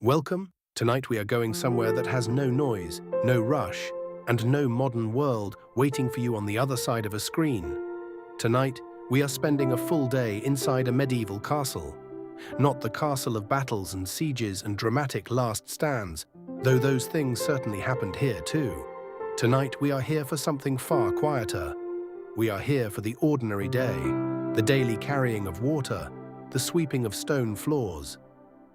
Welcome. Tonight we are going somewhere that has no noise, no rush, and no modern world waiting for you on the other side of a screen. Tonight, we are spending a full day inside a medieval castle. Not the castle of battles and sieges and dramatic last stands, though those things certainly happened here too. Tonight we are here for something far quieter. We are here for the ordinary day, the daily carrying of water, the sweeping of stone floors,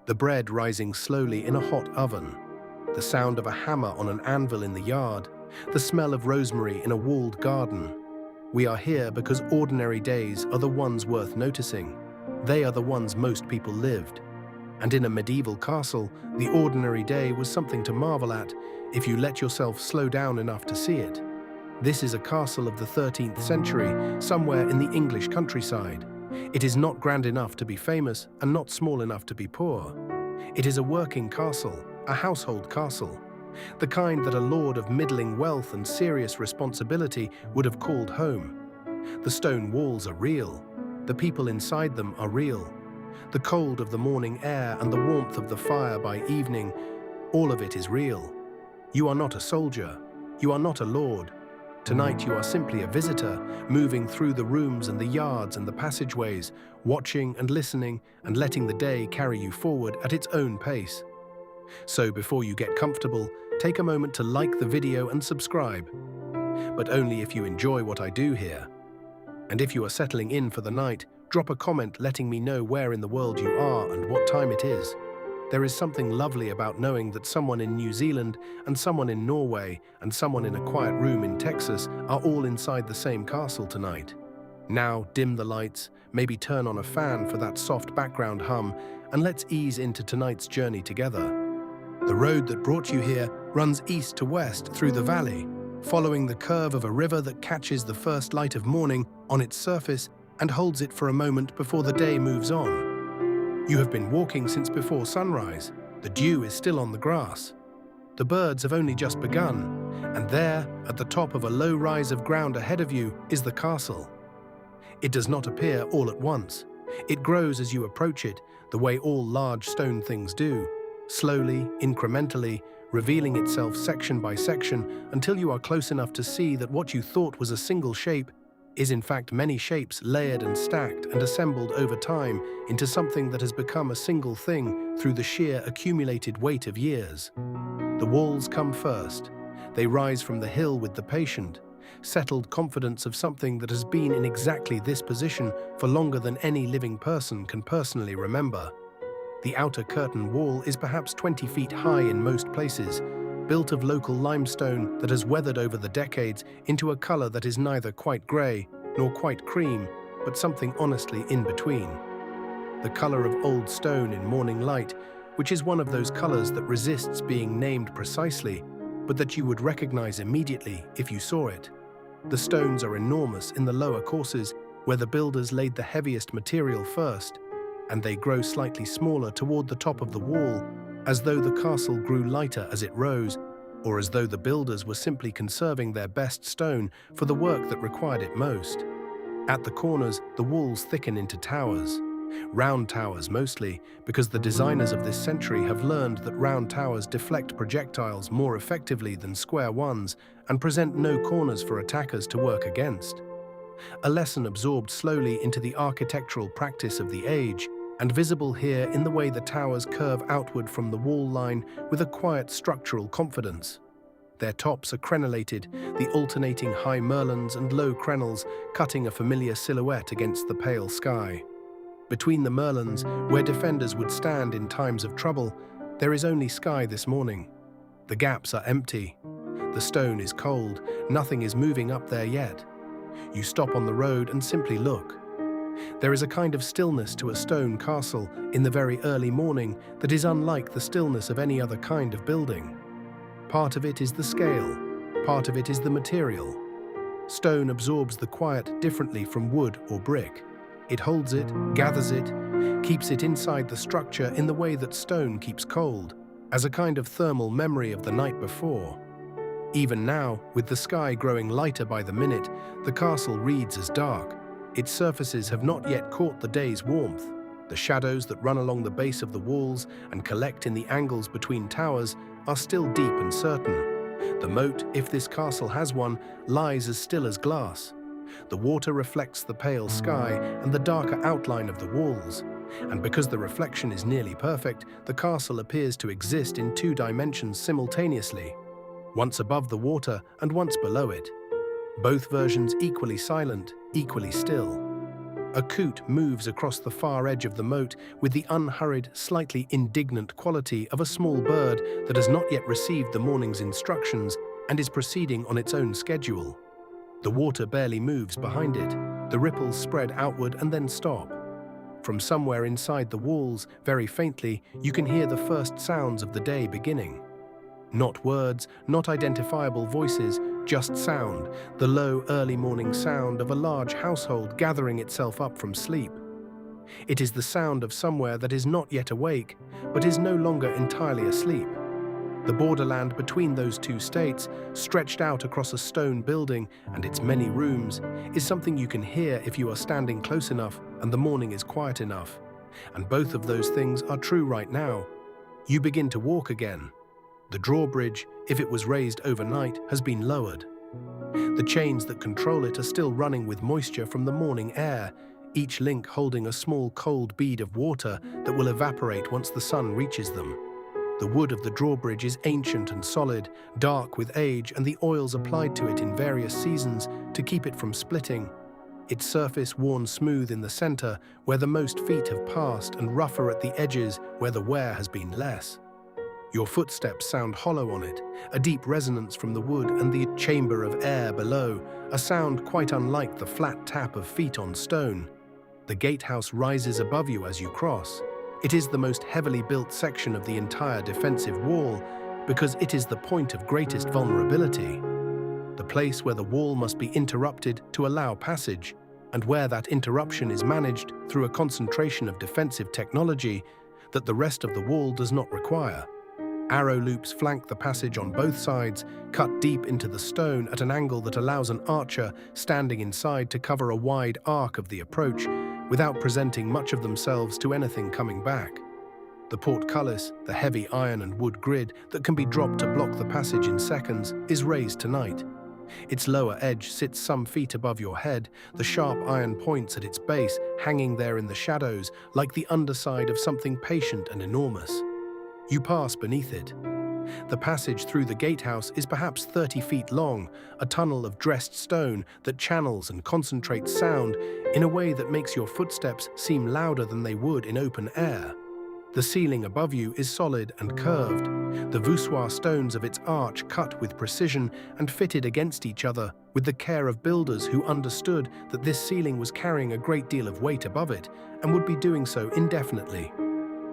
the bread rising slowly in a hot oven, the sound of a hammer on an anvil in the yard, the smell of rosemary in a walled garden. We are here because ordinary days are the ones worth noticing. They are the ones most people lived. And in a medieval castle, the ordinary day was something to marvel at if you let yourself slow down enough to see it. This is a castle of the 13th century, somewhere in the English countryside. It is not grand enough to be famous and not small enough to be poor. It is a working castle, a household castle, the kind that a lord of middling wealth and serious responsibility would have called home. The stone walls are real. The people inside them are real. The cold of the morning air and the warmth of the fire by evening, all of it is real. You are not a soldier. You are not a lord. Tonight you are simply a visitor, moving through the rooms and the yards and the passageways, watching and listening and letting the day carry you forward at its own pace. So before you get comfortable, take a moment to like the video and subscribe. But only if you enjoy what I do here. And if you are settling in for the night, drop a comment letting me know where in the world you are and what time it is. There is something lovely about knowing that someone in New Zealand and someone in Norway and someone in a quiet room in Texas are all inside the same castle tonight. Now dim the lights, maybe turn on a fan for that soft background hum, and let's ease into tonight's journey together. The road that brought you here runs east to west through the valley, following the curve of a river that catches the first light of morning on its surface and holds it for a moment before the day moves on. You have been walking since before sunrise. The dew is still on the grass. The birds have only just begun, and there, at the top of a low rise of ground ahead of you, is the castle. It does not appear all at once. It grows as you approach it, the way all large stone things do, slowly, incrementally, revealing itself section by section until you are close enough to see that what you thought was a single shape is in fact many shapes layered and stacked and assembled over time into something that has become a single thing through the sheer accumulated weight of years. The walls come first. They rise from the hill with the patient, settled confidence of something that has been in exactly this position for longer than any living person can personally remember. The outer curtain wall is perhaps 20 feet high in most places, built of local limestone that has weathered over the decades into a color that is neither quite gray nor quite cream, but something honestly in between. The color of old stone in morning light, which is one of those colors that resists being named precisely, but that you would recognize immediately if you saw it. The stones are enormous in the lower courses, where the builders laid the heaviest material first, and they grow slightly smaller toward the top of the wall, as though the castle grew lighter as it rose, or as though the builders were simply conserving their best stone for the work that required it most. At the corners, the walls thicken into towers. Round towers mostly, because the designers of this century have learned that round towers deflect projectiles more effectively than square ones and present no corners for attackers to work against. A lesson absorbed slowly into the architectural practice of the age, and visible here in the way the towers curve outward from the wall line with a quiet structural confidence. Their tops are crenellated, the alternating high merlons and low crenels cutting a familiar silhouette against the pale sky. Between the merlons, where defenders would stand in times of trouble, there is only sky this morning. The gaps are empty. The stone is cold, nothing is moving up there yet. You stop on the road and simply look. There is a kind of stillness to a stone castle in the very early morning that is unlike the stillness of any other kind of building. Part of it is the scale, part of it is the material. Stone absorbs the quiet differently from wood or brick. It holds it, gathers it, keeps it inside the structure in the way that stone keeps cold, as a kind of thermal memory of the night before. Even now, with the sky growing lighter by the minute, the castle reads as dark. Its surfaces have not yet caught the day's warmth. The shadows that run along the base of the walls and collect in the angles between towers are still deep and certain. The moat, if this castle has one, lies as still as glass. The water reflects the pale sky and the darker outline of the walls. And because the reflection is nearly perfect, the castle appears to exist in two dimensions simultaneously, once above the water and once below it. Both versions equally silent, equally still. A coot moves across the far edge of the moat with the unhurried, slightly indignant quality of a small bird that has not yet received the morning's instructions and is proceeding on its own schedule. The water barely moves behind it. The ripples spread outward and then stop. From somewhere inside the walls, very faintly, you can hear the first sounds of the day beginning. Not words, not identifiable voices, just sound, the low, early morning sound of a large household gathering itself up from sleep. It is the sound of somewhere that is not yet awake, but is no longer entirely asleep. The borderland between those two states, stretched out across a stone building and its many rooms, is something you can hear if you are standing close enough and the morning is quiet enough. And both of those things are true right now. You begin to walk again. The drawbridge, if it was raised overnight, has been lowered. The chains that control it are still running with moisture from the morning air, each link holding a small cold bead of water that will evaporate once the sun reaches them. The wood of the drawbridge is ancient and solid, dark with age and the oils applied to it in various seasons to keep it from splitting. Its surface worn smooth in the center where the most feet have passed and rougher at the edges where the wear has been less. Your footsteps sound hollow on it, a deep resonance from the wood and the chamber of air below, a sound quite unlike the flat tap of feet on stone. The gatehouse rises above you as you cross. It is the most heavily built section of the entire defensive wall because it is the point of greatest vulnerability. The place where the wall must be interrupted to allow passage, and where that interruption is managed through a concentration of defensive technology that the rest of the wall does not require. Arrow loops flank the passage on both sides, cut deep into the stone at an angle that allows an archer standing inside to cover a wide arc of the approach without presenting much of themselves to anything coming back. The portcullis, the heavy iron and wood grid that can be dropped to block the passage in seconds, is raised tonight. Its lower edge sits some feet above your head, the sharp iron points at its base hanging there in the shadows like the underside of something patient and enormous. You pass beneath it. The passage through the gatehouse is perhaps 30 feet long, a tunnel of dressed stone that channels and concentrates sound in a way that makes your footsteps seem louder than they would in open air. The ceiling above you is solid and curved, the voussoir stones of its arch cut with precision and fitted against each other with the care of builders who understood that this ceiling was carrying a great deal of weight above it and would be doing so indefinitely.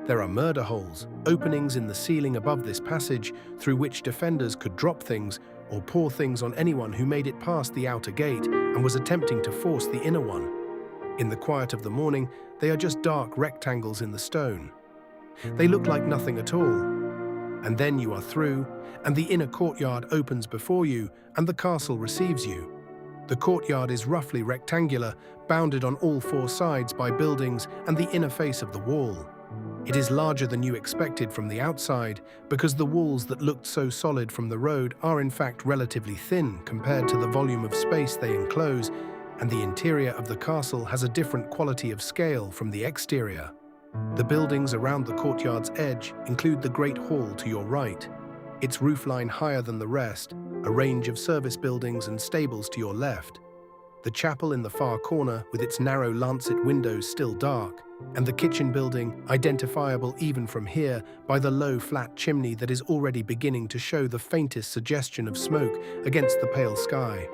There are murder holes, openings in the ceiling above this passage through which defenders could drop things or pour things on anyone who made it past the outer gate and was attempting to force the inner one. In the quiet of the morning, they are just dark rectangles in the stone. They look like nothing at all. And then you are through, and the inner courtyard opens before you, and the castle receives you. The courtyard is roughly rectangular, bounded on all four sides by buildings and the inner face of the wall. It is larger than you expected from the outside because the walls that looked so solid from the road are in fact relatively thin compared to the volume of space they enclose, and the interior of the castle has a different quality of scale from the exterior. The buildings around the courtyard's edge include the Great Hall to your right, its roofline higher than the rest, a range of service buildings and stables to your left, the chapel in the far corner with its narrow lancet windows still dark, and the kitchen building, identifiable even from here by the low flat chimney that is already beginning to show the faintest suggestion of smoke against the pale sky.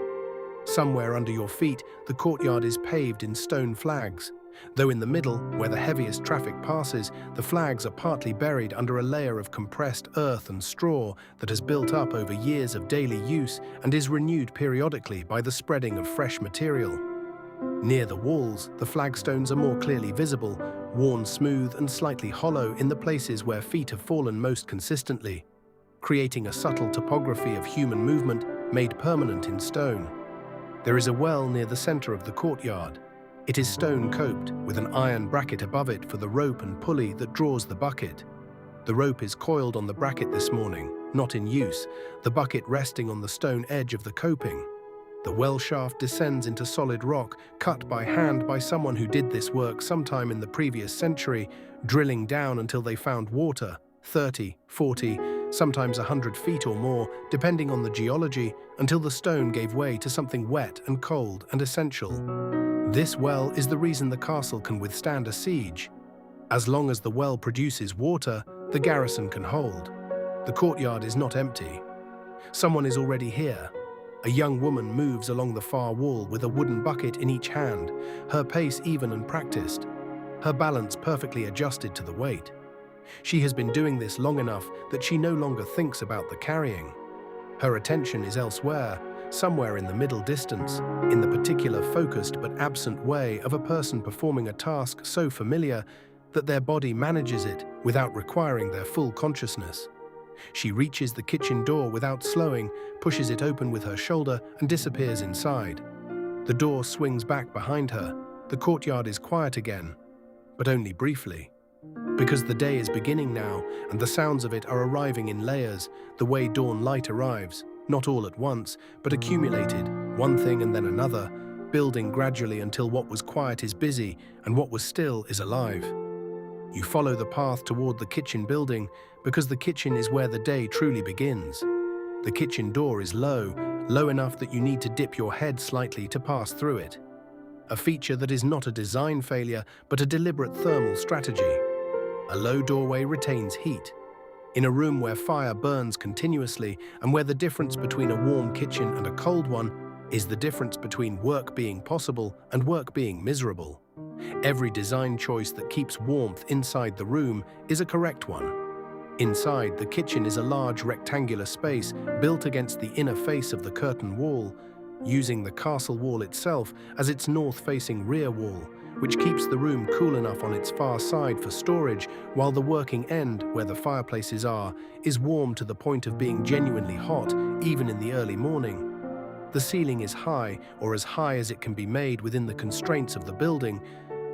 Somewhere under your feet, the courtyard is paved in stone flags, though in the middle, where the heaviest traffic passes, the flags are partly buried under a layer of compressed earth and straw that has built up over years of daily use and is renewed periodically by the spreading of fresh material. Near the walls, the flagstones are more clearly visible, worn smooth and slightly hollow in the places where feet have fallen most consistently, creating a subtle topography of human movement made permanent in stone. There is a well near the center of the courtyard. It is stone-coped, with an iron bracket above it for the rope and pulley that draws the bucket. The rope is coiled on the bracket this morning, not in use, the bucket resting on the stone edge of the coping. The well shaft descends into solid rock, cut by hand by someone who did this work sometime in the previous century, drilling down until they found water, 30, 40, sometimes 100 feet or more, depending on the geology, until the stone gave way to something wet and cold and essential. This well is the reason the castle can withstand a siege. As long as the well produces water, the garrison can hold. The courtyard is not empty. Someone is already here. A young woman moves along the far wall with a wooden bucket in each hand, her pace even and practiced, her balance perfectly adjusted to the weight. She has been doing this long enough that she no longer thinks about the carrying. Her attention is elsewhere, somewhere in the middle distance, in the particular focused but absent way of a person performing a task so familiar that their body manages it without requiring their full consciousness. She reaches the kitchen door without slowing, pushes it open with her shoulder, and disappears inside. The door swings back behind her. The courtyard is quiet again, but only briefly. Because the day is beginning now, and the sounds of it are arriving in layers, the way dawn light arrives, not all at once, but accumulated, one thing and then another, building gradually until what was quiet is busy, and what was still is alive. You follow the path toward the kitchen building, because the kitchen is where the day truly begins. The kitchen door is low, low enough that you need to dip your head slightly to pass through it. A feature that is not a design failure, but a deliberate thermal strategy. A low doorway retains heat. In a room where fire burns continuously, and where the difference between a warm kitchen and a cold one is the difference between work being possible and work being miserable. Every design choice that keeps warmth inside the room is a correct one. Inside, the kitchen is a large rectangular space built against the inner face of the curtain wall, using the castle wall itself as its north-facing rear wall, which keeps the room cool enough on its far side for storage, while the working end, where the fireplaces are, is warm to the point of being genuinely hot, even in the early morning. The ceiling is high, or as high as it can be made within the constraints of the building,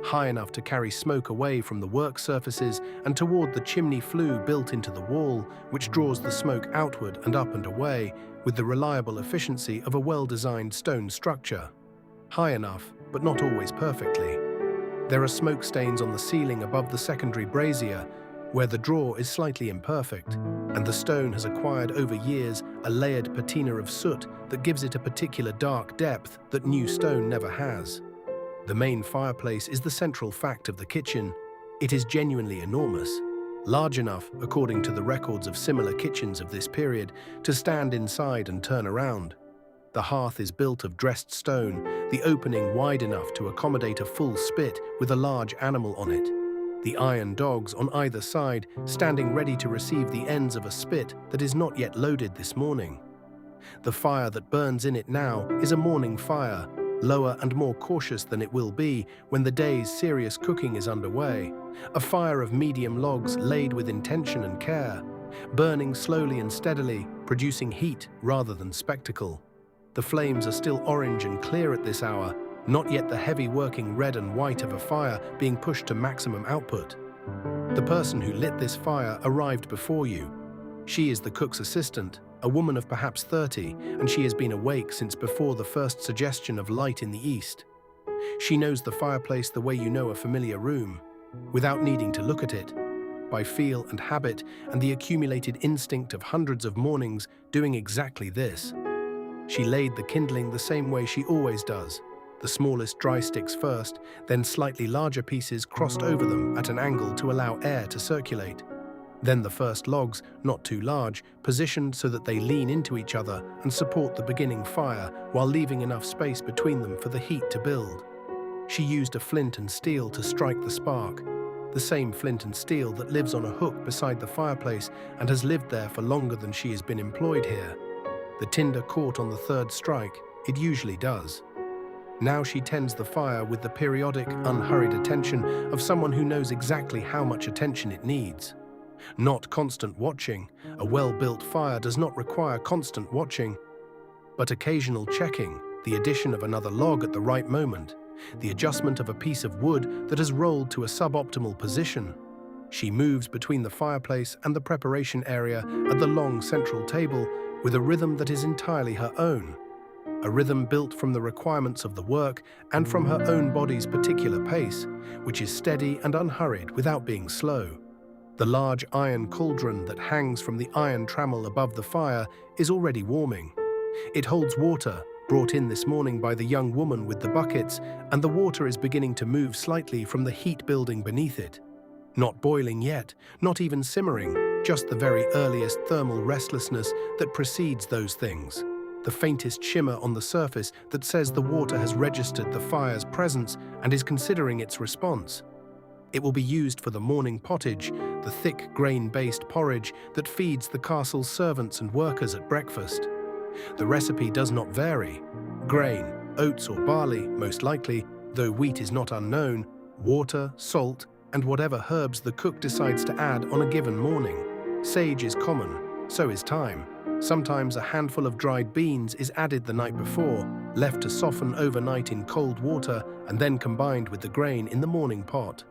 high enough to carry smoke away from the work surfaces and toward the chimney flue built into the wall, which draws the smoke outward and up and away with the reliable efficiency of a well-designed stone structure. High enough, but not always perfectly. There are smoke stains on the ceiling above the secondary brazier, where the draw is slightly imperfect, and the stone has acquired over years a layered patina of soot that gives it a particular dark depth that new stone never has. The main fireplace is the central fact of the kitchen. It is genuinely enormous, large enough, according to the records of similar kitchens of this period, to stand inside and turn around. The hearth is built of dressed stone, the opening wide enough to accommodate a full spit with a large animal on it. The iron dogs on either side standing ready to receive the ends of a spit that is not yet loaded this morning. The fire that burns in it now is a morning fire, lower and more cautious than it will be when the day's serious cooking is underway. A fire of medium logs laid with intention and care, burning slowly and steadily, producing heat rather than spectacle. The flames are still orange and clear at this hour, not yet the heavy working red and white of a fire being pushed to maximum output. The person who lit this fire arrived before you. She is the cook's assistant, a woman of perhaps 30, and she has been awake since before the first suggestion of light in the east. She knows the fireplace the way you know a familiar room, without needing to look at it, by feel and habit and the accumulated instinct of hundreds of mornings doing exactly this. She laid the kindling the same way she always does, the smallest dry sticks first, then slightly larger pieces crossed over them at an angle to allow air to circulate. Then the first logs, not too large, positioned so that they lean into each other and support the beginning fire while leaving enough space between them for the heat to build. She used a flint and steel to strike the spark, the same flint and steel that lives on a hook beside the fireplace and has lived there for longer than she has been employed here. The tinder caught on the third strike, it usually does. Now she tends the fire with the periodic, unhurried attention of someone who knows exactly how much attention it needs. Not constant watching. A well-built fire does not require constant watching, but occasional checking, the addition of another log at the right moment, the adjustment of a piece of wood that has rolled to a suboptimal position. She moves between the fireplace and the preparation area at the long central table with a rhythm that is entirely her own, a rhythm built from the requirements of the work and from her own body's particular pace, which is steady and unhurried without being slow. The large iron cauldron that hangs from the iron trammel above the fire is already warming. It holds water, brought in this morning by the young woman with the buckets, and the water is beginning to move slightly from the heat building beneath it. Not boiling yet, not even simmering, just the very earliest thermal restlessness that precedes those things. The faintest shimmer on the surface that says the water has registered the fire's presence and is considering its response. It will be used for the morning pottage, the thick grain-based porridge that feeds the castle's servants and workers at breakfast. The recipe does not vary. Grain, oats or barley, most likely, though wheat is not unknown, water, salt, and whatever herbs the cook decides to add on a given morning. Sage is common, so is thyme. Sometimes a handful of dried beans is added the night before, left to soften overnight in cold water, and then combined with the grain in the morning pot.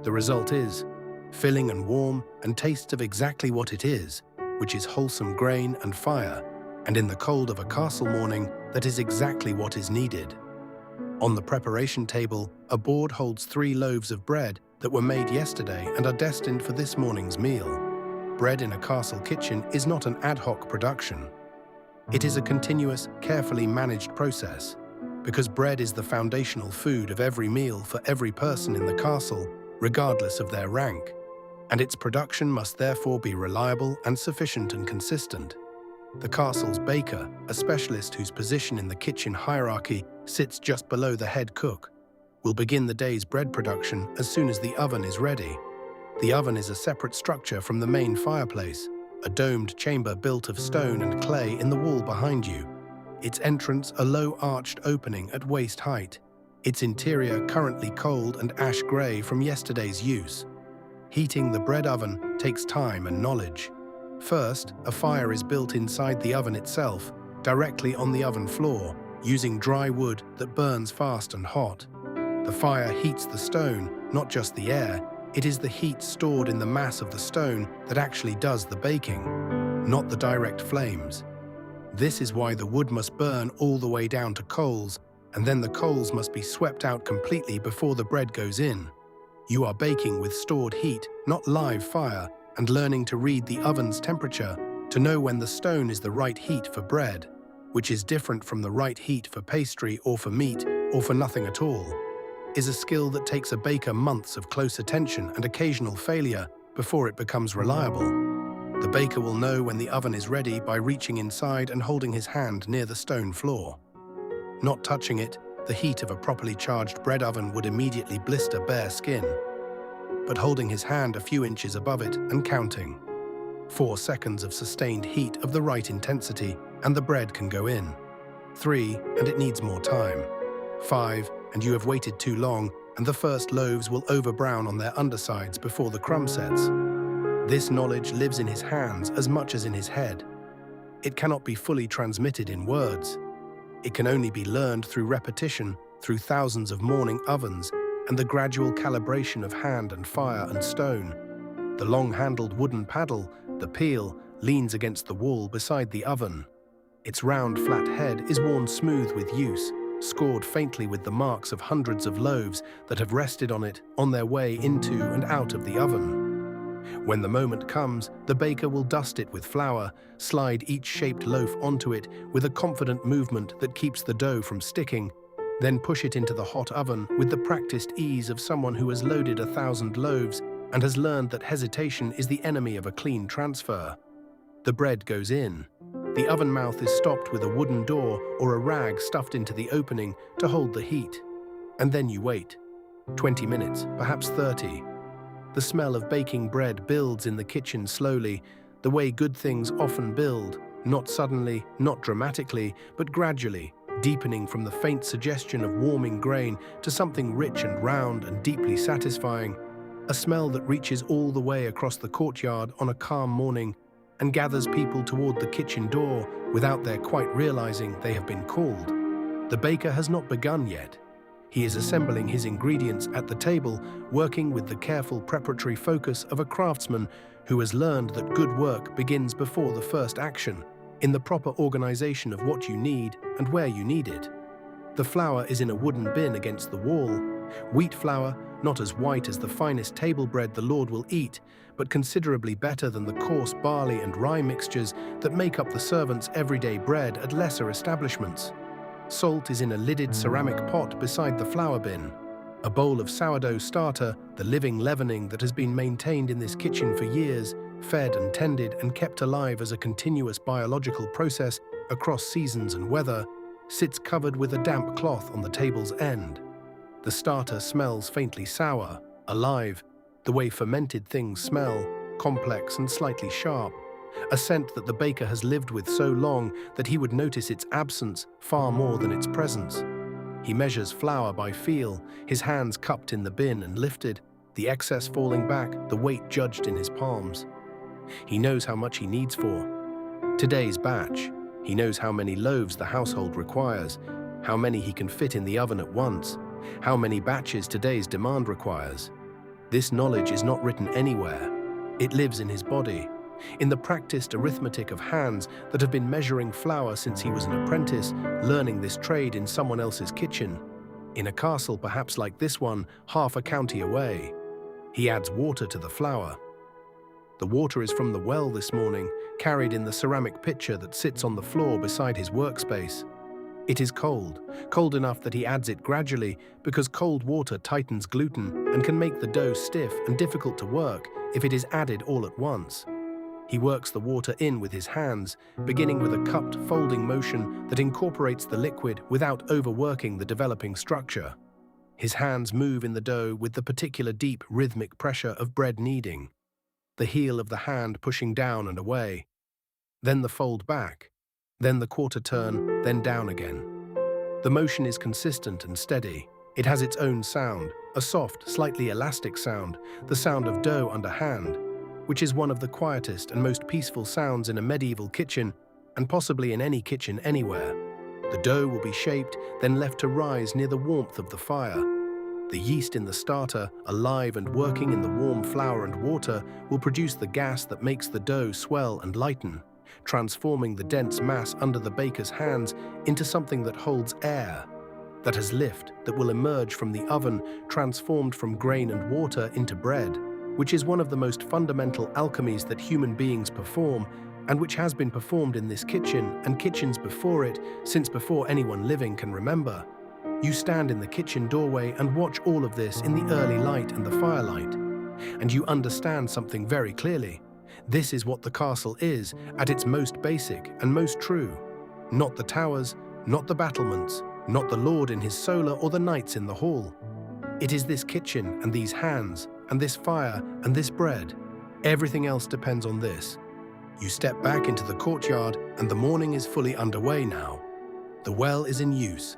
The result is filling and warm and tastes of exactly what it is, which is wholesome grain and fire, and in the cold of a castle morning, that is exactly what is needed. On the preparation table, a board holds 3 loaves of bread that were made yesterday and are destined for this morning's meal. Bread in a castle kitchen is not an ad hoc production. It is a continuous, carefully managed process, because bread is the foundational food of every meal for every person in the castle, regardless of their rank, and its production must therefore be reliable and sufficient and consistent. The castle's baker, a specialist whose position in the kitchen hierarchy sits just below the head cook, will begin the day's bread production as soon as the oven is ready. The oven is a separate structure from the main fireplace, a domed chamber built of stone and clay in the wall behind you. Its entrance a low-arched opening at waist height. Its interior currently cold and ash-grey from yesterday's use. Heating the bread oven takes time and knowledge. First, a fire is built inside the oven itself, directly on the oven floor, using dry wood that burns fast and hot. The fire heats the stone, not just the air. It is the heat stored in the mass of the stone that actually does the baking, not the direct flames. This is why the wood must burn all the way down to coals, and then the coals must be swept out completely before the bread goes in. You are baking with stored heat, not live fire, and learning to read the oven's temperature to know when the stone is the right heat for bread, which is different from the right heat for pastry or for meat or for nothing at all, is a skill that takes a baker months of close attention and occasional failure before it becomes reliable. The baker will know when the oven is ready by reaching inside and holding his hand near the stone floor. Not touching it, the heat of a properly charged bread oven would immediately blister bare skin, but holding his hand a few inches above it and counting. 4 seconds of sustained heat of the right intensity, and the bread can go in. 3, and it needs more time. 5, and you have waited too long, and the first loaves will over-brown on their undersides before the crumb sets. This knowledge lives in his hands as much as in his head. It cannot be fully transmitted in words. It can only be learned through repetition, through thousands of morning ovens, and the gradual calibration of hand and fire and stone. The long-handled wooden paddle, the peel, leans against the wall beside the oven. Its round, flat head is worn smooth with use, scored faintly with the marks of hundreds of loaves that have rested on it on their way into and out of the oven. When the moment comes, the baker will dust it with flour, slide each shaped loaf onto it with a confident movement that keeps the dough from sticking, then push it into the hot oven with the practiced ease of someone who has loaded 1,000 loaves and has learned that hesitation is the enemy of a clean transfer. The bread goes in. The oven mouth is stopped with a wooden door or a rag stuffed into the opening to hold the heat. And then you wait. 20 minutes, perhaps 30. The smell of baking bread builds in the kitchen slowly, the way good things often build, not suddenly, not dramatically, but gradually, deepening from the faint suggestion of warming grain to something rich and round and deeply satisfying, a smell that reaches all the way across the courtyard on a calm morning and gathers people toward the kitchen door without their quite realizing they have been called. The baker has not begun yet. He is assembling his ingredients at the table, working with the careful preparatory focus of a craftsman who has learned that good work begins before the first action, in the proper organization of what you need and where you need it. The flour is in a wooden bin against the wall. Wheat flour, not as white as the finest table bread the Lord will eat, but considerably better than the coarse barley and rye mixtures that make up the servants' everyday bread at lesser establishments. Salt is in a lidded ceramic pot beside the flour bin. A bowl of sourdough starter, the living leavening that has been maintained in this kitchen for years, fed and tended and kept alive as a continuous biological process across seasons and weather, sits covered with a damp cloth on the table's end. The starter smells faintly sour, alive, the way fermented things smell, complex and slightly sharp, a scent that the baker has lived with so long that he would notice its absence far more than its presence. He measures flour by feel, his hands cupped in the bin and lifted, the excess falling back, the weight judged in his palms. He knows how much he needs for today's batch. He knows how many loaves the household requires, how many he can fit in the oven at once, how many batches today's demand requires. This knowledge is not written anywhere. It lives in his body, in the practiced arithmetic of hands that have been measuring flour since he was an apprentice, learning this trade in someone else's kitchen. In a castle perhaps like this one, half a county away. He adds water to the flour. The water is from the well this morning, carried in the ceramic pitcher that sits on the floor beside his workspace. It is cold, cold enough that he adds it gradually because cold water tightens gluten and can make the dough stiff and difficult to work if it is added all at once. He works the water in with his hands, beginning with a cupped folding motion that incorporates the liquid without overworking the developing structure. His hands move in the dough with the particular deep rhythmic pressure of bread kneading, the heel of the hand pushing down and away, then the fold back, then the quarter turn, then down again. The motion is consistent and steady. It has its own sound, a soft, slightly elastic sound, the sound of dough under hand, which is one of the quietest and most peaceful sounds in a medieval kitchen, and possibly in any kitchen anywhere. The dough will be shaped, then left to rise near the warmth of the fire. The yeast in the starter, alive and working in the warm flour and water, will produce the gas that makes the dough swell and lighten, transforming the dense mass under the baker's hands into something that holds air, that has lift, that will emerge from the oven, transformed from grain and water into bread, which is one of the most fundamental alchemies that human beings perform, and which has been performed in this kitchen and kitchens before it, since before anyone living can remember. You stand in the kitchen doorway and watch all of this in the early light and the firelight, and you understand something very clearly. This is what the castle is, at its most basic and most true. Not the towers, not the battlements, not the lord in his solar or the knights in the hall. It is this kitchen and these hands, and this fire and this bread. Everything else depends on this. You step back into the courtyard and the morning is fully underway now. The well is in use.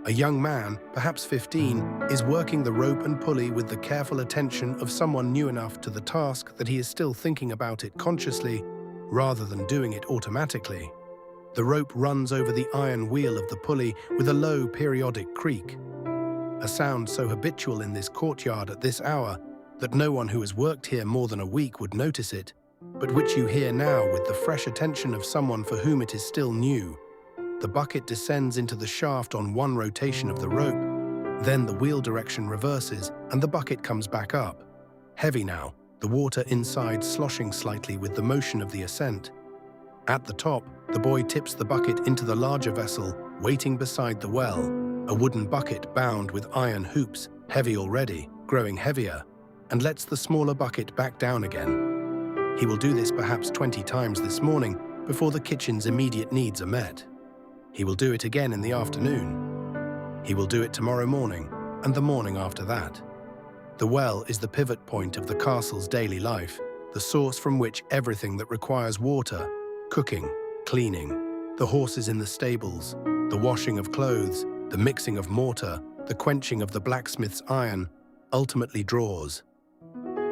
A young man, perhaps 15, is working the rope and pulley with the careful attention of someone new enough to the task that he is still thinking about it consciously, rather than doing it automatically. The rope runs over the iron wheel of the pulley with a low periodic creak, a sound so habitual in this courtyard at this hour that no one who has worked here more than a week would notice it, but which you hear now with the fresh attention of someone for whom it is still new. The bucket descends into the shaft on one rotation of the rope. Then the wheel direction reverses and the bucket comes back up. Heavy now, the water inside sloshing slightly with the motion of the ascent. At the top, the boy tips the bucket into the larger vessel, waiting beside the well, a wooden bucket bound with iron hoops, heavy already, growing heavier, and lets the smaller bucket back down again. He will do this perhaps 20 times this morning before the kitchen's immediate needs are met. He will do it again in the afternoon. He will do it tomorrow morning, and the morning after that. The well is the pivot point of the castle's daily life, the source from which everything that requires water, cooking, cleaning, the horses in the stables, the washing of clothes, the mixing of mortar, the quenching of the blacksmith's iron, ultimately draws.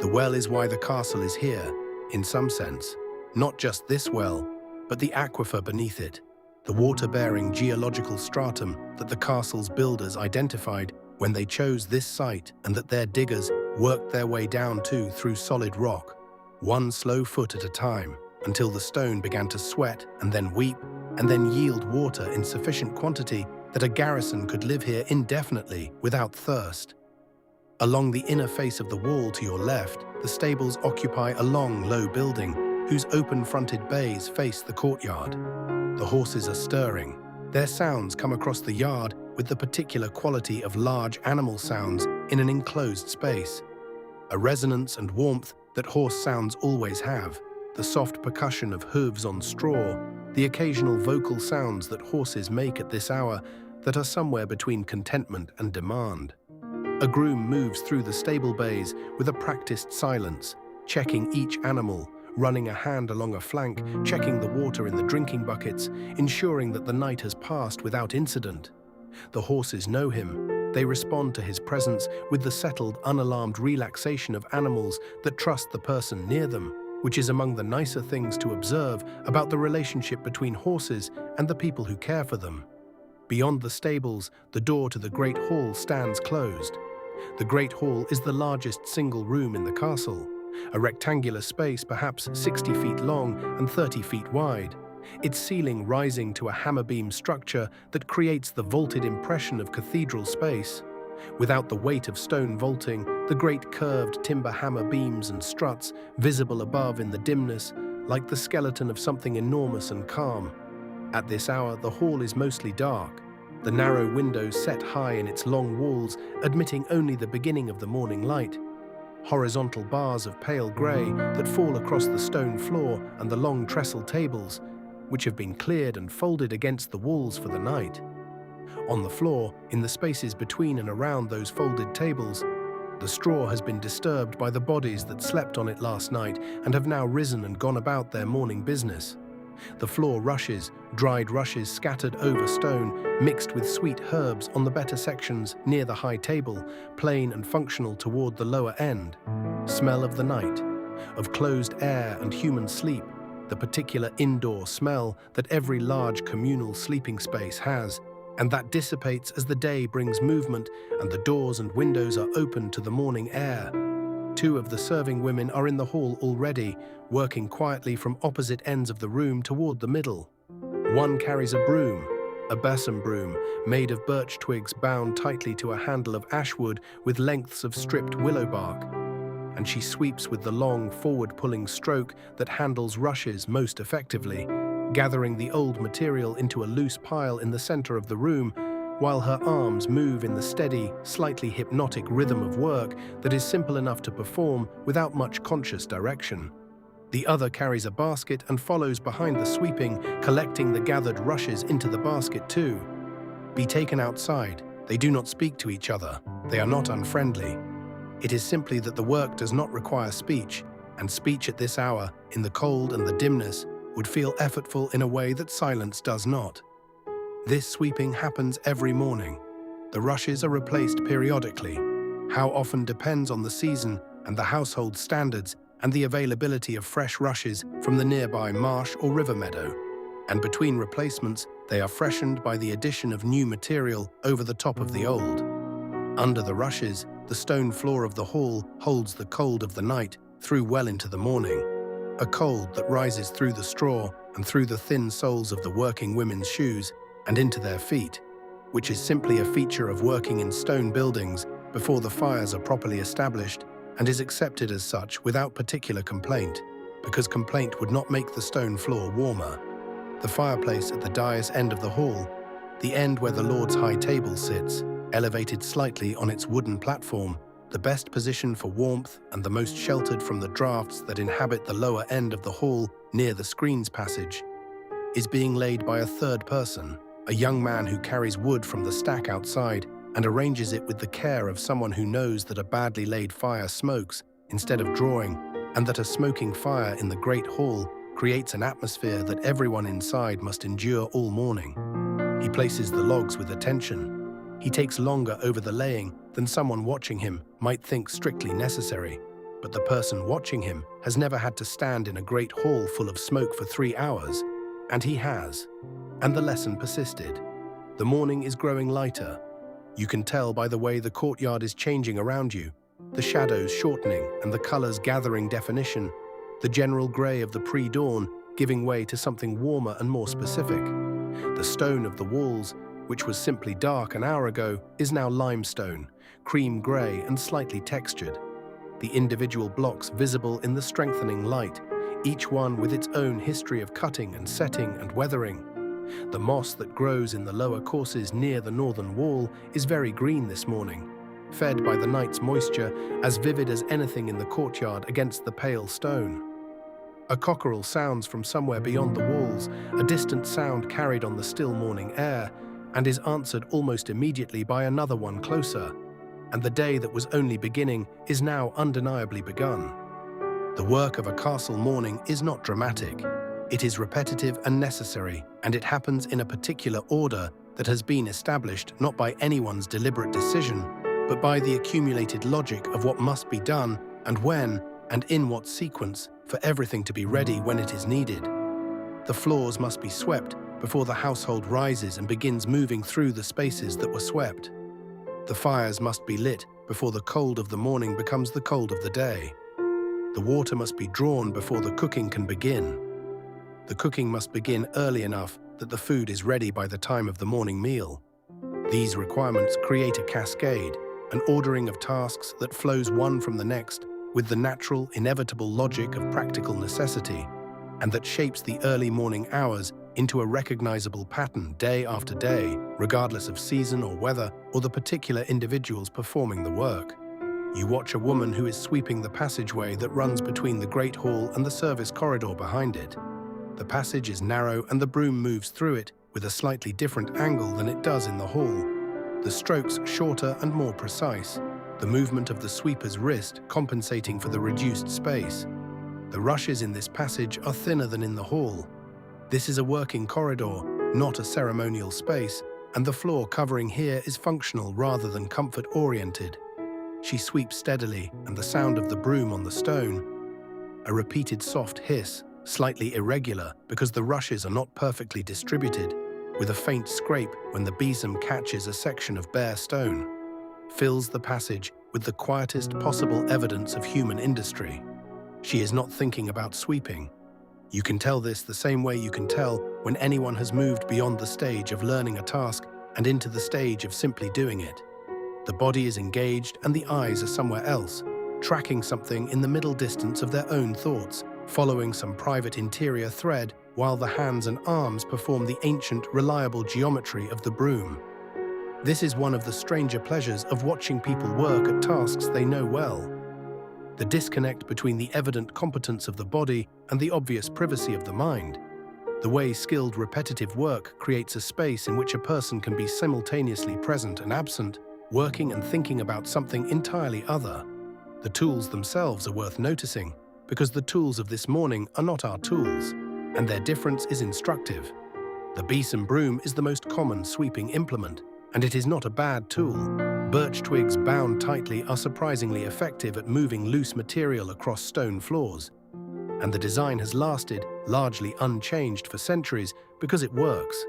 The well is why the castle is here, in some sense. Not just this well, but the aquifer beneath it, the water-bearing geological stratum that the castle's builders identified when they chose this site and that their diggers worked their way down through solid rock, one slow foot at a time, until the stone began to sweat and then weep and then yield water in sufficient quantity that a garrison could live here indefinitely without thirst. Along the inner face of the wall to your left, the stables occupy a long, low building whose open-fronted bays face the courtyard. The horses are stirring. Their sounds come across the yard with the particular quality of large animal sounds in an enclosed space. A resonance and warmth that horse sounds always have, the soft percussion of hooves on straw, the occasional vocal sounds that horses make at this hour that are somewhere between contentment and demand. A groom moves through the stable bays with a practiced silence, checking each animal, running a hand along a flank, checking the water in the drinking buckets, ensuring that the night has passed without incident. The horses know him. They respond to his presence with the settled, unalarmed relaxation of animals that trust the person near them, which is among the nicer things to observe about the relationship between horses and the people who care for them. Beyond the stables, the door to the Great Hall stands closed. The Great Hall is the largest single room in the castle, a rectangular space perhaps 60 feet long and 30 feet wide, its ceiling rising to a hammer-beam structure that creates the vaulted impression of cathedral space. Without the weight of stone vaulting, the great curved timber hammer beams and struts, visible above in the dimness, like the skeleton of something enormous and calm. At this hour, the hall is mostly dark, the narrow windows set high in its long walls, admitting only the beginning of the morning light. Horizontal bars of pale grey that fall across the stone floor and the long trestle tables, which have been cleared and folded against the walls for the night. On the floor, in the spaces between and around those folded tables, the straw has been disturbed by the bodies that slept on it last night and have now risen and gone about their morning business. The floor rushes, dried rushes scattered over stone, mixed with sweet herbs on the better sections near the high table, plain and functional toward the lower end. Smell of the night, of closed air and human sleep, the particular indoor smell that every large communal sleeping space has, and that dissipates as the day brings movement and the doors and windows are open to the morning air. Two of the serving women are in the hall already, working quietly from opposite ends of the room toward the middle. One carries a broom, a balsam broom, made of birch twigs bound tightly to a handle of ash wood with lengths of stripped willow bark, and she sweeps with the long, forward-pulling stroke that handles rushes most effectively, gathering the old material into a loose pile in the center of the room, while her arms move in the steady, slightly hypnotic rhythm of work that is simple enough to perform without much conscious direction. The other carries a basket and follows behind the sweeping, collecting the gathered rushes into the basket too. Be taken outside. They do not speak to each other. They are not unfriendly. It is simply that the work does not require speech, and speech at this hour, in the cold and the dimness, would feel effortful in a way that silence does not. This sweeping happens every morning. The rushes are replaced periodically. How often depends on the season and the household standards and the availability of fresh rushes from the nearby marsh or river meadow. And between replacements, they are freshened by the addition of new material over the top of the old. Under the rushes, the stone floor of the hall holds the cold of the night through well into the morning. A cold that rises through the straw and through the thin soles of the working women's shoes and into their feet, which is simply a feature of working in stone buildings before the fires are properly established and is accepted as such without particular complaint, because complaint would not make the stone floor warmer. The fireplace at the dais end of the hall, the end where the Lord's high table sits, elevated slightly on its wooden platform, the best position for warmth and the most sheltered from the drafts that inhabit the lower end of the hall near the screens passage, is being laid by a third person, a young man who carries wood from the stack outside and arranges it with the care of someone who knows that a badly laid fire smokes instead of drawing, and that a smoking fire in the great hall creates an atmosphere that everyone inside must endure all morning. He places the logs with attention. He takes longer over the laying than someone watching him might think strictly necessary, but the person watching him has never had to stand in a great hall full of smoke for 3 hours, and he has. And the lesson persisted. The morning is growing lighter. You can tell by the way the courtyard is changing around you, the shadows shortening and the colors gathering definition, the general gray of the pre-dawn giving way to something warmer and more specific. The stone of the walls, which was simply dark an hour ago, is now limestone, cream gray and slightly textured. The individual blocks visible in the strengthening light, each one with its own history of cutting and setting and weathering. The moss that grows in the lower courses near the northern wall is very green this morning, fed by the night's moisture, as vivid as anything in the courtyard against the pale stone. A cockerel sounds from somewhere beyond the walls, a distant sound carried on the still morning air, and is answered almost immediately by another one closer. And the day that was only beginning is now undeniably begun. The work of a castle morning is not dramatic. It is repetitive and necessary, and it happens in a particular order that has been established not by anyone's deliberate decision, but by the accumulated logic of what must be done and when and in what sequence for everything to be ready when it is needed. The floors must be swept before the household rises and begins moving through the spaces that were swept. The fires must be lit before the cold of the morning becomes the cold of the day. The water must be drawn before the cooking can begin. The cooking must begin early enough that the food is ready by the time of the morning meal. These requirements create a cascade, an ordering of tasks that flows one from the next with the natural, inevitable logic of practical necessity, and that shapes the early morning hours into a recognizable pattern day after day, regardless of season or weather or the particular individuals performing the work. You watch a woman who is sweeping the passageway that runs between the Great Hall and the service corridor behind it. The passage is narrow and the broom moves through it with a slightly different angle than it does in the hall. The strokes shorter and more precise, the movement of the sweeper's wrist compensating for the reduced space. The rushes in this passage are thinner than in the hall. This is a working corridor, not a ceremonial space, and the floor covering here is functional rather than comfort-oriented. She sweeps steadily, and the sound of the broom on the stone, a repeated soft hiss, slightly irregular because the rushes are not perfectly distributed, with a faint scrape when the besom catches a section of bare stone, fills the passage with the quietest possible evidence of human industry. She is not thinking about sweeping. You can tell this the same way you can tell when anyone has moved beyond the stage of learning a task and into the stage of simply doing it. The body is engaged and the eyes are somewhere else, tracking something in the middle distance of their own thoughts, following some private interior thread while the hands and arms perform the ancient, reliable geometry of the broom. This is one of the stranger pleasures of watching people work at tasks they know well. The disconnect between the evident competence of the body and the obvious privacy of the mind. The way skilled repetitive work creates a space in which a person can be simultaneously present and absent, working and thinking about something entirely other. The tools themselves are worth noticing, because the tools of this morning are not our tools, and their difference is instructive. The besom broom is the most common sweeping implement, and it is not a bad tool. Birch twigs bound tightly are surprisingly effective at moving loose material across stone floors, and the design has lasted largely unchanged for centuries because it works.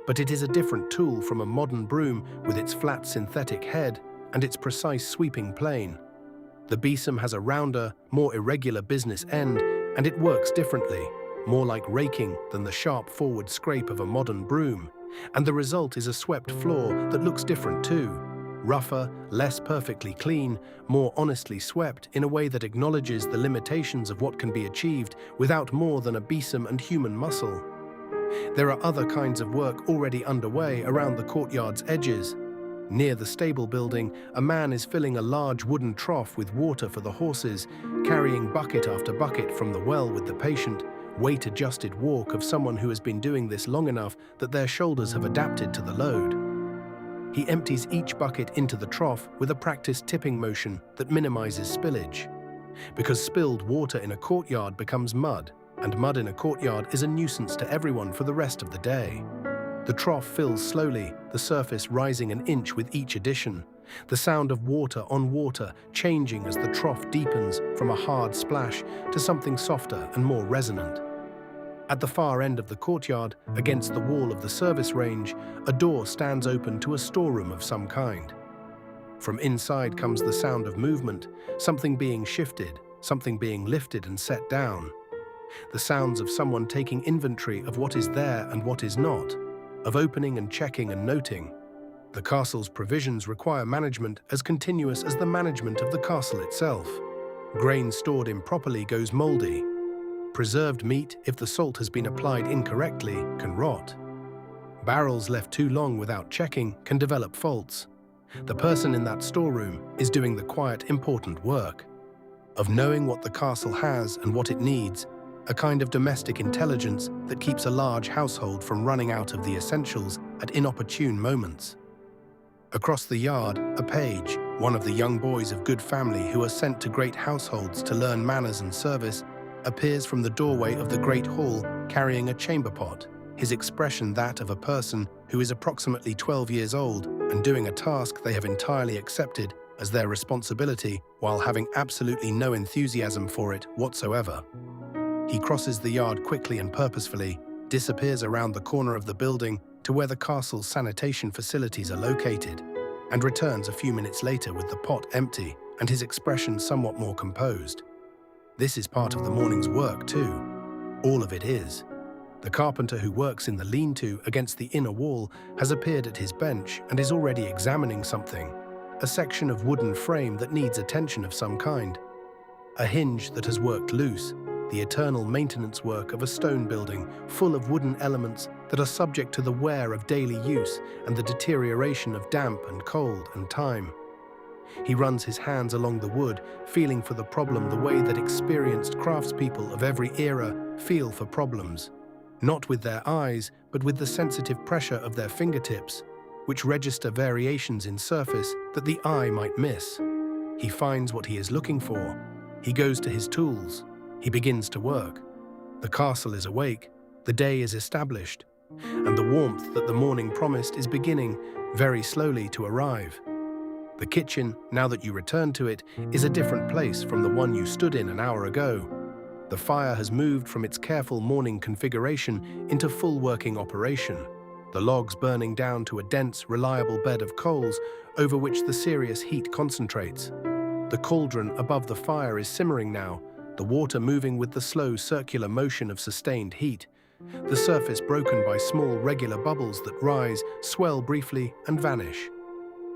But it is a different tool from a modern broom with its flat synthetic head and its precise sweeping plane. The besom has a rounder, more irregular business end, and it works differently, more like raking than the sharp forward scrape of a modern broom. And the result is a swept floor that looks different too. Rougher, less perfectly clean, more honestly swept in a way that acknowledges the limitations of what can be achieved without more than a besom and human muscle. There are other kinds of work already underway around the courtyard's edges. Near the stable building, a man is filling a large wooden trough with water for the horses, carrying bucket after bucket from the well with the patient, weight-adjusted walk of someone who has been doing this long enough that their shoulders have adapted to the load. He empties each bucket into the trough with a practiced tipping motion that minimizes spillage. Because spilled water in a courtyard becomes mud, and mud in a courtyard is a nuisance to everyone for the rest of the day. The trough fills slowly, the surface rising an inch with each addition, the sound of water on water changing as the trough deepens from a hard splash to something softer and more resonant. At the far end of the courtyard, against the wall of the service range, a door stands open to a storeroom of some kind. From inside comes the sound of movement, something being shifted, something being lifted and set down. The sounds of someone taking inventory of what is there and what is not, of opening and checking and noting. The castle's provisions require management as continuous as the management of the castle itself. Grain stored improperly goes moldy. Preserved meat, if the salt has been applied incorrectly, can rot. Barrels left too long without checking can develop faults. The person in that storeroom is doing the quiet, important work of knowing what the castle has and what it needs, a kind of domestic intelligence that keeps a large household from running out of the essentials at inopportune moments. Across the yard, a page, one of the young boys of good family who are sent to great households to learn manners and service, appears from the doorway of the great hall carrying a chamber pot, his expression that of a person who is approximately 12 years old and doing a task they have entirely accepted as their responsibility while having absolutely no enthusiasm for it whatsoever. He crosses the yard quickly and purposefully, disappears around the corner of the building to where the castle's sanitation facilities are located, and returns a few minutes later with the pot empty and his expression somewhat more composed. This is part of the morning's work too. All of it is. The carpenter who works in the lean-to against the inner wall has appeared at his bench and is already examining something, a section of wooden frame that needs attention of some kind, a hinge that has worked loose, the eternal maintenance work of a stone building full of wooden elements that are subject to the wear of daily use and the deterioration of damp and cold and time. He runs his hands along the wood, feeling for the problem the way that experienced craftspeople of every era feel for problems, not with their eyes, but with the sensitive pressure of their fingertips, which register variations in surface that the eye might miss. He finds what he is looking for. He goes to his tools. He begins to work. The castle is awake, the day is established, and the warmth that the morning promised is beginning, very slowly, to arrive. The kitchen, now that you return to it, is a different place from the one you stood in an hour ago. The fire has moved from its careful morning configuration into full working operation, the logs burning down to a dense, reliable bed of coals over which the serious heat concentrates. The cauldron above the fire is simmering now, the water moving with the slow circular motion of sustained heat, the surface broken by small regular bubbles that rise, swell briefly, and vanish.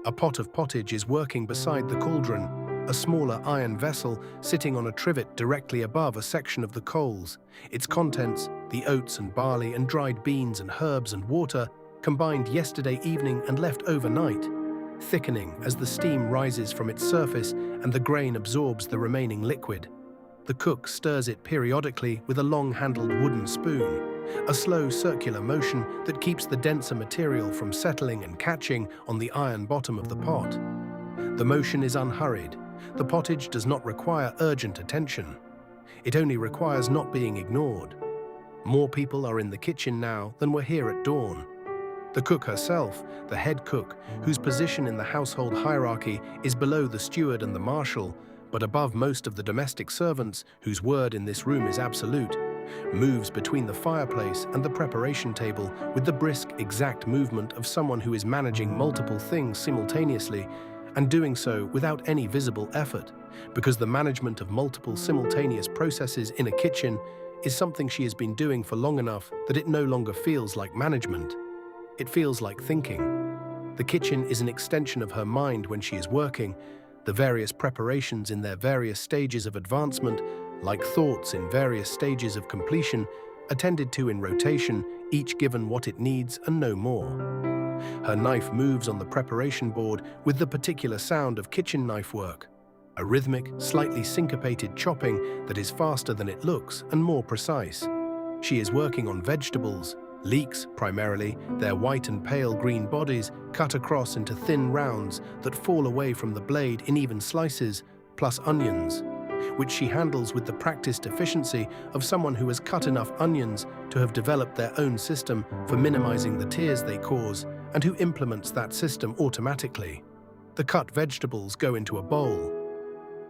A pot of pottage is working beside the cauldron, a smaller iron vessel sitting on a trivet directly above a section of the coals, its contents, the oats and barley and dried beans and herbs and water, combined yesterday evening and left overnight, thickening as the steam rises from its surface and the grain absorbs the remaining liquid. The cook stirs it periodically with a long-handled wooden spoon, a slow circular motion that keeps the denser material from settling and catching on the iron bottom of the pot. The motion is unhurried. The pottage does not require urgent attention. It only requires not being ignored. More people are in the kitchen now than were here at dawn. The cook herself, the head cook, whose position in the household hierarchy is below the steward and the marshal, but above most of the domestic servants, whose word in this room is absolute, moves between the fireplace and the preparation table with the brisk, exact movement of someone who is managing multiple things simultaneously, and doing so without any visible effort, because the management of multiple simultaneous processes in a kitchen is something she has been doing for long enough that it no longer feels like management. It feels like thinking. The kitchen is an extension of her mind when she is working, the various preparations in their various stages of advancement, like thoughts in various stages of completion, attended to in rotation, each given what it needs and no more. Her knife moves on the preparation board with the particular sound of kitchen knife work, a rhythmic, slightly syncopated chopping that is faster than it looks and more precise. She is working on vegetables, leeks primarily, their white and pale green bodies cut across into thin rounds that fall away from the blade in even slices, plus onions, which she handles with the practiced efficiency of someone who has cut enough onions to have developed their own system for minimizing the tears they cause and who implements that system automatically. The cut vegetables go into a bowl.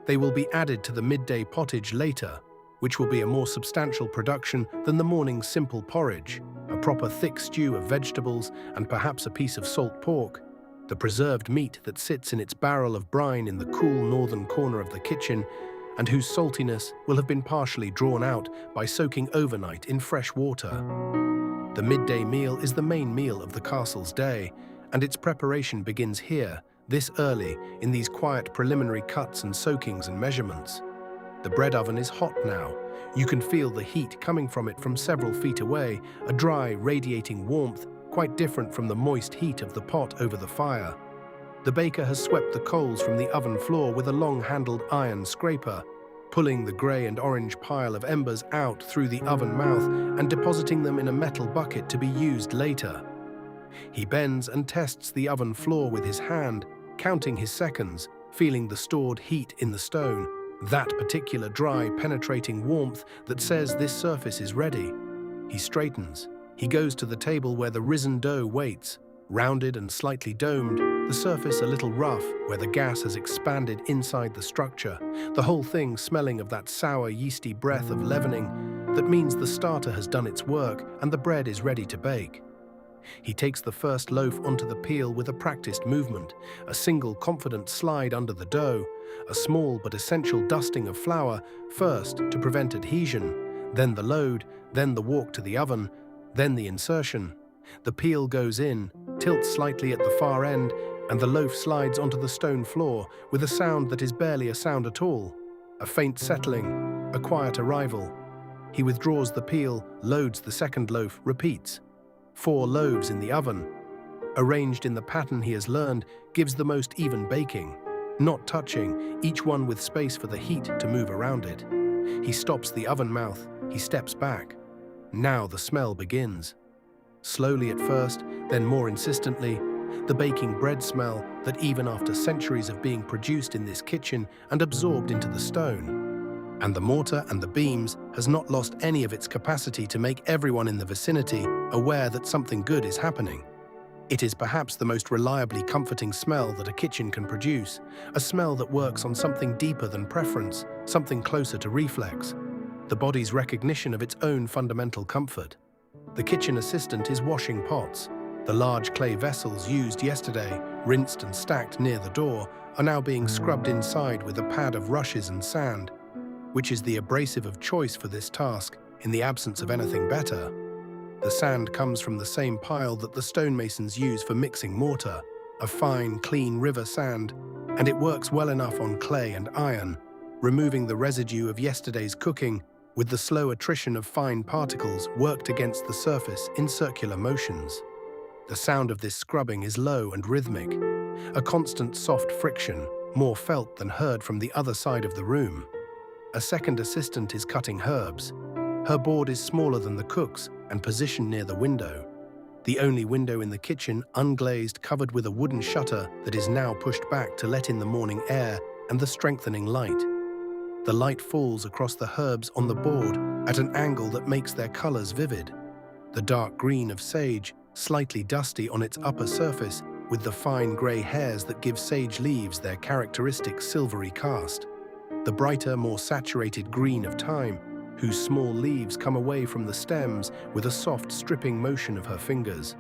They will be added to the midday pottage later, which will be a more substantial production than the morning's simple porridge, a proper thick stew of vegetables and perhaps a piece of salt pork, the preserved meat that sits in its barrel of brine in the cool northern corner of the kitchen and whose saltiness will have been partially drawn out by soaking overnight in fresh water. The midday meal is the main meal of the castle's day, and its preparation begins here, this early, in these quiet preliminary cuts and soakings and measurements. The bread oven is hot now. You can feel the heat coming from it from several feet away, a dry, radiating warmth, quite different from the moist heat of the pot over the fire. The baker has swept the coals from the oven floor with a long-handled iron scraper, pulling the grey and orange pile of embers out through the oven mouth and depositing them in a metal bucket to be used later. He bends and tests the oven floor with his hand, counting his seconds, feeling the stored heat in the stone, that particular dry, penetrating warmth that says this surface is ready. He straightens. He goes to the table where the risen dough waits, rounded and slightly domed, the surface a little rough where the gas has expanded inside the structure, the whole thing smelling of that sour, yeasty breath of leavening that means the starter has done its work and the bread is ready to bake. He takes the first loaf onto the peel with a practiced movement, a single confident slide under the dough, a small but essential dusting of flour, first to prevent adhesion, then the load, then the walk to the oven, then the insertion. The peel goes in, tilts slightly at the far end, and the loaf slides onto the stone floor with a sound that is barely a sound at all, a faint settling, a quiet arrival. He withdraws the peel, loads the second loaf, repeats. 4 loaves in the oven, arranged in the pattern he has learned, gives the most even baking, not touching, each one with space for the heat to move around it. He stops the oven mouth, he steps back. Now the smell begins. Slowly at first, then more insistently, the baking bread smell that even after centuries of being produced in this kitchen and absorbed into the stone, and the mortar and the beams has not lost any of its capacity to make everyone in the vicinity aware that something good is happening. It is perhaps the most reliably comforting smell that a kitchen can produce, a smell that works on something deeper than preference, something closer to reflex, the body's recognition of its own fundamental comfort. The kitchen assistant is washing pots. The large clay vessels used yesterday, rinsed and stacked near the door, are now being scrubbed inside with a pad of rushes and sand, which is the abrasive of choice for this task in the absence of anything better. The sand comes from the same pile that the stonemasons use for mixing mortar, a fine, clean river sand, and it works well enough on clay and iron, removing the residue of yesterday's cooking with the slow attrition of fine particles worked against the surface in circular motions. The sound of this scrubbing is low and rhythmic, a constant soft friction, more felt than heard from the other side of the room. A second assistant is cutting herbs. Her board is smaller than the cook's and positioned near the window. The only window in the kitchen, unglazed, covered with a wooden shutter that is now pushed back to let in the morning air and the strengthening light. The light falls across the herbs on the board at an angle that makes their colors vivid. The dark green of sage, slightly dusty on its upper surface, with the fine gray hairs that give sage leaves their characteristic silvery cast. The brighter, more saturated green of thyme, whose small leaves come away from the stems with a soft stripping motion of her fingers.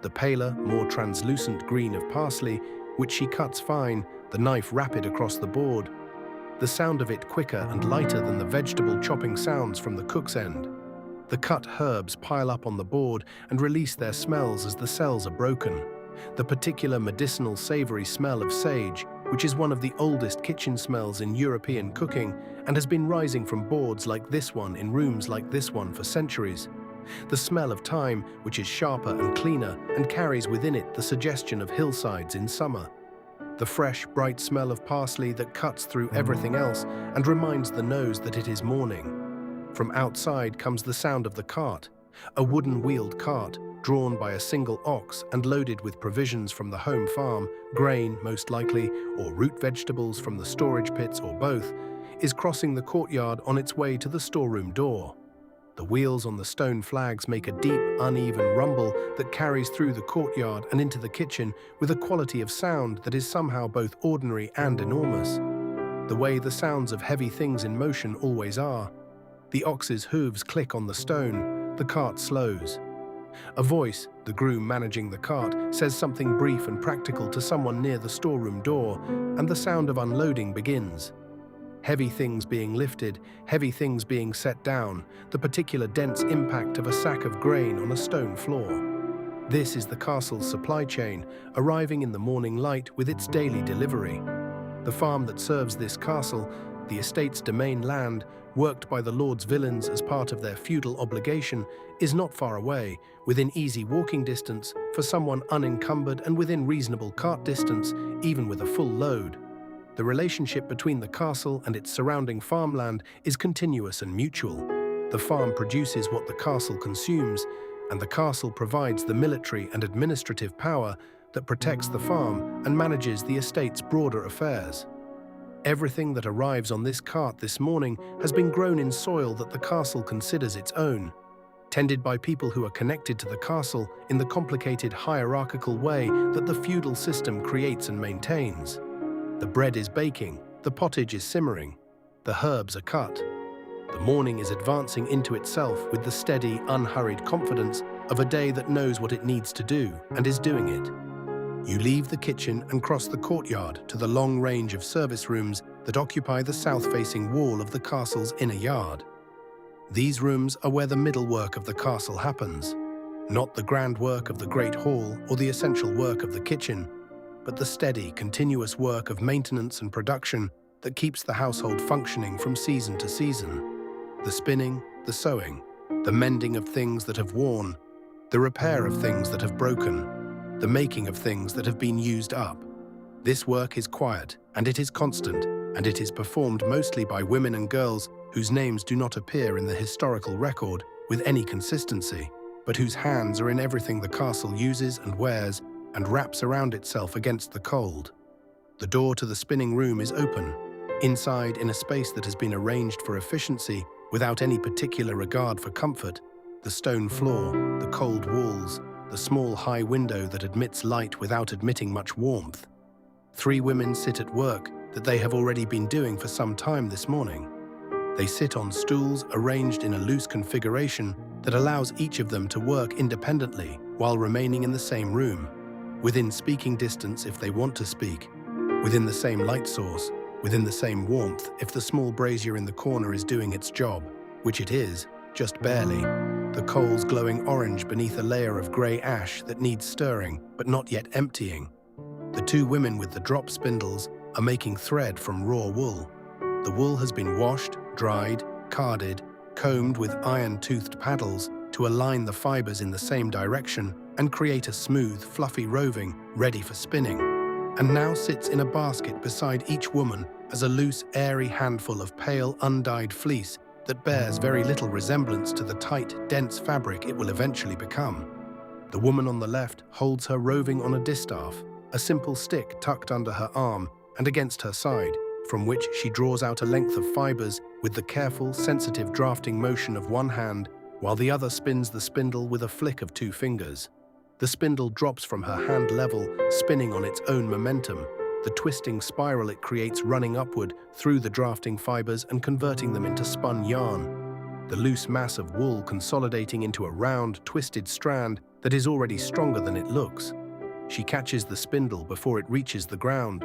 The paler, more translucent green of parsley, which she cuts fine, the knife rapid across the board. The sound of it quicker and lighter than the vegetable chopping sounds from the cook's end. The cut herbs pile up on the board and release their smells as the cells are broken. The particular medicinal savory smell of sage, which is one of the oldest kitchen smells in European cooking and has been rising from boards like this one in rooms like this one for centuries. The smell of thyme, which is sharper and cleaner and carries within it the suggestion of hillsides in summer. The fresh, bright smell of parsley that cuts through everything else and reminds the nose that it is morning. From outside comes the sound of the cart, a wooden-wheeled cart, drawn by a single ox and loaded with provisions from the home farm, grain most likely, or root vegetables from the storage pits or both, is crossing the courtyard on its way to the storeroom door. The wheels on the stone flags make a deep, uneven rumble that carries through the courtyard and into the kitchen with a quality of sound that is somehow both ordinary and enormous. The way the sounds of heavy things in motion always are. The ox's hooves click on the stone, the cart slows. A voice, the groom managing the cart, says something brief and practical to someone near the storeroom door, and the sound of unloading begins. Heavy things being lifted, heavy things being set down, the particular dense impact of a sack of grain on a stone floor. This is the castle's supply chain, arriving in the morning light with its daily delivery. The farm that serves this castle, the estate's domain land, worked by the lord's villains as part of their feudal obligation, is not far away, within easy walking distance for someone unencumbered and within reasonable cart distance, even with a full load. The relationship between the castle and its surrounding farmland is continuous and mutual. The farm produces what the castle consumes, and the castle provides the military and administrative power that protects the farm and manages the estate's broader affairs. Everything that arrives on this cart this morning has been grown in soil that the castle considers its own, tended by people who are connected to the castle in the complicated hierarchical way that the feudal system creates and maintains. The bread is baking, the pottage is simmering, the herbs are cut. The morning is advancing into itself with the steady, unhurried confidence of a day that knows what it needs to do and is doing it. You leave the kitchen and cross the courtyard to the long range of service rooms that occupy the south-facing wall of the castle's inner yard. These rooms are where the middle work of the castle happens, not the grand work of the great hall or the essential work of the kitchen, but the steady, continuous work of maintenance and production that keeps the household functioning from season to season. The spinning, the sewing, the mending of things that have worn, the repair of things that have broken, the making of things that have been used up. This work is quiet, and it is constant, and it is performed mostly by women and girls whose names do not appear in the historical record with any consistency, but whose hands are in everything the castle uses and wears and wraps around itself against the cold. The door to the spinning room is open. Inside, in a space that has been arranged for efficiency without any particular regard for comfort, the stone floor, the cold walls, the small high window that admits light without admitting much warmth. 3 women sit at work that they have already been doing for some time this morning. They sit on stools arranged in a loose configuration that allows each of them to work independently while remaining in the same room, within speaking distance if they want to speak, within the same light source, within the same warmth if the small brazier in the corner is doing its job, which it is, just barely, the coals glowing orange beneath a layer of grey ash that needs stirring but not yet emptying. The 2 women with the drop spindles are making thread from raw wool. The wool has been washed, dried, carded, combed with iron-toothed paddles to align the fibers in the same direction and create a smooth, fluffy roving ready for spinning, and now sits in a basket beside each woman as a loose, airy handful of pale, undyed fleece that bears very little resemblance to the tight, dense fabric it will eventually become. The woman on the left holds her roving on a distaff, a simple stick tucked under her arm and against her side, from which she draws out a length of fibers with the careful, sensitive drafting motion of one hand, while the other spins the spindle with a flick of 2 fingers. The spindle drops from her hand level, spinning on its own momentum, the twisting spiral it creates running upward through the drafting fibers and converting them into spun yarn, the loose mass of wool consolidating into a round, twisted strand that is already stronger than it looks. She catches the spindle before it reaches the ground,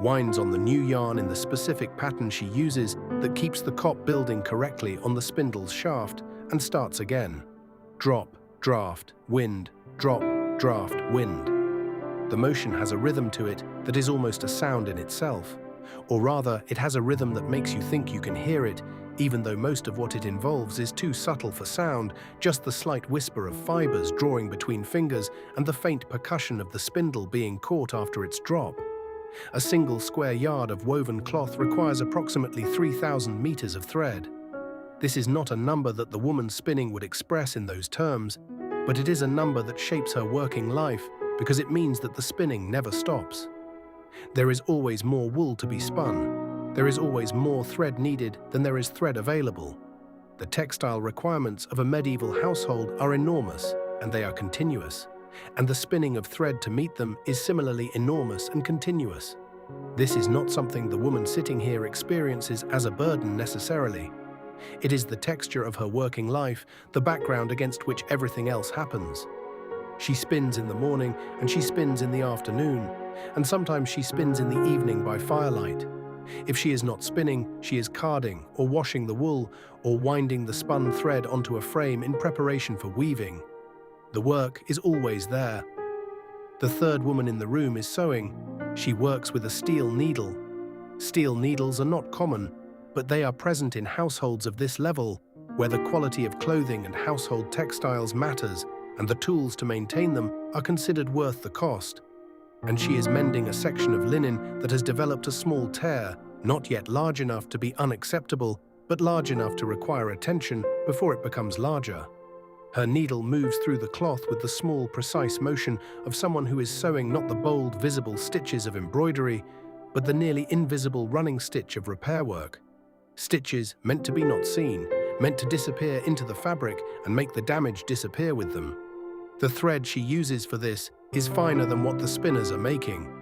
winds on the new yarn in the specific pattern she uses that keeps the cop building correctly on the spindle's shaft, and starts again. Drop, draft, wind, drop, draft, wind. The motion has a rhythm to it that is almost a sound in itself, or rather, it has a rhythm that makes you think you can hear it, even though most of what it involves is too subtle for sound, just the slight whisper of fibers drawing between fingers and the faint percussion of the spindle being caught after its drop. A single square yard of woven cloth requires approximately 3,000 meters of thread. This is not a number that the woman spinning would express in those terms, but it is a number that shapes her working life because it means that the spinning never stops. There is always more wool to be spun. There is always more thread needed than there is thread available. The textile requirements of a medieval household are enormous, and they are continuous, and the spinning of thread to meet them is similarly enormous and continuous. This is not something the woman sitting here experiences as a burden necessarily. It is the texture of her working life, the background against which everything else happens. She spins in the morning and she spins in the afternoon, and sometimes she spins in the evening by firelight. If she is not spinning, she is carding or washing the wool or winding the spun thread onto a frame in preparation for weaving. The work is always there. The third woman in the room is sewing. She works with a steel needle. Steel needles are not common, but they are present in households of this level, where the quality of clothing and household textiles matters, and the tools to maintain them are considered worth the cost. And she is mending a section of linen that has developed a small tear, not yet large enough to be unacceptable, but large enough to require attention before it becomes larger. Her needle moves through the cloth with the small, precise motion of someone who is sewing not the bold, visible stitches of embroidery, but the nearly invisible running stitch of repair work. Stitches meant to be not seen, meant to disappear into the fabric and make the damage disappear with them. The thread she uses for this is finer than what the spinners are making.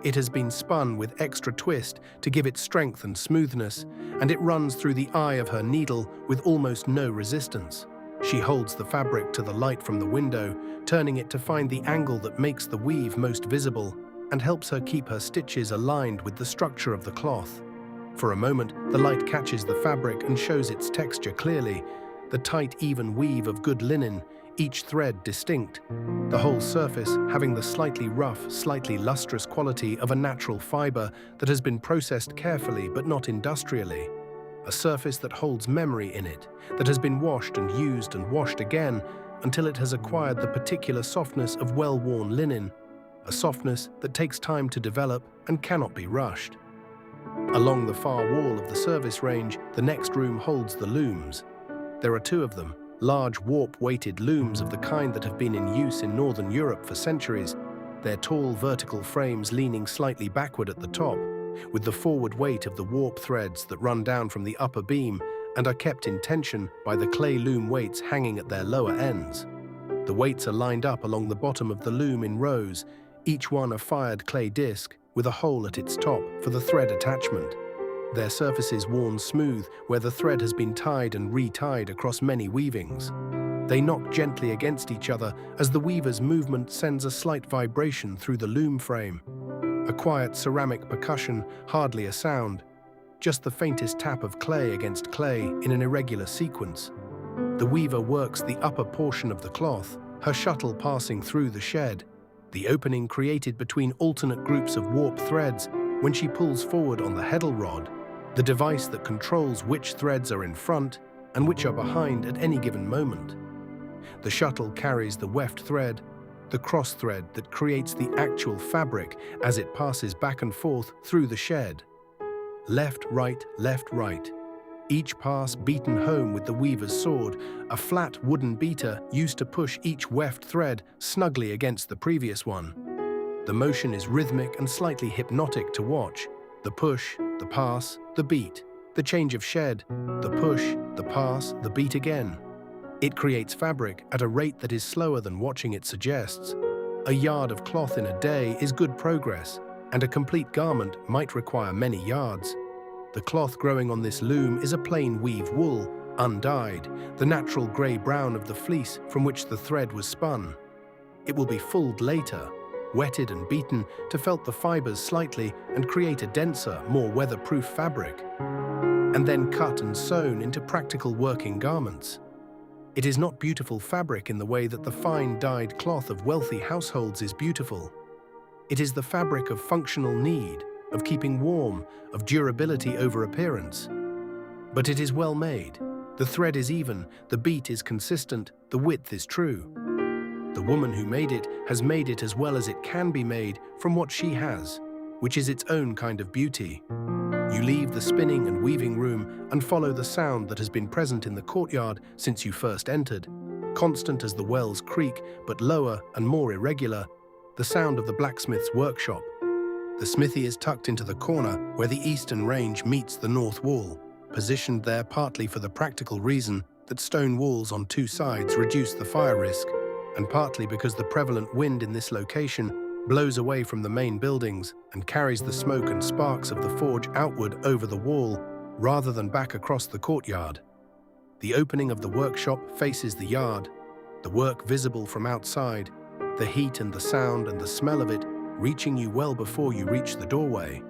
It has been spun with extra twist to give it strength and smoothness, and it runs through the eye of her needle with almost no resistance. She holds the fabric to the light from the window, turning it to find the angle that makes the weave most visible and helps her keep her stitches aligned with the structure of the cloth. For a moment, the light catches the fabric and shows its texture clearly, the tight, even weave of good linen, each thread distinct, the whole surface having the slightly rough, slightly lustrous quality of a natural fiber that has been processed carefully but not industrially. A surface that holds memory in it, that has been washed and used and washed again until it has acquired the particular softness of well-worn linen, a softness that takes time to develop and cannot be rushed. Along the far wall of the service range, the next room holds the looms. There are two of them, large warp-weighted looms of the kind that have been in use in Northern Europe for centuries, their tall vertical frames leaning slightly backward at the top, with the forward weight of the warp threads that run down from the upper beam and are kept in tension by the clay loom weights hanging at their lower ends. The weights are lined up along the bottom of the loom in rows, each one a fired clay disc with a hole at its top for the thread attachment. Their surfaces worn smooth where the thread has been tied and retied across many weavings. They knock gently against each other as the weaver's movement sends a slight vibration through the loom frame. A quiet ceramic percussion, hardly a sound, just the faintest tap of clay against clay in an irregular sequence. The weaver works the upper portion of the cloth, her shuttle passing through the shed, the opening created between alternate groups of warp threads when she pulls forward on the heddle rod, the device that controls which threads are in front and which are behind at any given moment. The shuttle carries the weft thread, the cross thread that creates the actual fabric as it passes back and forth through the shed. Left, right, each pass beaten home with the weaver's sword, a flat wooden beater used to push each weft thread snugly against the previous one. The motion is rhythmic and slightly hypnotic to watch. The push, the pass, the beat, the change of shed, the push, the pass, the beat again. It creates fabric at a rate that is slower than watching it suggests. A yard of cloth in a day is good progress, and a complete garment might require many yards. The cloth growing on this loom is a plain weave wool, undyed, the natural grey-brown of the fleece from which the thread was spun. It will be fulled later, wetted and beaten to felt the fibers slightly and create a denser, more weatherproof fabric, and then cut and sewn into practical working garments. It is not beautiful fabric in the way that the fine dyed cloth of wealthy households is beautiful. It is the fabric of functional need, of keeping warm, of durability over appearance. But it is well made. The thread is even, the beat is consistent, the width is true. The woman who made it has made it as well as it can be made from what she has, which is its own kind of beauty. You leave the spinning and weaving room and follow the sound that has been present in the courtyard since you first entered, constant as the wells creak, but lower and more irregular, the sound of the blacksmith's workshop. The smithy is tucked into the corner where the eastern range meets the north wall, positioned there partly for the practical reason that stone walls on two sides reduce the fire risk, and partly because the prevalent wind in this location blows away from the main buildings and carries the smoke and sparks of the forge outward over the wall rather than back across the courtyard. The opening of the workshop faces the yard, the work visible from outside, the heat and the sound and the smell of it reaching you well before you reach the doorway.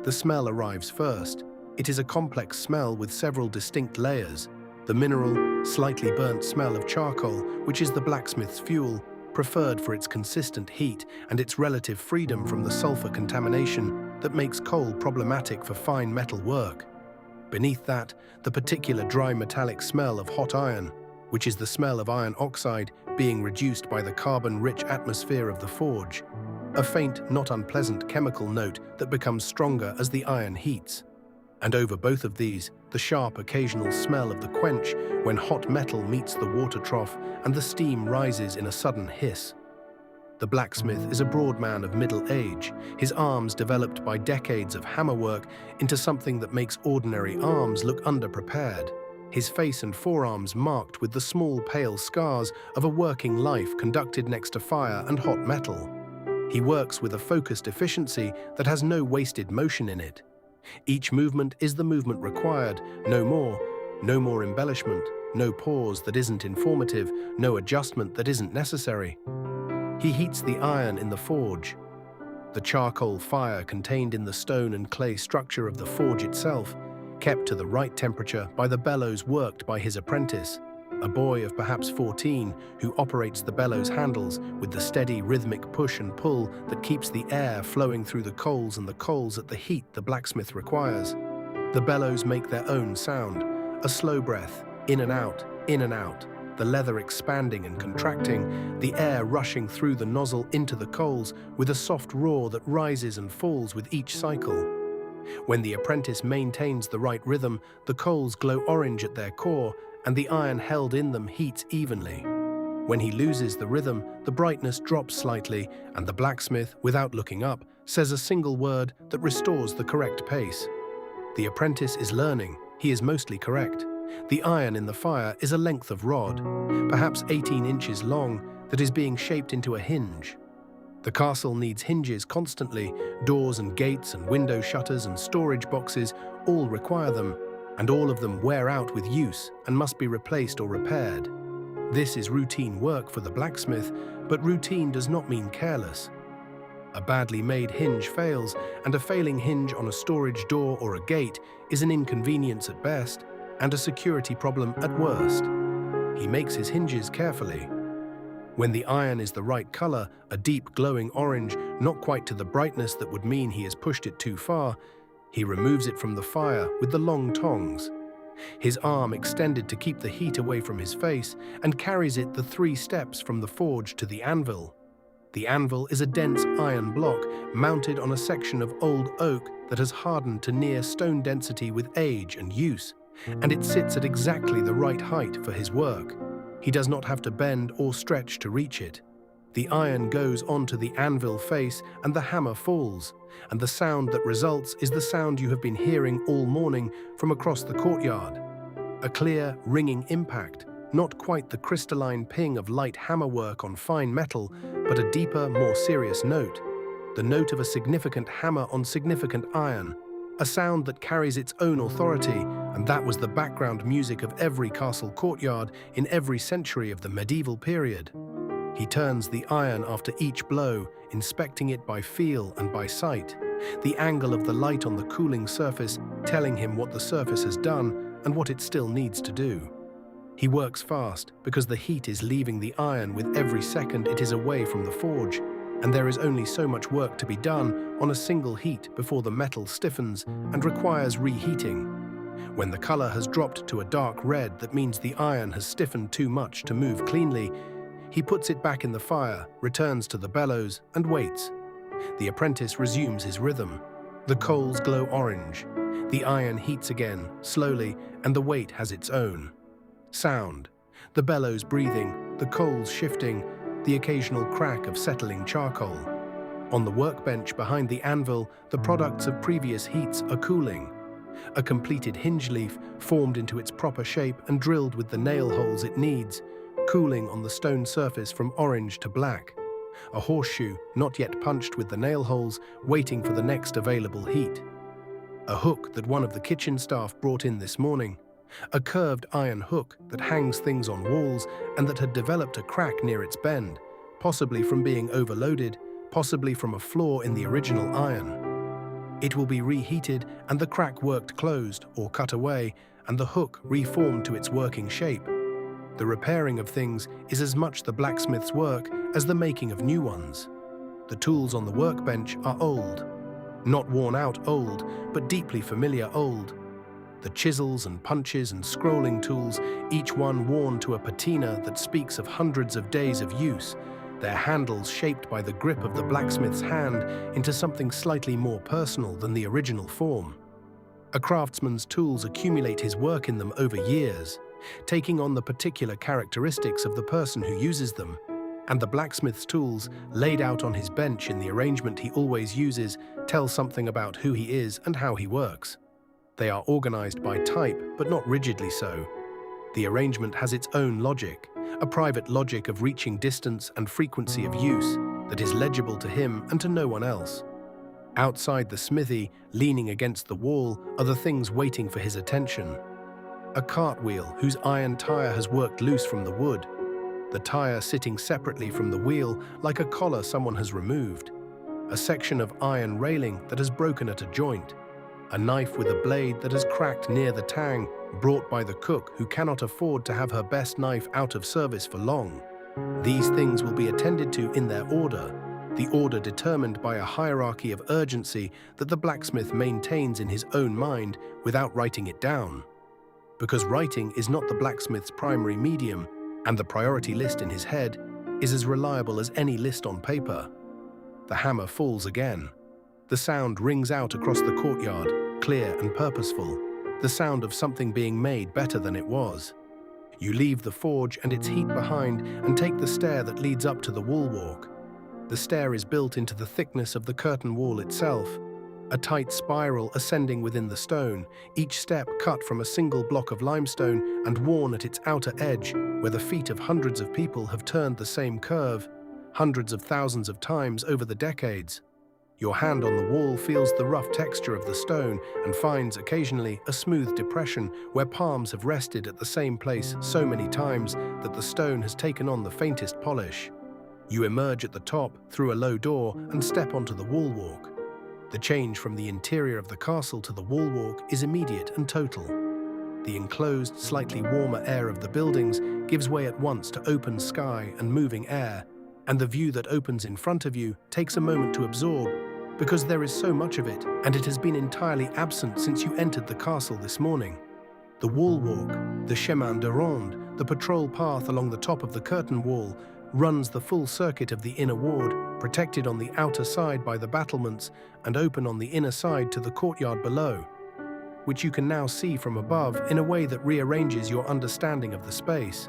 The smell arrives first. It is a complex smell with several distinct layers. The mineral, slightly burnt smell of charcoal, which is the blacksmith's fuel, preferred for its consistent heat and its relative freedom from the sulfur contamination that makes coal problematic for fine metal work. Beneath that, the particular dry metallic smell of hot iron, which is the smell of iron oxide being reduced by the carbon-rich atmosphere of the forge. A faint, not unpleasant chemical note that becomes stronger as the iron heats. And over both of these, the sharp occasional smell of the quench when hot metal meets the water trough and the steam rises in a sudden hiss. The blacksmith is a broad man of middle age, his arms developed by decades of hammerwork into something that makes ordinary arms look underprepared, his face and forearms marked with the small pale scars of a working life conducted next to fire and hot metal. He works with a focused efficiency that has no wasted motion in it. Each movement is the movement required, no more embellishment, no pause that isn't informative, no adjustment that isn't necessary. He heats the iron in the forge. The charcoal fire contained in the stone and clay structure of the forge itself, kept to the right temperature by the bellows worked by his apprentice, a boy of perhaps 14 who operates the bellows handles with the steady rhythmic push and pull that keeps the air flowing through the coals and the coals at the heat the blacksmith requires. The bellows make their own sound, a slow breath, in and out, the leather expanding and contracting, the air rushing through the nozzle into the coals with a soft roar that rises and falls with each cycle. When the apprentice maintains the right rhythm, the coals glow orange at their core and the iron held in them heats evenly. When he loses the rhythm, the brightness drops slightly, and the blacksmith, without looking up, says a single word that restores the correct pace. The apprentice is learning. He is mostly correct. The iron in the fire is a length of rod, perhaps 18 inches long, that is being shaped into a hinge. The castle needs hinges constantly. Doors and gates and window shutters and storage boxes all require them, and all of them wear out with use and must be replaced or repaired. This is routine work for the blacksmith, but routine does not mean careless. A badly made hinge fails, and a failing hinge on a storage door or a gate is an inconvenience at best and a security problem at worst. He makes his hinges carefully. When the iron is the right color, a deep glowing orange, not quite to the brightness that would mean he has pushed it too far, he removes it from the fire with the long tongs. His arm extended to keep the heat away from his face and carries it the 3 steps from the forge to the anvil. The anvil is a dense iron block mounted on a section of old oak that has hardened to near stone density with age and use, and it sits at exactly the right height for his work. He does not have to bend or stretch to reach it. The iron goes onto the anvil face and the hammer falls, and the sound that results is the sound you have been hearing all morning from across the courtyard. A clear, ringing impact, not quite the crystalline ping of light hammerwork on fine metal, but a deeper, more serious note. The note of a significant hammer on significant iron, a sound that carries its own authority, and that was the background music of every castle courtyard in every century of the medieval period. He turns the iron after each blow, inspecting it by feel and by sight, the angle of the light on the cooling surface telling him what the surface has done and what it still needs to do. He works fast because the heat is leaving the iron with every second it is away from the forge, and there is only so much work to be done on a single heat before the metal stiffens and requires reheating. When the color has dropped to a dark red, that means the iron has stiffened too much to move cleanly. He puts it back in the fire, returns to the bellows, and waits. The apprentice resumes his rhythm. The coals glow orange. The iron heats again, slowly, and the weight has its own sound. The bellows breathing, the coals shifting, the occasional crack of settling charcoal. On the workbench behind the anvil, the products of previous heats are cooling. A completed hinge leaf, formed into its proper shape and drilled with the nail holes it needs, cooling on the stone surface from orange to black. A horseshoe, not yet punched with the nail holes, waiting for the next available heat. A hook that one of the kitchen staff brought in this morning. a curved iron hook that hangs things on walls and that had developed a crack near its bend, possibly from being overloaded, possibly from a flaw in the original iron. It will be reheated and the crack worked closed or cut away and the hook reformed to its working shape. The repairing of things is as much the blacksmith's work as the making of new ones. The tools on the workbench are old. Not worn out old, but deeply familiar old. The chisels and punches and scrolling tools, each one worn to a patina that speaks of hundreds of days of use, their handles shaped by the grip of the blacksmith's hand into something slightly more personal than the original form. A craftsman's tools accumulate his work in them over years, taking on the particular characteristics of the person who uses them, and the blacksmith's tools, laid out on his bench in the arrangement he always uses, tell something about who he is and how he works. They are organized by type, but not rigidly so. The arrangement has its own logic, a private logic of reaching distance and frequency of use that is legible to him and to no one else. Outside the smithy, leaning against the wall, are the things waiting for his attention. A cartwheel whose iron tire has worked loose from the wood, the tire sitting separately from the wheel like a collar someone has removed, a section of iron railing that has broken at a joint, a knife with a blade that has cracked near the tang, brought by the cook who cannot afford to have her best knife out of service for long. These things will be attended to in their order, the order determined by a hierarchy of urgency that the blacksmith maintains in his own mind without writing it down. Because writing is not the blacksmith's primary medium, and the priority list in his head is as reliable as any list on paper. The hammer falls again. The sound rings out across the courtyard, clear and purposeful, the sound of something being made better than it was. You leave the forge and its heat behind and take the stair that leads up to the wall walk. The stair is built into the thickness of the curtain wall itself, a tight spiral ascending within the stone, each step cut from a single block of limestone and worn at its outer edge, where the feet of hundreds of people have turned the same curve, hundreds of thousands of times over the decades. Your hand on the wall feels the rough texture of the stone and finds occasionally a smooth depression where palms have rested at the same place so many times that the stone has taken on the faintest polish. You emerge at the top through a low door and step onto the wall walk. The change from the interior of the castle to the wall walk is immediate and total. The enclosed, slightly warmer air of the buildings gives way at once to open sky and moving air, and the view that opens in front of you takes a moment to absorb, because there is so much of it, and it has been entirely absent since you entered the castle this morning. The wall walk, the chemin de ronde, the patrol path along the top of the curtain wall, runs the full circuit of the inner ward, protected on the outer side by the battlements and open on the inner side to the courtyard below, which you can now see from above in a way that rearranges your understanding of the space.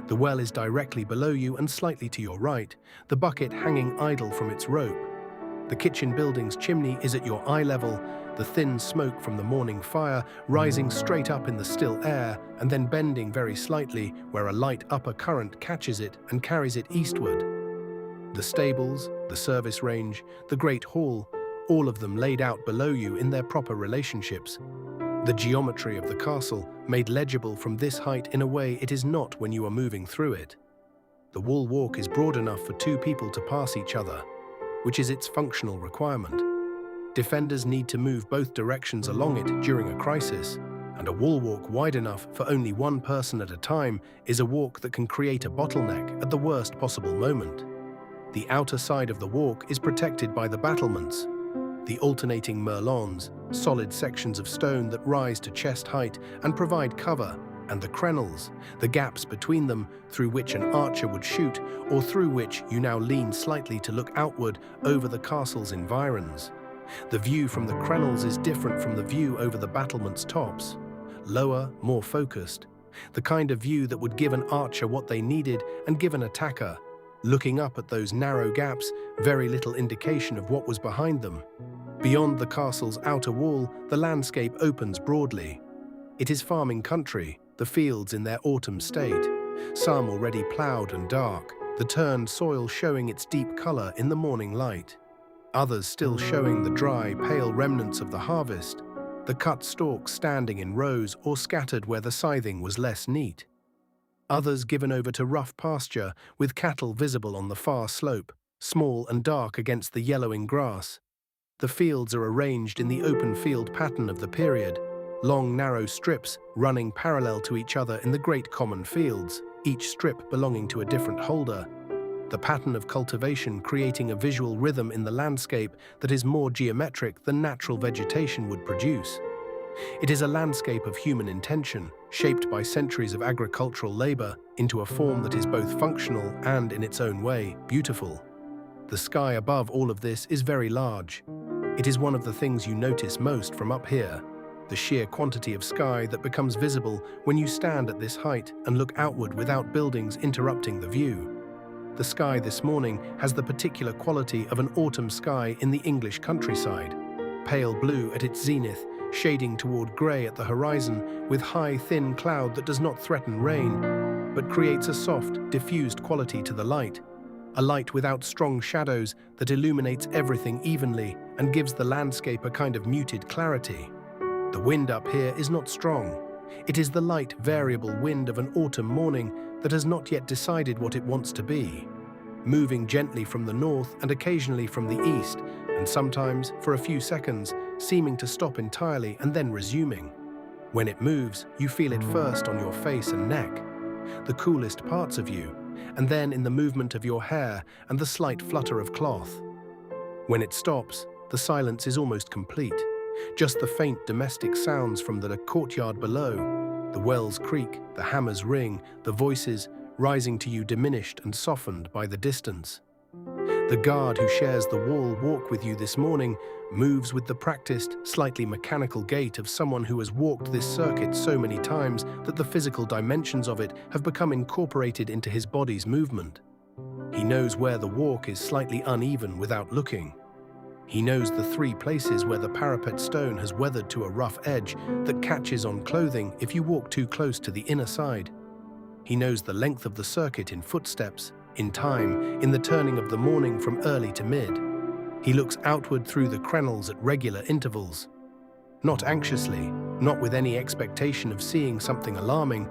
The well is directly below you and slightly to your right, the bucket hanging idle from its rope. The kitchen building's chimney is at your eye level, the thin smoke from the morning fire rising straight up in the still air and then bending very slightly where a light upper current catches it and carries it eastward. The stables, the service range, the great hall, all of them laid out below you in their proper relationships. The geometry of the castle made legible from this height in a way it is not when you are moving through it. The wall walk is broad enough for two people to pass each other, which is its functional requirement. Defenders need to move both directions along it during a crisis, and a wall walk wide enough for only one person at a time is a walk that can create a bottleneck at the worst possible moment. The outer side of the walk is protected by the battlements, the alternating merlons, solid sections of stone that rise to chest height and provide cover, and the crenels, the gaps between them through which an archer would shoot or through which you now lean slightly to look outward over the castle's environs. The view from the crenels is different from the view over the battlement's tops. Lower, more focused. The kind of view that would give an archer what they needed and give an attacker, looking up at those narrow gaps, very little indication of what was behind them. Beyond the castle's outer wall, the landscape opens broadly. It is farming country, the fields in their autumn state, some already ploughed and dark, the turned soil showing its deep colour in the morning light. Others still showing the dry, pale remnants of the harvest, the cut stalks standing in rows or scattered where the scything was less neat. Others given over to rough pasture, with cattle visible on the far slope, small and dark against the yellowing grass. The fields are arranged in the open field pattern of the period, long narrow strips running parallel to each other in the great common fields, each strip belonging to a different holder. The pattern of cultivation creating a visual rhythm in the landscape that is more geometric than natural vegetation would produce. It is a landscape of human intention, shaped by centuries of agricultural labor into a form that is both functional and, in its own way, beautiful. The sky above all of this is very large. It is one of the things you notice most from up here, the sheer quantity of sky that becomes visible when you stand at this height and look outward without buildings interrupting the view. The sky this morning has the particular quality of an autumn sky in the English countryside, pale blue at its zenith, shading toward grey at the horizon, with high, thin cloud that does not threaten rain, but creates a soft, diffused quality to the light, a light without strong shadows that illuminates everything evenly and gives the landscape a kind of muted clarity. The wind up here is not strong. It is the light, variable wind of an autumn morning that has not yet decided what it wants to be, moving gently from the north and occasionally from the east, and sometimes, for a few seconds, seeming to stop entirely and then resuming. When it moves, you feel it first on your face and neck, the coolest parts of you, and then in the movement of your hair and the slight flutter of cloth. When it stops, the silence is almost complete, just the faint domestic sounds from the courtyard below, the wells creak, the hammers ring, the voices rising to you diminished and softened by the distance. The guard who shares the wall walk with you this morning moves with the practiced, slightly mechanical gait of someone who has walked this circuit so many times that the physical dimensions of it have become incorporated into his body's movement. He knows where the walk is slightly uneven without looking. He knows the 3 places where the parapet stone has weathered to a rough edge that catches on clothing if you walk too close to the inner side. He knows the length of the circuit in footsteps, in time, in the turning of the morning from early to mid. He looks outward through the crenels at regular intervals. Not anxiously, not with any expectation of seeing something alarming,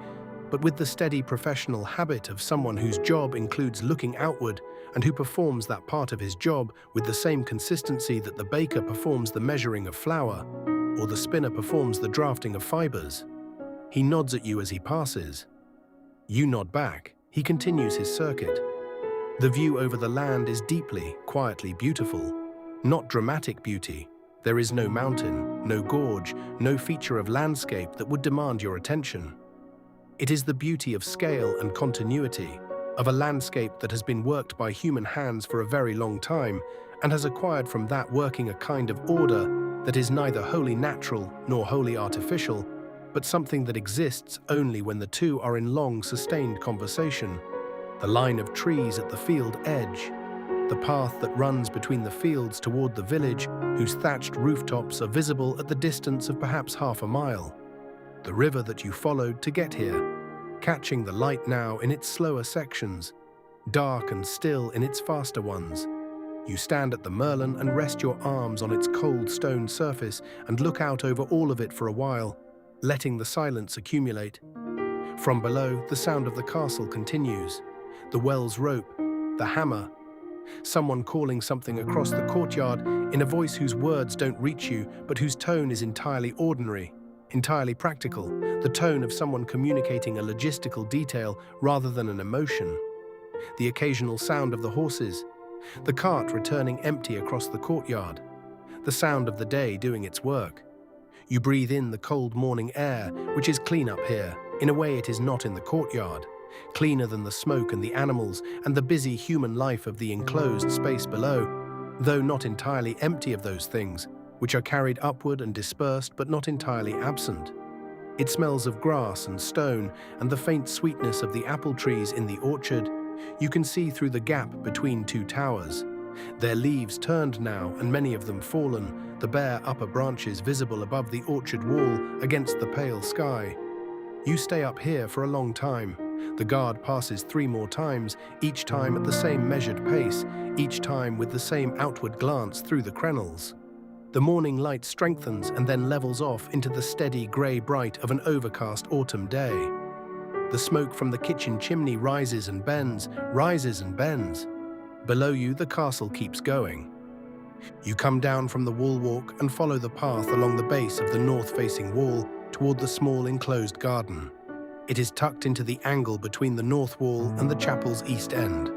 but with the steady professional habit of someone whose job includes looking outward and who performs that part of his job with the same consistency that the baker performs the measuring of flour or the spinner performs the drafting of fibers. He nods at you as he passes. You nod back. He continues his circuit. The view over the land is deeply, quietly beautiful. Not dramatic beauty. There is no mountain, no gorge, no feature of landscape that would demand your attention. It is the beauty of scale and continuity, of a landscape that has been worked by human hands for a very long time and has acquired from that working a kind of order that is neither wholly natural nor wholly artificial, but something that exists only when the two are in long, sustained conversation. The line of trees at the field edge, the path that runs between the fields toward the village, whose thatched rooftops are visible at the distance of perhaps half a mile. The river that you followed to get here, catching the light now in its slower sections, dark and still in its faster ones. You stand at the Merlin and rest your arms on its cold stone surface and look out over all of it for a while, letting the silence accumulate. From below, the sound of the castle continues. The well's rope, the hammer, someone calling something across the courtyard in a voice whose words don't reach you, but whose tone is entirely ordinary, entirely practical, the tone of someone communicating a logistical detail rather than an emotion. The occasional sound of the horses, the cart returning empty across the courtyard, the sound of the day doing its work. You breathe in the cold morning air, which is clean up here, in a way it is not in the courtyard, cleaner than the smoke and the animals and the busy human life of the enclosed space below, though not entirely empty of those things, which are carried upward and dispersed but not entirely absent. It smells of grass and stone and the faint sweetness of the apple trees in the orchard. You can see through the gap between 2 towers. Their leaves turned now and many of them fallen, the bare upper branches visible above the orchard wall against the pale sky. You stay up here for a long time. The guard passes 3 more times, each time at the same measured pace, each time with the same outward glance through the crenels. The morning light strengthens and then levels off into the steady grey bright of an overcast autumn day. The smoke from the kitchen chimney rises and bends, rises and bends. Below you, the castle keeps going. You come down from the wall walk and follow the path along the base of the north-facing wall toward the small enclosed garden. It is tucked into the angle between the north wall and the chapel's east end,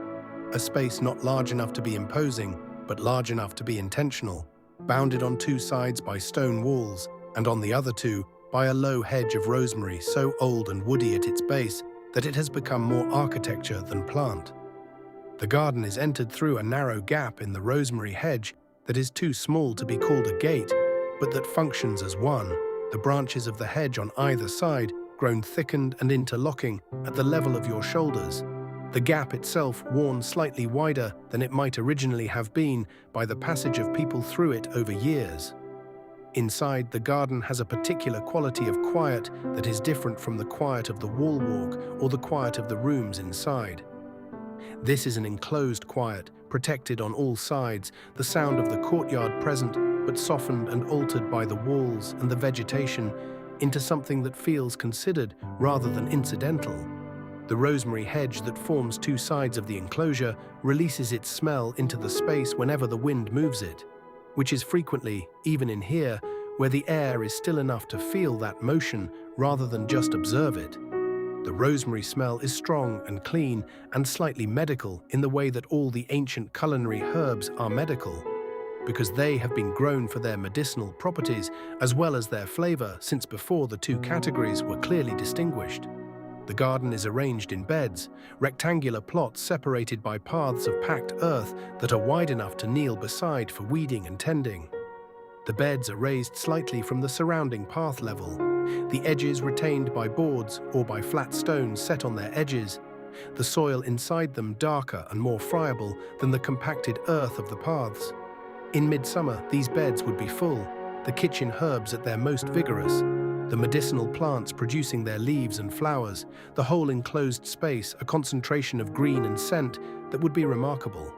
a space not large enough to be imposing, but large enough to be intentional, bounded on two sides by stone walls, and on the other two by a low hedge of rosemary so old and woody at its base that it has become more architecture than plant. The garden is entered through a narrow gap in the rosemary hedge that is too small to be called a gate, but that functions as one, the branches of the hedge on either side grown thickened and interlocking at the level of your shoulders, the gap itself worn slightly wider than it might originally have been by the passage of people through it over years. Inside, the garden has a particular quality of quiet that is different from the quiet of the wall walk or the quiet of the rooms inside. This is an enclosed quiet, protected on all sides, the sound of the courtyard present, but softened and altered by the walls and the vegetation into something that feels considered rather than incidental. The rosemary hedge that forms two sides of the enclosure releases its smell into the space whenever the wind moves it, which is frequently, even in here, where the air is still enough to feel that motion rather than just observe it. The rosemary smell is strong and clean and slightly medical in the way that all the ancient culinary herbs are medical, because they have been grown for their medicinal properties as well as their flavor since before the two categories were clearly distinguished. The garden is arranged in beds, rectangular plots separated by paths of packed earth that are wide enough to kneel beside for weeding and tending. The beds are raised slightly from the surrounding path level, the edges retained by boards or by flat stones set on their edges, the soil inside them darker and more friable than the compacted earth of the paths. In midsummer, these beds would be full, the kitchen herbs at their most vigorous, the medicinal plants producing their leaves and flowers, the whole enclosed space a concentration of green and scent that would be remarkable.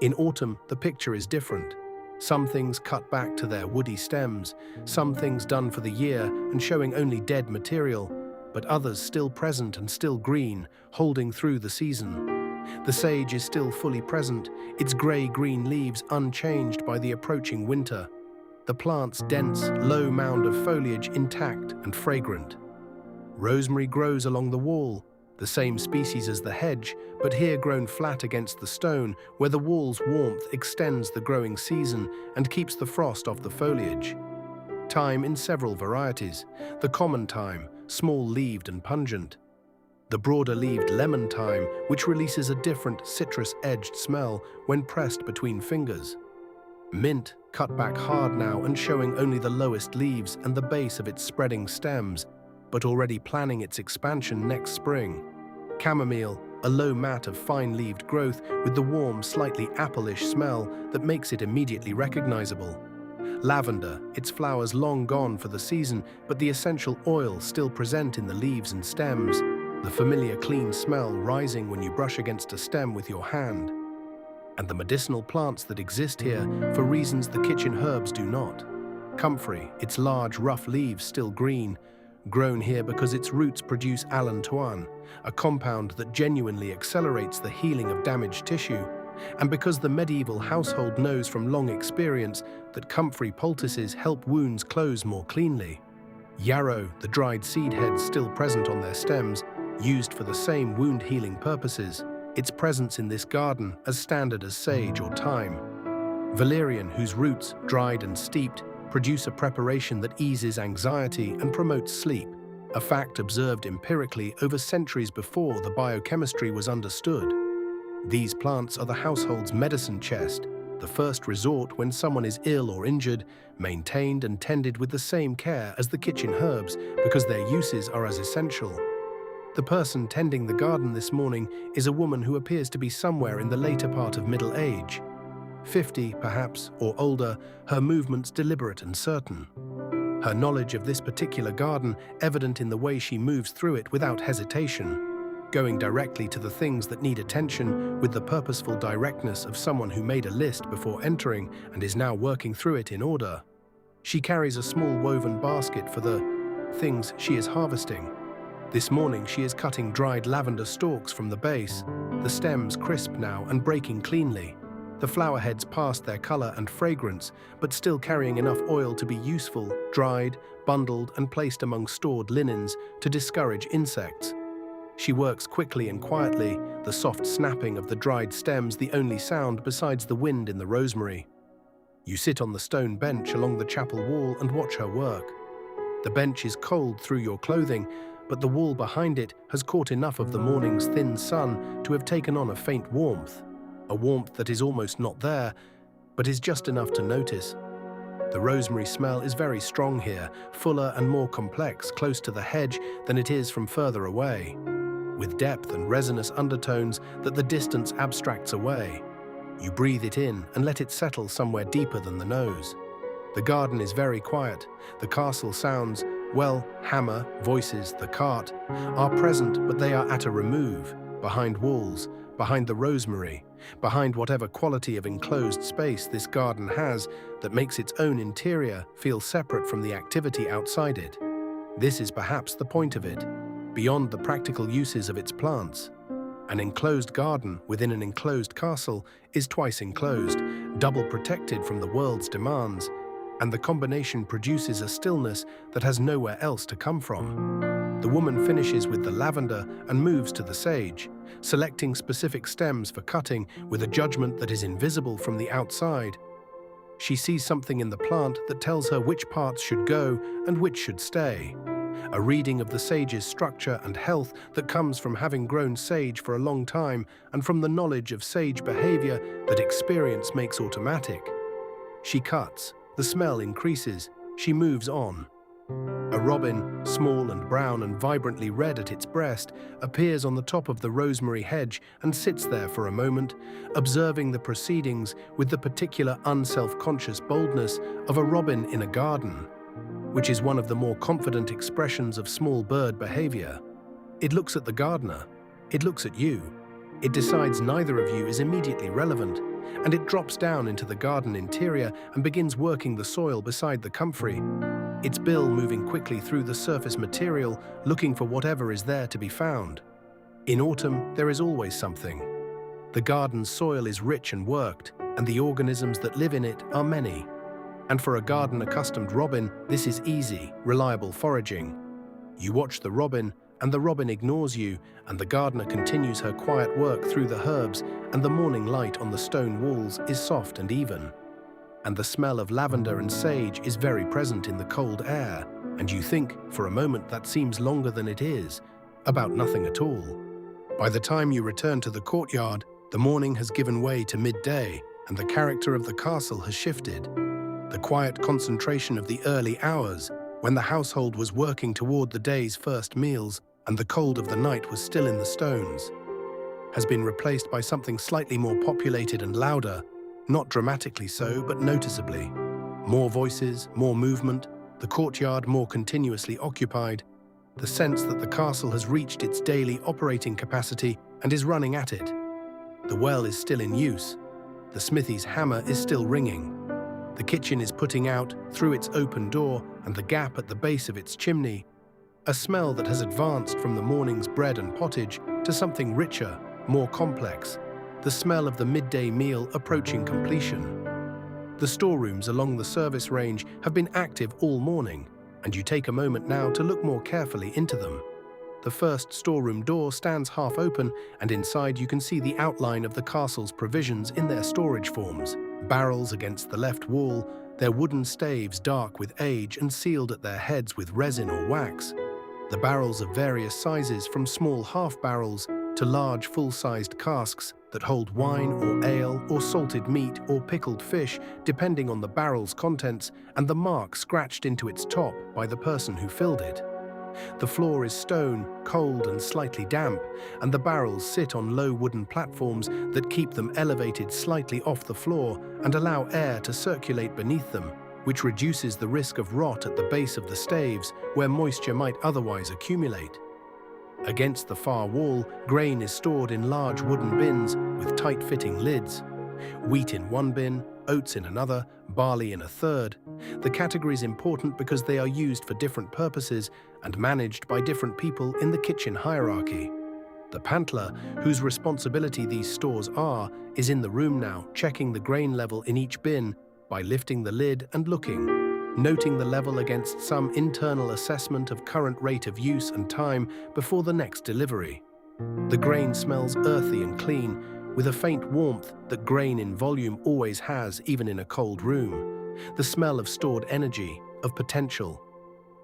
In autumn, the picture is different. Some things cut back to their woody stems, some things done for the year and showing only dead material, but others still present and still green, holding through the season. The sage is still fully present, its grey-green leaves unchanged by the approaching winter. The plant's dense, low mound of foliage intact and fragrant. Rosemary grows along the wall, the same species as the hedge, but here grown flat against the stone, where the wall's warmth extends the growing season and keeps the frost off the foliage. Thyme in several varieties, the common thyme, small-leaved and pungent. The broader-leaved lemon thyme, which releases a different citrus-edged smell when pressed between fingers. Mint, cut back hard now and showing only the lowest leaves and the base of its spreading stems, but already planning its expansion next spring. Chamomile, a low mat of fine-leaved growth with the warm, slightly apple-ish smell that makes it immediately recognizable. Lavender, its flowers long gone for the season, but the essential oil still present in the leaves and stems, the familiar clean smell rising when you brush against a stem with your hand. And the medicinal plants that exist here for reasons the kitchen herbs do not. Comfrey, its large, rough leaves still green, grown here because its roots produce allantoin, a compound that genuinely accelerates the healing of damaged tissue, and because the medieval household knows from long experience that comfrey poultices help wounds close more cleanly. Yarrow, the dried seed heads still present on their stems, used for the same wound-healing purposes, its presence in this garden as standard as sage or thyme. Valerian, whose roots, dried and steeped, produce a preparation that eases anxiety and promotes sleep, a fact observed empirically over centuries before the biochemistry was understood. These plants are the household's medicine chest, the first resort when someone is ill or injured, maintained and tended with the same care as the kitchen herbs because their uses are as essential. The person tending the garden this morning is a woman who appears to be somewhere in the later part of middle age. 50, perhaps, or older, her movements deliberate and certain. Her knowledge of this particular garden evident in the way she moves through it without hesitation, going directly to the things that need attention with the purposeful directness of someone who made a list before entering and is now working through it in order. She carries a small woven basket for the things she is harvesting. This morning she is cutting dried lavender stalks from the base, the stems crisp now and breaking cleanly. The flower heads past their color and fragrance, but still carrying enough oil to be useful, dried, bundled and placed among stored linens to discourage insects. She works quickly and quietly, the soft snapping of the dried stems the only sound besides the wind in the rosemary. You sit on the stone bench along the chapel wall and watch her work. The bench is cold through your clothing, but the wall behind it has caught enough of the morning's thin sun to have taken on a faint warmth, a warmth that is almost not there, but is just enough to notice. The rosemary smell is very strong here, fuller and more complex close to the hedge than it is from further away, with depth and resinous undertones that the distance abstracts away. You breathe it in and let it settle somewhere deeper than the nose. The garden is very quiet. The castle sounds, well, hammer, voices, the cart, are present, but they are at a remove, behind walls, behind the rosemary, behind whatever quality of enclosed space this garden has that makes its own interior feel separate from the activity outside it. This is perhaps the point of it, beyond the practical uses of its plants. An enclosed garden within an enclosed castle is twice enclosed, double protected from the world's demands, and the combination produces a stillness that has nowhere else to come from. The woman finishes with the lavender and moves to the sage, selecting specific stems for cutting with a judgment that is invisible from the outside. She sees something in the plant that tells her which parts should go and which should stay. A reading of the sage's structure and health that comes from having grown sage for a long time and from the knowledge of sage behavior that experience makes automatic. She cuts. The smell increases. She moves on. A robin, small and brown and vibrantly red at its breast, appears on the top of the rosemary hedge and sits there for a moment, observing the proceedings with the particular unself-conscious boldness of a robin in a garden, which is one of the more confident expressions of small bird behavior. It looks at the gardener. It looks at you. It decides neither of you is immediately relevant, and it drops down into the garden interior and begins working the soil beside the comfrey, its bill moving quickly through the surface material, looking for whatever is there to be found. In autumn, there is always something. The garden's soil is rich and worked, and the organisms that live in it are many. And for a garden-accustomed robin, this is easy, reliable foraging. You watch the robin, and the robin ignores you, and the gardener continues her quiet work through the herbs, and the morning light on the stone walls is soft and even. And the smell of lavender and sage is very present in the cold air, and you think, for a moment that seems longer than it is, about nothing at all. By the time you return to the courtyard, the morning has given way to midday, and the character of the castle has shifted. The quiet concentration of the early hours, when the household was working toward the day's first meals and the cold of the night was still in the stones, has been replaced by something slightly more populated and louder, not dramatically so, but noticeably. More voices, more movement, the courtyard more continuously occupied, the sense that the castle has reached its daily operating capacity and is running at it. The well is still in use. The smithy's hammer is still ringing. The kitchen is putting out, through its open door and the gap at the base of its chimney, a smell that has advanced from the morning's bread and pottage to something richer, more complex, the smell of the midday meal approaching completion. The storerooms along the service range have been active all morning, and you take a moment now to look more carefully into them. The first storeroom door stands half open, and inside you can see the outline of the castle's provisions in their storage forms. Barrels against the left wall, their wooden staves dark with age and sealed at their heads with resin or wax. The barrels of various sizes, from small half-barrels to large full-sized casks that hold wine or ale or salted meat or pickled fish, depending on the barrel's contents and the mark scratched into its top by the person who filled it. The floor is stone, cold and slightly damp, and the barrels sit on low wooden platforms that keep them elevated slightly off the floor and allow air to circulate beneath them, which reduces the risk of rot at the base of the staves where moisture might otherwise accumulate. Against the far wall, grain is stored in large wooden bins with tight-fitting lids. Wheat in one bin, oats in another, barley in a third. The category is important because they are used for different purposes and managed by different people in the kitchen hierarchy. The pantler, whose responsibility these stores are, is in the room now, checking the grain level in each bin by lifting the lid and looking, noting the level against some internal assessment of current rate of use and time before the next delivery. The grain smells earthy and clean, with a faint warmth that grain in volume always has, even in a cold room. The smell of stored energy, of potential.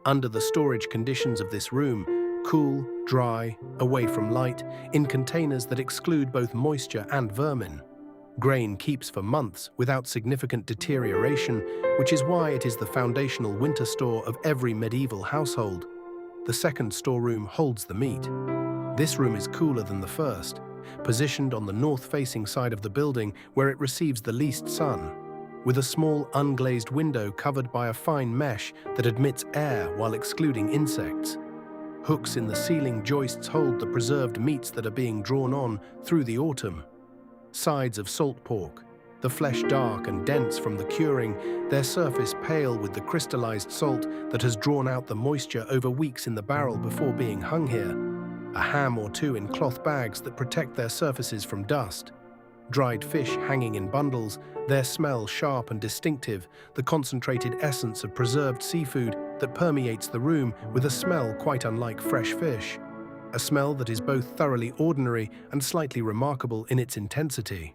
Under the storage conditions of this room, cool, dry, away from light, in containers that exclude both moisture and vermin. Grain keeps for months without significant deterioration, which is why it is the foundational winter store of every medieval household. The second storeroom holds the meat. This room is cooler than the first, positioned on the north-facing side of the building where it receives the least sun, with a small unglazed window covered by a fine mesh that admits air while excluding insects. Hooks in the ceiling joists hold the preserved meats that are being drawn on through the autumn. Sides of salt pork, the flesh dark and dense from the curing, their surface pale with the crystallized salt that has drawn out the moisture over weeks in the barrel before being hung here. A ham or two in cloth bags that protect their surfaces from dust. Dried fish hanging in bundles, their smell sharp and distinctive, the concentrated essence of preserved seafood that permeates the room with a smell quite unlike fresh fish. A smell that is both thoroughly ordinary and slightly remarkable in its intensity.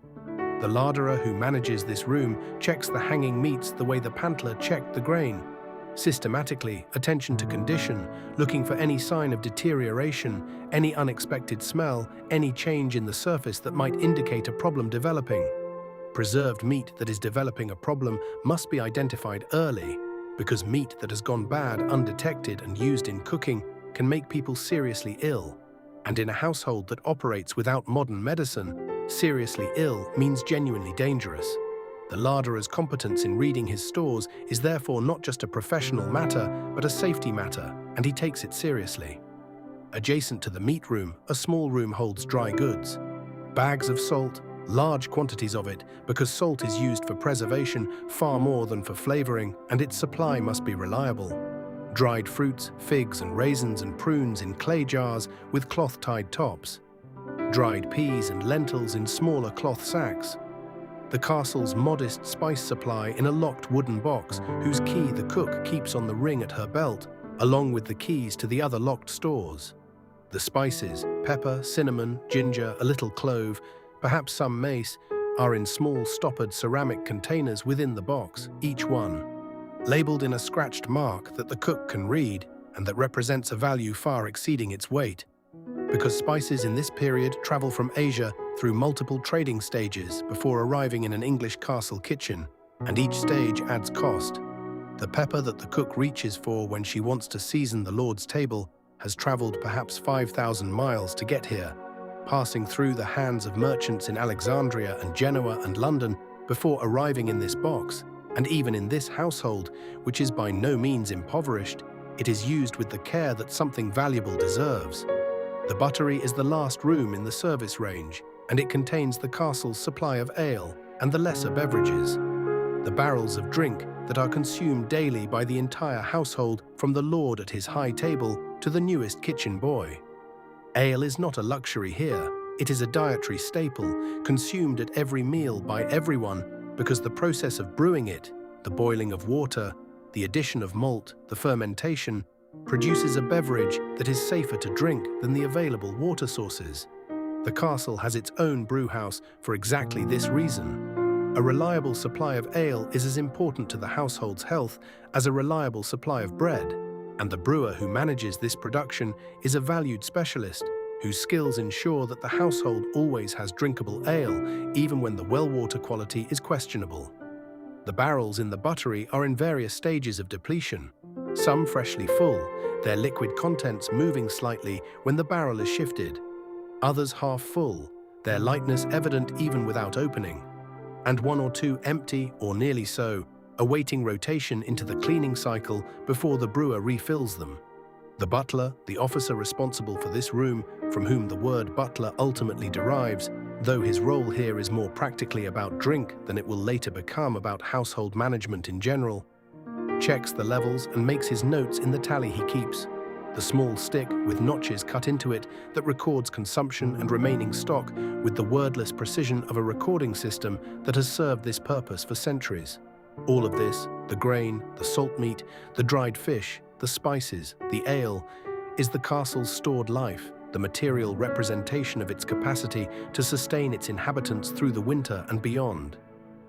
The larderer who manages this room checks the hanging meats the way the pantler checked the grain. Systematically, attention to condition, looking for any sign of deterioration, any unexpected smell, any change in the surface that might indicate a problem developing. Preserved meat that is developing a problem must be identified early, because meat that has gone bad undetected and used in cooking can make people seriously ill. And in a household that operates without modern medicine, seriously ill means genuinely dangerous. The larderer's competence in reading his stores is therefore not just a professional matter, but a safety matter, and he takes it seriously. Adjacent to the meat room, a small room holds dry goods. Bags of salt, large quantities of it, because salt is used for preservation far more than for flavoring, and its supply must be reliable. Dried fruits, figs and raisins and prunes in clay jars with cloth-tied tops. Dried peas and lentils in smaller cloth sacks. The castle's modest spice supply in a locked wooden box whose key the cook keeps on the ring at her belt, along with the keys to the other locked stores. The spices, pepper, cinnamon, ginger, a little clove, perhaps some mace, are in small stoppered ceramic containers within the box, each one labeled in a scratched mark that the cook can read and that represents a value far exceeding its weight. Because spices in this period travel from Asia through multiple trading stages before arriving in an English castle kitchen, and each stage adds cost. The pepper that the cook reaches for when she wants to season the Lord's table has traveled perhaps 5,000 miles to get here, passing through the hands of merchants in Alexandria and Genoa and London before arriving in this box. And even in this household, which is by no means impoverished, it is used with the care that something valuable deserves. The buttery is the last room in the service range, and it contains the castle's supply of ale and the lesser beverages. The barrels of drink that are consumed daily by the entire household, from the lord at his high table to the newest kitchen boy. Ale is not a luxury here, it is a dietary staple, consumed at every meal by everyone, because the process of brewing it, the boiling of water, the addition of malt, the fermentation, produces a beverage that is safer to drink than the available water sources. The castle has its own brewhouse for exactly this reason. A reliable supply of ale is as important to the household's health as a reliable supply of bread, and the brewer who manages this production is a valued specialist whose skills ensure that the household always has drinkable ale, even when the well water quality is questionable. The barrels in the buttery are in various stages of depletion, some freshly full, their liquid contents moving slightly when the barrel is shifted, others half full, their lightness evident even without opening, and one or two empty or nearly so, awaiting rotation into the cleaning cycle before the brewer refills them. The butler, the officer responsible for this room, from whom the word butler ultimately derives, though his role here is more practically about drink than it will later become about household management in general, checks the levels and makes his notes in the tally he keeps, the small stick with notches cut into it that records consumption and remaining stock with the wordless precision of a recording system that has served this purpose for centuries. All of this, the grain, the salt meat, the dried fish, the spices, the ale, is the castle's stored life, the material representation of its capacity to sustain its inhabitants through the winter and beyond.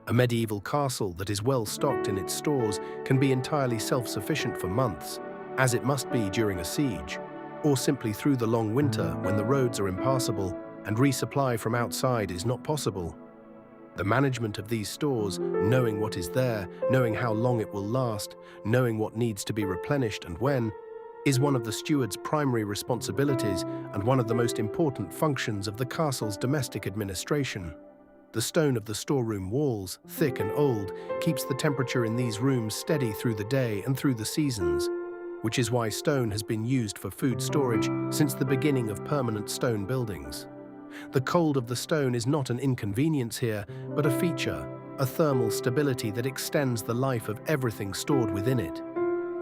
A medieval castle that is well stocked in its stores can be entirely self-sufficient for months, as it must be during a siege, or simply through the long winter when the roads are impassable and resupply from outside is not possible. The management of these stores, knowing what is there, knowing how long it will last, knowing what needs to be replenished and when, is one of the steward's primary responsibilities and one of the most important functions of the castle's domestic administration. The stone of the storeroom walls, thick and old, keeps the temperature in these rooms steady through the day and through the seasons, which is why stone has been used for food storage since the beginning of permanent stone buildings. The cold of the stone is not an inconvenience here, but a feature, a thermal stability that extends the life of everything stored within it.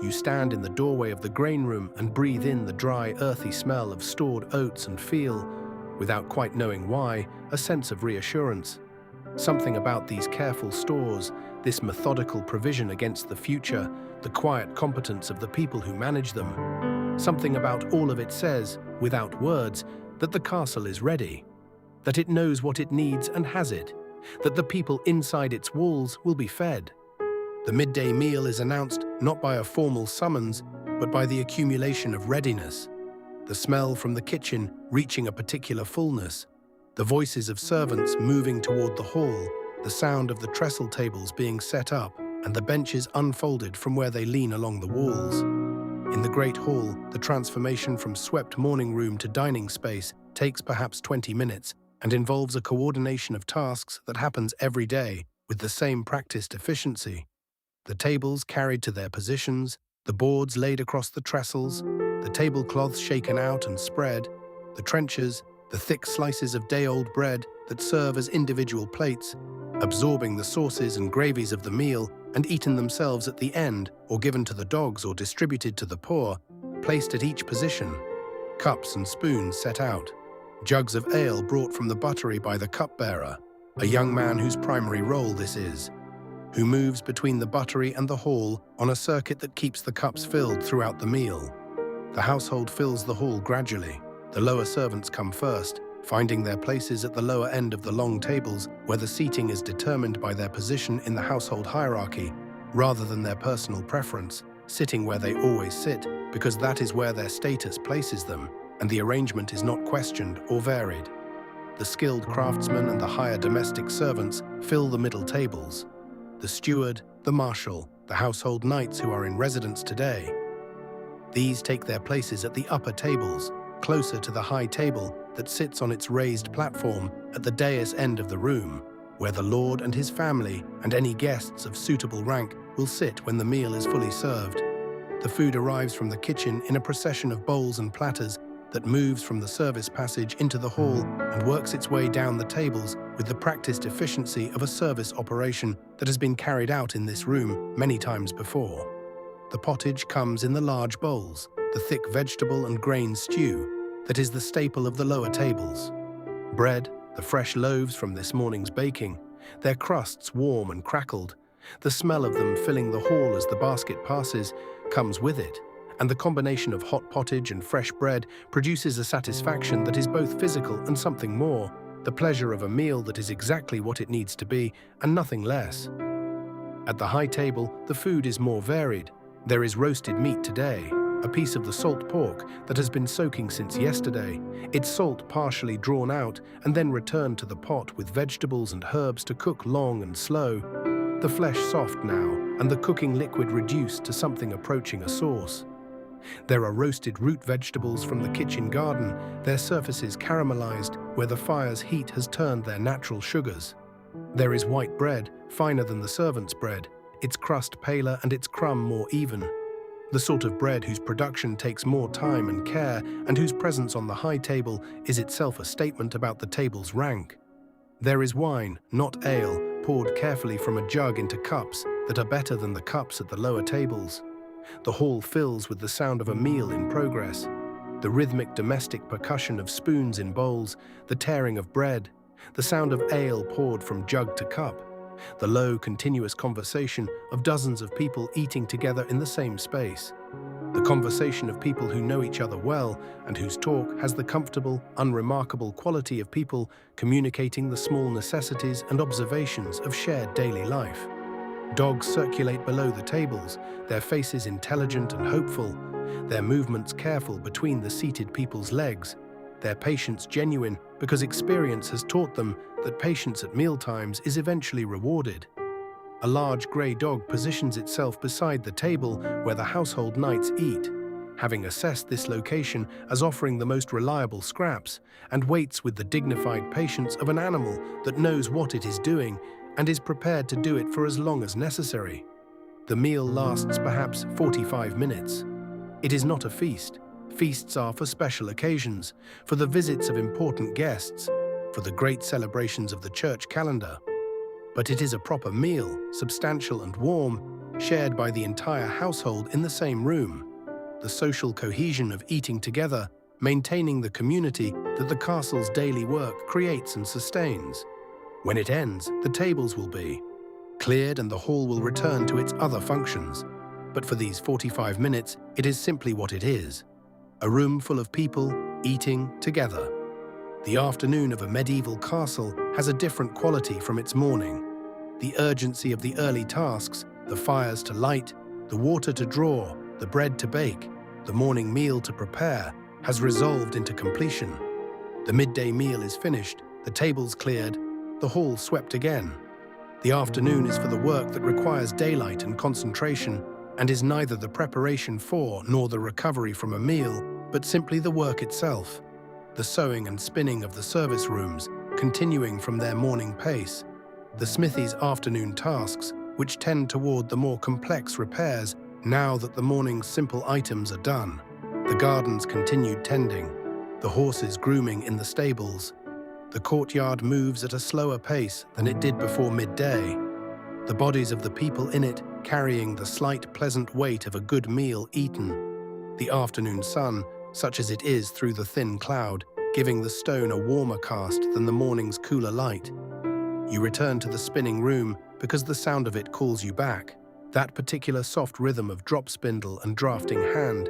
You stand in the doorway of the grain room and breathe in the dry, earthy smell of stored oats and feel, without quite knowing why, a sense of reassurance. Something about these careful stores, this methodical provision against the future, the quiet competence of the people who manage them. Something about all of it says, without words, that the castle is ready, that it knows what it needs and has it, that the people inside its walls will be fed. The midday meal is announced not by a formal summons, but by the accumulation of readiness. The smell from the kitchen reaching a particular fullness, the voices of servants moving toward the hall, the sound of the trestle tables being set up, and the benches unfolded from where they lean along the walls. In the great hall, the transformation from swept morning room to dining space takes perhaps 20 minutes and involves a coordination of tasks that happens every day with the same practiced efficiency. The tables carried to their positions, the boards laid across the trestles, the tablecloths shaken out and spread, the trenchers, the thick slices of day-old bread that serve as individual plates, absorbing the sauces and gravies of the meal and eaten themselves at the end or given to the dogs or distributed to the poor, placed at each position, cups and spoons set out, jugs of ale brought from the buttery by the cupbearer, a young man whose primary role this is, who moves between the buttery and the hall on a circuit that keeps the cups filled throughout the meal. The household fills the hall gradually. The lower servants come first, finding their places at the lower end of the long tables where the seating is determined by their position in the household hierarchy, rather than their personal preference, sitting where they always sit, because that is where their status places them, and the arrangement is not questioned or varied. The skilled craftsmen and the higher domestic servants fill the middle tables. The steward, the marshal, the household knights who are in residence today. These take their places at the upper tables, closer to the high table that sits on its raised platform at the dais end of the room, where the lord and his family and any guests of suitable rank will sit when the meal is fully served. The food arrives from the kitchen in a procession of bowls and platters that moves from the service passage into the hall and works its way down the tables with the practiced efficiency of a service operation that has been carried out in this room many times before. The pottage comes in the large bowls, the thick vegetable and grain stew that is the staple of the lower tables. Bread, the fresh loaves from this morning's baking, their crusts warm and crackled, the smell of them filling the hall as the basket passes, comes with it, and the combination of hot pottage and fresh bread produces a satisfaction that is both physical and something more, the pleasure of a meal that is exactly what it needs to be and nothing less. At the high table, the food is more varied. There is roasted meat today, a piece of the salt pork that has been soaking since yesterday, its salt partially drawn out and then returned to the pot with vegetables and herbs to cook long and slow, the flesh soft now and the cooking liquid reduced to something approaching a sauce. There are roasted root vegetables from the kitchen garden, their surfaces caramelized where the fire's heat has turned their natural sugars. There is white bread, finer than the servant's bread, its crust paler and its crumb more even. The sort of bread whose production takes more time and care and whose presence on the high table is itself a statement about the table's rank. There is wine, not ale, poured carefully from a jug into cups that are better than the cups at the lower tables. The hall fills with the sound of a meal in progress, the rhythmic domestic percussion of spoons in bowls, the tearing of bread, the sound of ale poured from jug to cup, the low, continuous conversation of dozens of people eating together in the same space. The conversation of people who know each other well and whose talk has the comfortable, unremarkable quality of people communicating the small necessities and observations of shared daily life. Dogs circulate below the tables, their faces intelligent and hopeful, their movements careful between the seated people's legs, their patience genuine because experience has taught them that patience at mealtimes is eventually rewarded. A large grey dog positions itself beside the table where the household knights eat, having assessed this location as offering the most reliable scraps, and waits with the dignified patience of an animal that knows what it is doing and is prepared to do it for as long as necessary. The meal lasts perhaps 45 minutes. It is not a feast. Feasts are for special occasions, for the visits of important guests, for the great celebrations of the church calendar. But it is a proper meal, substantial and warm, shared by the entire household in the same room. The social cohesion of eating together, maintaining the community that the castle's daily work creates and sustains. When it ends, the tables will be cleared and the hall will return to its other functions. But for these 45 minutes, it is simply what it is: a room full of people eating together. The afternoon of a medieval castle has a different quality from its morning. The urgency of the early tasks, the fires to light, the water to draw, the bread to bake, the morning meal to prepare, has resolved into completion. The midday meal is finished, the tables cleared, the hall swept again. The afternoon is for the work that requires daylight and concentration, and is neither the preparation for nor the recovery from a meal, but simply the work itself. The sewing and spinning of the service rooms, continuing from their morning pace. The smithy's afternoon tasks, which tend toward the more complex repairs now that the morning's simple items are done. The garden's continued tending. The horses grooming in the stables. The courtyard moves at a slower pace than it did before midday. The bodies of the people in it carrying the slight, pleasant weight of a good meal eaten. The afternoon sun, such as it is through the thin cloud, giving the stone a warmer cast than the morning's cooler light. You return to the spinning room because the sound of it calls you back. That particular soft rhythm of drop spindle and drafting hand,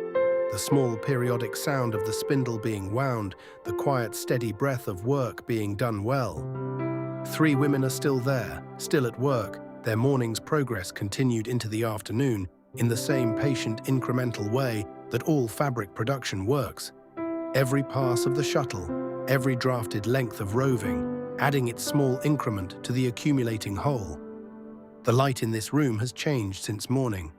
the small periodic sound of the spindle being wound, the quiet steady breath of work being done well. 3 women are still there, still at work, their morning's progress continued into the afternoon in the same patient incremental way that all fabric production works. Every pass of the shuttle, every drafted length of roving, adding its small increment to the accumulating whole. The light in this room has changed since morning.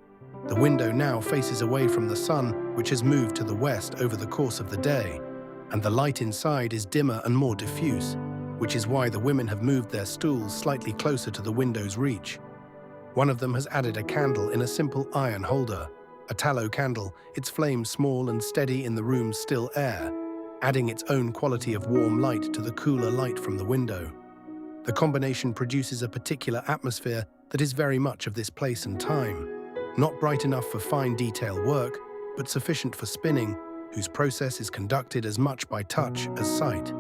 The window now faces away from the sun, which has moved to the west over the course of the day, and the light inside is dimmer and more diffuse, which is why the women have moved their stools slightly closer to the window's reach. One of them has added a candle in a simple iron holder, a tallow candle, its flame small and steady in the room's still air, adding its own quality of warm light to the cooler light from the window. The combination produces a particular atmosphere that is very much of this place and time, not bright enough for fine detail work, but sufficient for spinning, whose process is conducted as much by touch as sight.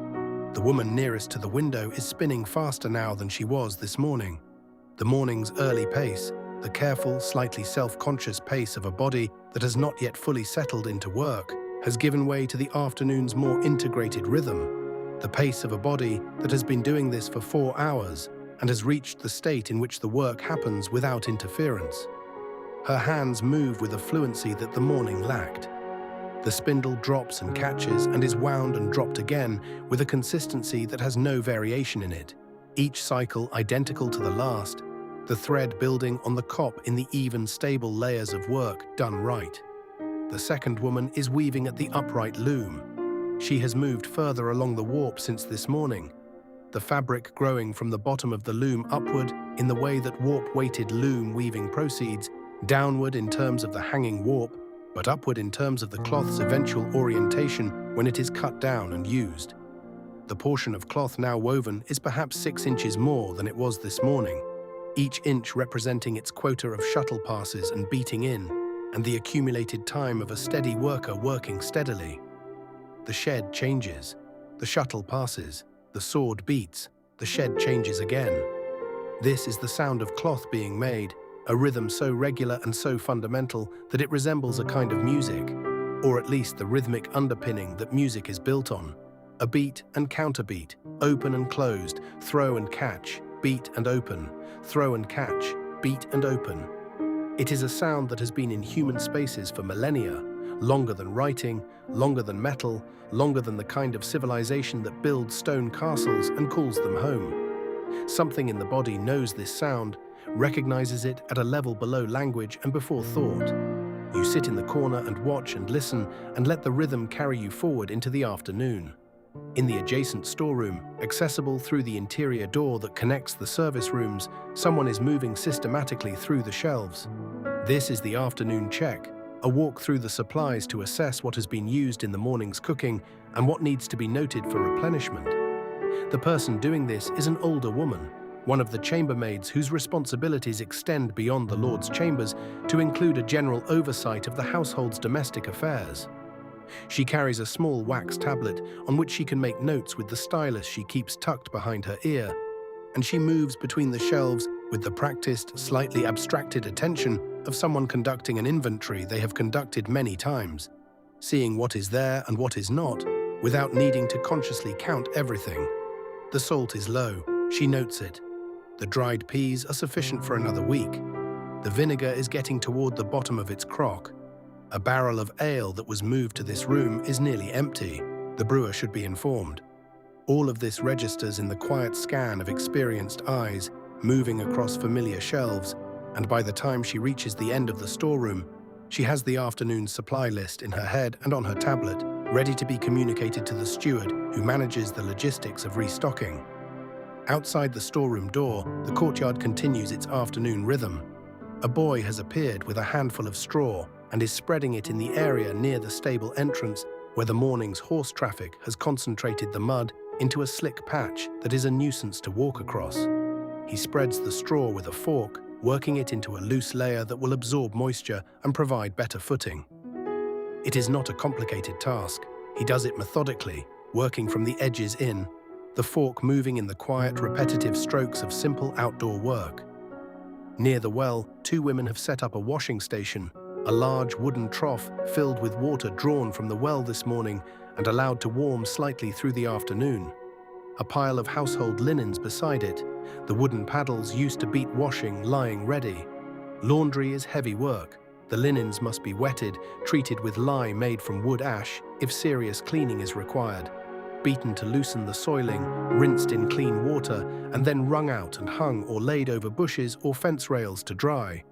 The woman nearest to the window is spinning faster now than she was this morning. The morning's early pace, the careful, slightly self-conscious pace of a body that has not yet fully settled into work, has given way to the afternoon's more integrated rhythm, the pace of a body that has been doing this for 4 hours and has reached the state in which the work happens without interference. Her hands move with a fluency that the morning lacked. The spindle drops and catches and is wound and dropped again with a consistency that has no variation in it, each cycle identical to the last, the thread building on the cop in the even, stable layers of work done right. The second woman is weaving at the upright loom. She has moved further along the warp since this morning, the fabric growing from the bottom of the loom upward in the way that warp-weighted loom weaving proceeds, downward in terms of the hanging warp, but upward in terms of the cloth's eventual orientation when it is cut down and used. The portion of cloth now woven is perhaps 6 inches more than it was this morning, each inch representing its quota of shuttle passes and beating in, and the accumulated time of a steady worker working steadily. The shed changes. The shuttle passes. The sword beats. The shed changes again. This is the sound of cloth being made, a rhythm so regular and so fundamental that it resembles a kind of music, or at least the rhythmic underpinning that music is built on. A beat and counterbeat, open and closed, throw and catch, beat and open, throw and catch, beat and open. It is a sound that has been in human spaces for millennia, longer than writing, longer than metal, longer than the kind of civilization that builds stone castles and calls them home. Something in the body knows this sound, recognizes it at a level below language and before thought. You sit in the corner and watch and listen and let the rhythm carry you forward into the afternoon. In the adjacent storeroom, accessible through the interior door that connects the service rooms, someone is moving systematically through the shelves. This is the afternoon check, a walk through the supplies to assess what has been used in the morning's cooking and what needs to be noted for replenishment. The person doing this is an older woman, one of the chambermaids whose responsibilities extend beyond the Lord's chambers to include a general oversight of the household's domestic affairs. She carries a small wax tablet on which she can make notes with the stylus she keeps tucked behind her ear, and she moves between the shelves with the practiced, slightly abstracted attention of someone conducting an inventory they have conducted many times, seeing what is there and what is not, without needing to consciously count everything. The salt is low, she notes it. The dried peas are sufficient for another week. The vinegar is getting toward the bottom of its crock. A barrel of ale that was moved to this room is nearly empty. The brewer should be informed. All of this registers in the quiet scan of experienced eyes moving across familiar shelves, and by the time she reaches the end of the storeroom, she has the afternoon's supply list in her head and on her tablet, ready to be communicated to the steward who manages the logistics of restocking. Outside the storeroom door, the courtyard continues its afternoon rhythm. A boy has appeared with a handful of straw and is spreading it in the area near the stable entrance where the morning's horse traffic has concentrated the mud into a slick patch that is a nuisance to walk across. He spreads the straw with a fork, working it into a loose layer that will absorb moisture and provide better footing. It is not a complicated task. He does it methodically, working from the edges in, the fork moving in the quiet, repetitive strokes of simple outdoor work. Near the well, 2 women have set up a washing station, a large wooden trough filled with water drawn from the well this morning and allowed to warm slightly through the afternoon. A pile of household linens beside it, the wooden paddles used to beat washing lying ready. Laundry is heavy work. The linens must be wetted, treated with lye made from wood ash if serious cleaning is required, beaten to loosen the soiling, rinsed in clean water, and then wrung out and hung or laid over bushes or fence rails to dry.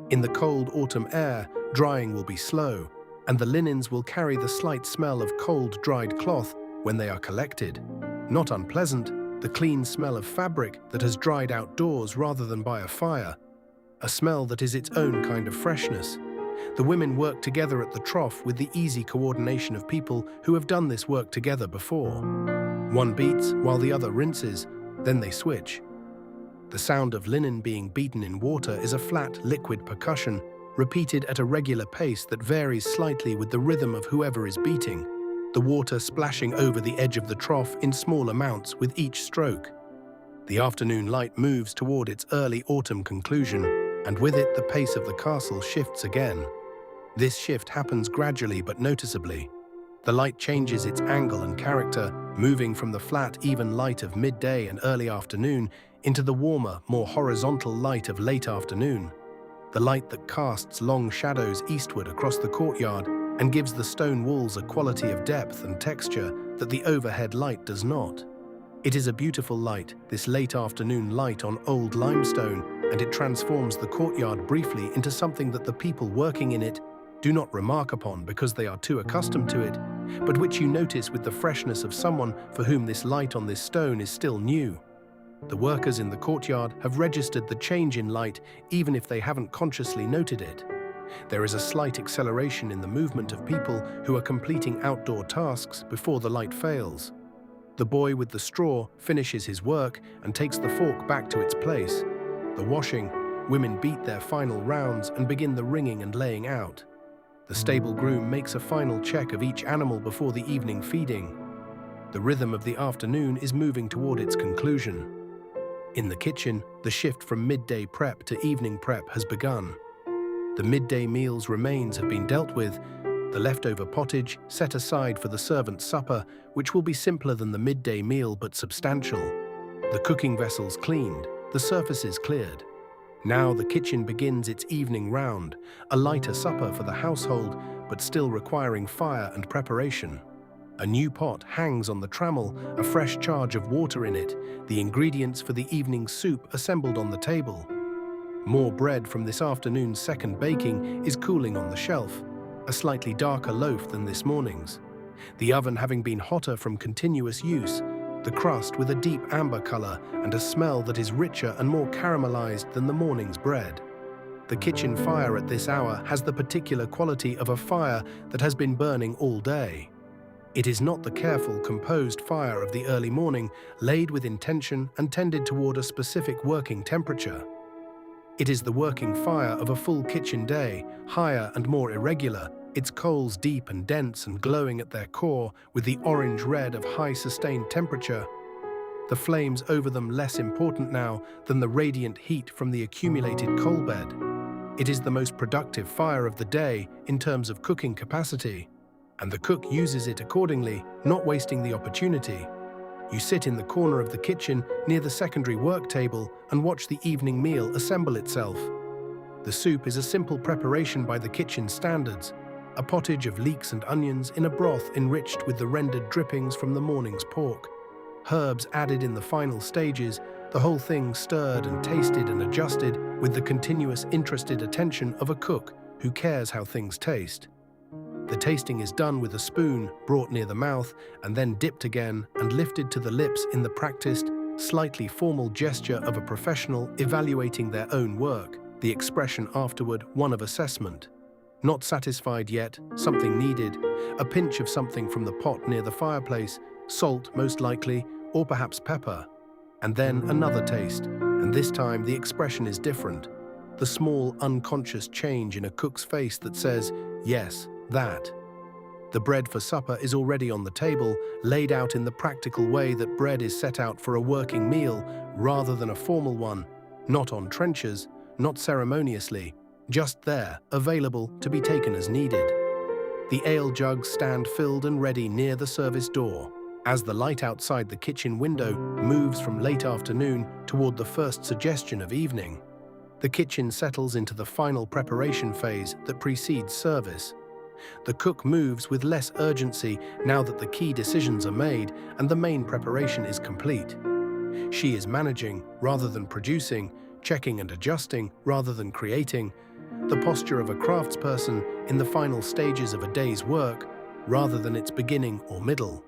In the cold autumn air, drying will be slow, and the linens will carry the slight smell of cold, dried cloth when they are collected. Not unpleasant, the clean smell of fabric that has dried outdoors rather than by a fire, a smell that is its own kind of freshness. The women work together at the trough with the easy coordination of people who have done this work together before. One beats while the other rinses, then they switch. The sound of linen being beaten in water is a flat, liquid percussion, repeated at a regular pace that varies slightly with the rhythm of whoever is beating, the water splashing over the edge of the trough in small amounts with each stroke. The afternoon light moves toward its early autumn conclusion, and with it the pace of the castle shifts again. This shift happens gradually but noticeably. The light changes its angle and character, moving from the flat, even light of midday and early afternoon into the warmer, more horizontal light of late afternoon. The light that casts long shadows eastward across the courtyard and gives the stone walls a quality of depth and texture that the overhead light does not. It is a beautiful light, this late afternoon light on old limestone, and it transforms the courtyard briefly into something that the people working in it do not remark upon because they are too accustomed to it, but which you notice with the freshness of someone for whom this light on this stone is still new. The workers in the courtyard have registered the change in light even if they haven't consciously noted it. There is a slight acceleration in the movement of people who are completing outdoor tasks before the light fails. The boy with the straw finishes his work and takes the fork back to its place. The washing, women beat their final rounds and begin the wringing and laying out. The stable groom makes a final check of each animal before the evening feeding. The rhythm of the afternoon is moving toward its conclusion. In the kitchen, the shift from midday prep to evening prep has begun. The midday meal's remains have been dealt with, the leftover pottage set aside for the servant's supper, which will be simpler than the midday meal but substantial. The cooking vessels cleaned, the surfaces cleared. Now the kitchen begins its evening round, a lighter supper for the household, but still requiring fire and preparation. A new pot hangs on the trammel, a fresh charge of water in it, the ingredients for the evening soup assembled on the table. More bread from this afternoon's second baking is cooling on the shelf, a slightly darker loaf than this morning's. The oven having been hotter from continuous use, the crust with a deep amber color and a smell that is richer and more caramelized than the morning's bread. The kitchen fire at this hour has the particular quality of a fire that has been burning all day. It is not the careful, composed fire of the early morning, laid with intention and tended toward a specific working temperature. It is the working fire of a full kitchen day, higher and more irregular, its coals deep and dense and glowing at their core with the orange red of high sustained temperature. The flames over them less important now than the radiant heat from the accumulated coal bed. It is the most productive fire of the day in terms of cooking capacity, and the cook uses it accordingly, not wasting the opportunity. You sit in the corner of the kitchen near the secondary work table and watch the evening meal assemble itself. The soup is a simple preparation by the kitchen standards, a pottage of leeks and onions in a broth enriched with the rendered drippings from the morning's pork. Herbs added in the final stages, the whole thing stirred and tasted and adjusted with the continuous interested attention of a cook who cares how things taste. The tasting is done with a spoon brought near the mouth and then dipped again and lifted to the lips in the practiced, slightly formal gesture of a professional evaluating their own work, the expression afterward one of assessment. Not satisfied yet, something needed, a pinch of something from the pot near the fireplace, salt most likely, or perhaps pepper. And then another taste, and this time the expression is different. The small, unconscious change in a cook's face that says, yes, that. The bread for supper is already on the table, laid out in the practical way that bread is set out for a working meal rather than a formal one, not on trenchers, not ceremoniously, just there, available to be taken as needed. The ale jugs stand filled and ready near the service door. As the light outside the kitchen window moves from late afternoon toward the first suggestion of evening, the kitchen settles into the final preparation phase that precedes service. The cook moves with less urgency now that the key decisions are made and the main preparation is complete. She is managing rather than producing, checking and adjusting rather than creating, the posture of a craftsperson in the final stages of a day's work rather than its beginning or middle.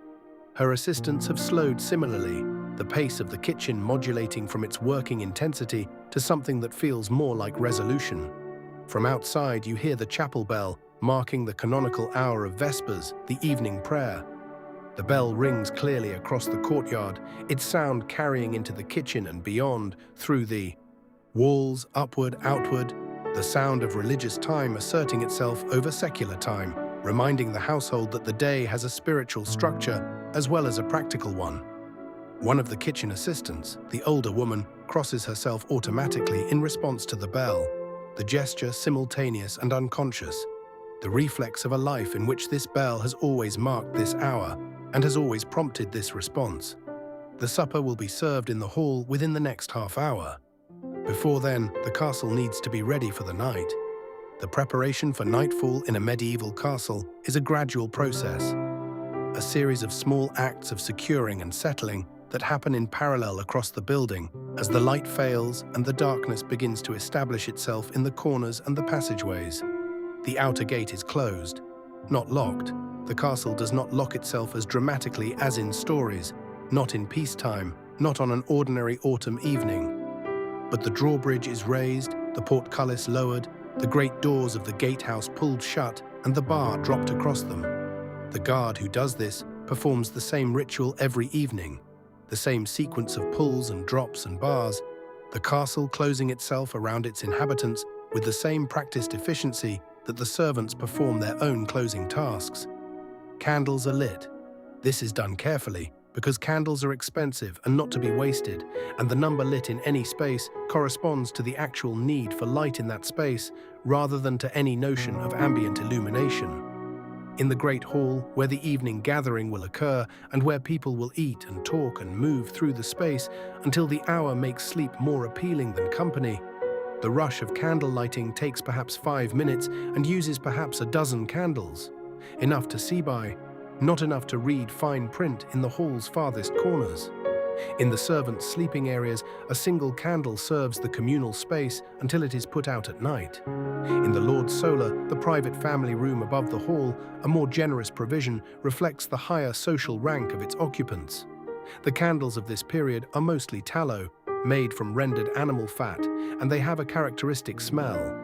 Her assistants have slowed similarly, the pace of the kitchen modulating from its working intensity to something that feels more like resolution. From outside you hear the chapel bell marking the canonical hour of Vespers, the evening prayer. The bell rings clearly across the courtyard, its sound carrying into the kitchen and beyond, through the walls, upward, outward, the sound of religious time asserting itself over secular time, reminding the household that the day has a spiritual structure as well as a practical one. One of the kitchen assistants, the older woman, crosses herself automatically in response to the bell, the gesture simultaneous and unconscious, the reflex of a life in which this bell has always marked this hour and has always prompted this response. The supper will be served in the hall within the next half hour. Before then, the castle needs to be ready for the night. The preparation for nightfall in a medieval castle is a gradual process, a series of small acts of securing and settling that happen in parallel across the building as the light fails and the darkness begins to establish itself in the corners and the passageways. The outer gate is closed, not locked. The castle does not lock itself as dramatically as in stories, not in peacetime, not on an ordinary autumn evening. But the drawbridge is raised, the portcullis lowered, the great doors of the gatehouse pulled shut, and the bar dropped across them. The guard who does this performs the same ritual every evening, the same sequence of pulls and drops and bars, the castle closing itself around its inhabitants with the same practiced efficiency that the servants perform their own closing tasks. Candles are lit. This is done carefully because candles are expensive and not to be wasted, and the number lit in any space corresponds to the actual need for light in that space rather than to any notion of ambient illumination. In the Great Hall, where the evening gathering will occur and where people will eat and talk and move through the space until the hour makes sleep more appealing than company, the rush of candle lighting takes perhaps 5 minutes and uses perhaps a dozen candles. Enough to see by, not enough to read fine print in the hall's farthest corners. In the servants' sleeping areas, a single candle serves the communal space until it is put out at night. In the Lord's Solar, the private family room above the hall, a more generous provision reflects the higher social rank of its occupants. The candles of this period are mostly tallow, made from rendered animal fat, and they have a characteristic smell.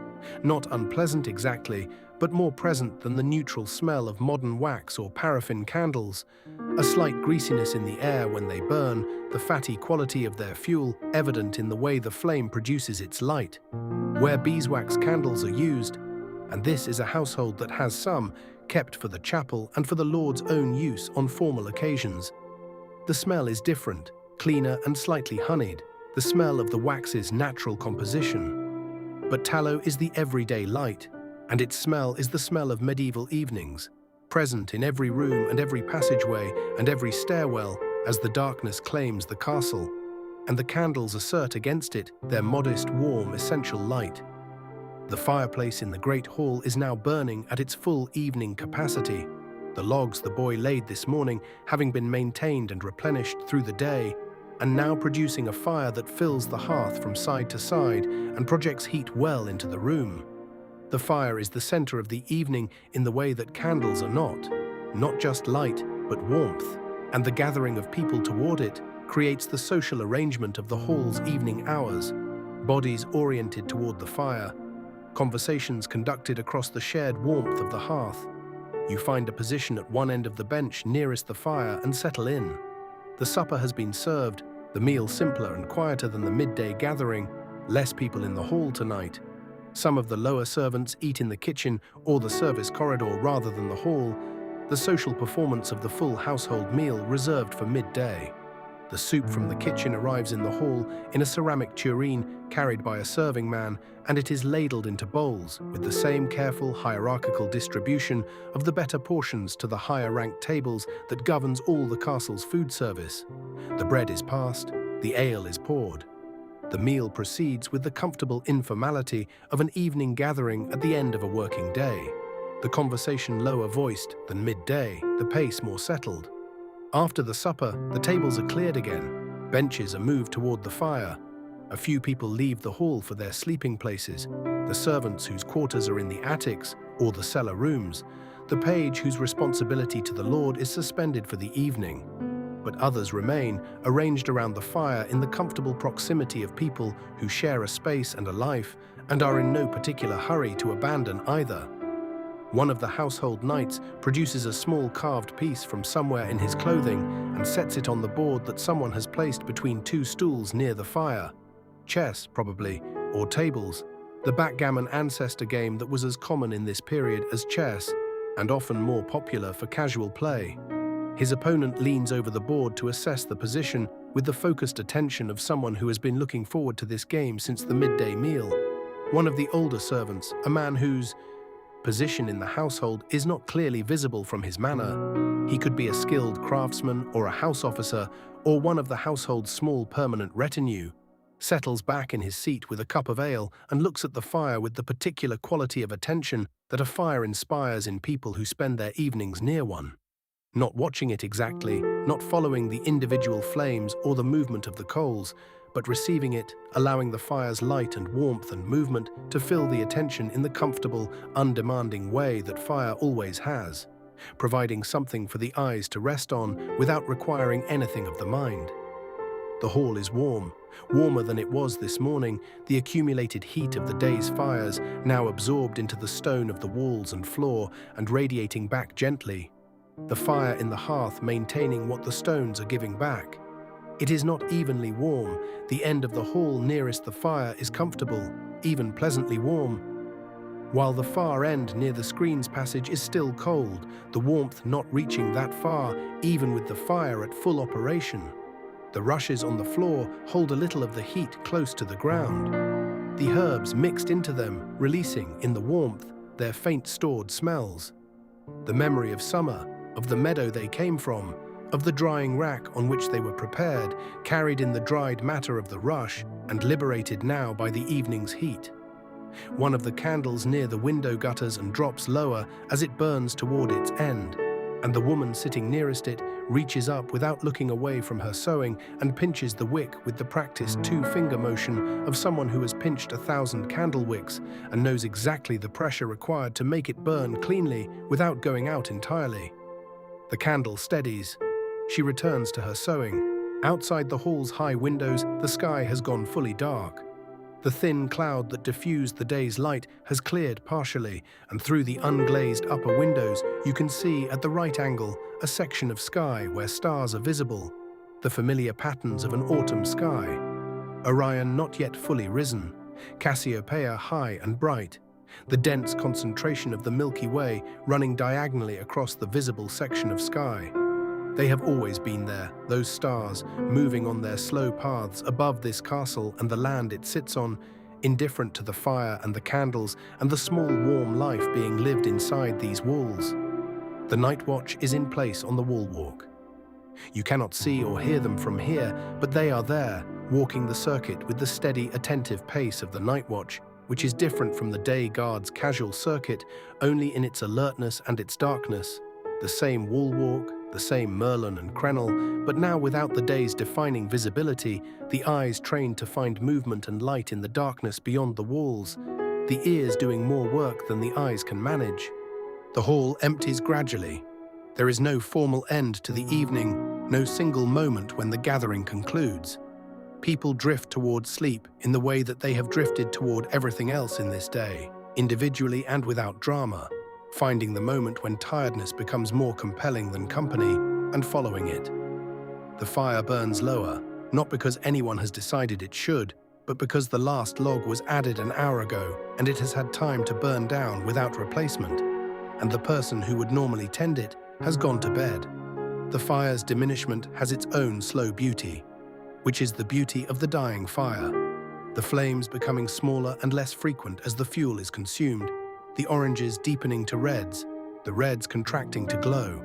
Not unpleasant exactly, but more present than the neutral smell of modern wax or paraffin candles. A slight greasiness in the air when they burn, the fatty quality of their fuel evident in the way the flame produces its light. Where beeswax candles are used, and this is a household that has some, kept for the chapel and for the Lord's own use on formal occasions. The smell is different, cleaner and slightly honeyed, the smell of the wax's natural composition. But tallow is the everyday light, and its smell is the smell of medieval evenings, present in every room and every passageway and every stairwell as the darkness claims the castle, and the candles assert against it their modest, warm, essential light. The fireplace in the Great Hall is now burning at its full evening capacity, the logs the boy laid this morning having been maintained and replenished through the day, and now producing a fire that fills the hearth from side to side and projects heat well into the room. The fire is the center of the evening in the way that candles are not just light, but warmth, and the gathering of people toward it creates the social arrangement of the hall's evening hours, bodies oriented toward the fire, conversations conducted across the shared warmth of the hearth. You find a position at one end of the bench nearest the fire and settle in. The supper has been served, the meal simpler and quieter than the midday gathering, less people in the hall tonight. Some of the lower servants eat in the kitchen or the service corridor rather than the hall, the social performance of the full household meal reserved for midday. The soup from the kitchen arrives in the hall in a ceramic tureen carried by a serving man, and it is ladled into bowls with the same careful hierarchical distribution of the better portions to the higher-ranked tables that governs all the castle's food service. The bread is passed, the ale is poured. The meal proceeds with the comfortable informality of an evening gathering at the end of a working day. The conversation lower-voiced than midday, the pace more settled. After the supper, the tables are cleared again. Benches are moved toward the fire. A few people leave the hall for their sleeping places, the servants whose quarters are in the attics or the cellar rooms, the page whose responsibility to the Lord is suspended for the evening. But others remain, arranged around the fire in the comfortable proximity of people who share a space and a life and are in no particular hurry to abandon either. One of the household knights produces a small carved piece from somewhere in his clothing and sets it on the board that someone has placed between two stools near the fire. Chess, probably, or tables, the backgammon ancestor game that was as common in this period as chess, and often more popular for casual play. His opponent leans over the board to assess the position with the focused attention of someone who has been looking forward to this game since the midday meal. One of the older servants, a man whose position in the household is not clearly visible from his manner. He could be a skilled craftsman or a house officer or one of the household's small permanent retinue, settles back in his seat with a cup of ale and looks at the fire with the particular quality of attention that a fire inspires in people who spend their evenings near one. Not watching it exactly, not following the individual flames or the movement of the coals, but receiving it, allowing the fire's light and warmth and movement to fill the attention in the comfortable, undemanding way that fire always has, providing something for the eyes to rest on without requiring anything of the mind. The hall is warm, warmer than it was this morning, the accumulated heat of the day's fires now absorbed into the stone of the walls and floor and radiating back gently. the fire in the hearth maintaining what the stones are giving back. It is not evenly warm. The end of the hall nearest the fire is comfortable, even pleasantly warm, while the far end near the screen's passage is still cold, the warmth not reaching that far, even with the fire at full operation. The rushes on the floor hold a little of the heat close to the ground. The herbs mixed into them, releasing, in the warmth, their faint stored smells. The memory of summer, of the meadow they came from, of the drying rack on which they were prepared, carried in the dried matter of the rush and liberated now by the evening's heat. One of the candles near the window gutters and drops lower as it burns toward its end, and the woman sitting nearest it reaches up without looking away from her sewing and pinches the wick with the practiced two-finger motion of someone who has pinched 1,000 candle wicks and knows exactly the pressure required to make it burn cleanly without going out entirely. The candle steadies. She returns to her sewing. Outside the hall's high windows, the sky has gone fully dark. The thin cloud that diffused the day's light has cleared partially, and through the unglazed upper windows you can see at the right angle a section of sky where stars are visible, the familiar patterns of an autumn sky. Orion not yet fully risen, Cassiopeia high and bright, the dense concentration of the Milky Way running diagonally across the visible section of sky. They have always been there, those stars, moving on their slow paths above this castle and the land it sits on, indifferent to the fire and the candles and the small warm life being lived inside these walls. The night watch is in place on the wall walk. You cannot see or hear them from here, but they are there, walking the circuit with the steady, attentive pace of the night watch, which is different from the day guard's casual circuit, only in its alertness and its darkness. The same wall walk, the same Merlin and Crenel, but now without the day's defining visibility, the eyes trained to find movement and light in the darkness beyond the walls, the ears doing more work than the eyes can manage. The hall empties gradually. There is no formal end to the evening, no single moment when the gathering concludes. People drift toward sleep in the way that they have drifted toward everything else in this day, individually and without drama, finding the moment when tiredness becomes more compelling than company and following it. The fire burns lower, not because anyone has decided it should, but because the last log was added an hour ago and it has had time to burn down without replacement, and the person who would normally tend it has gone to bed. The fire's diminishment has its own slow beauty, which is the beauty of the dying fire. The flames becoming smaller and less frequent as the fuel is consumed, the oranges deepening to reds, the reds contracting to glow.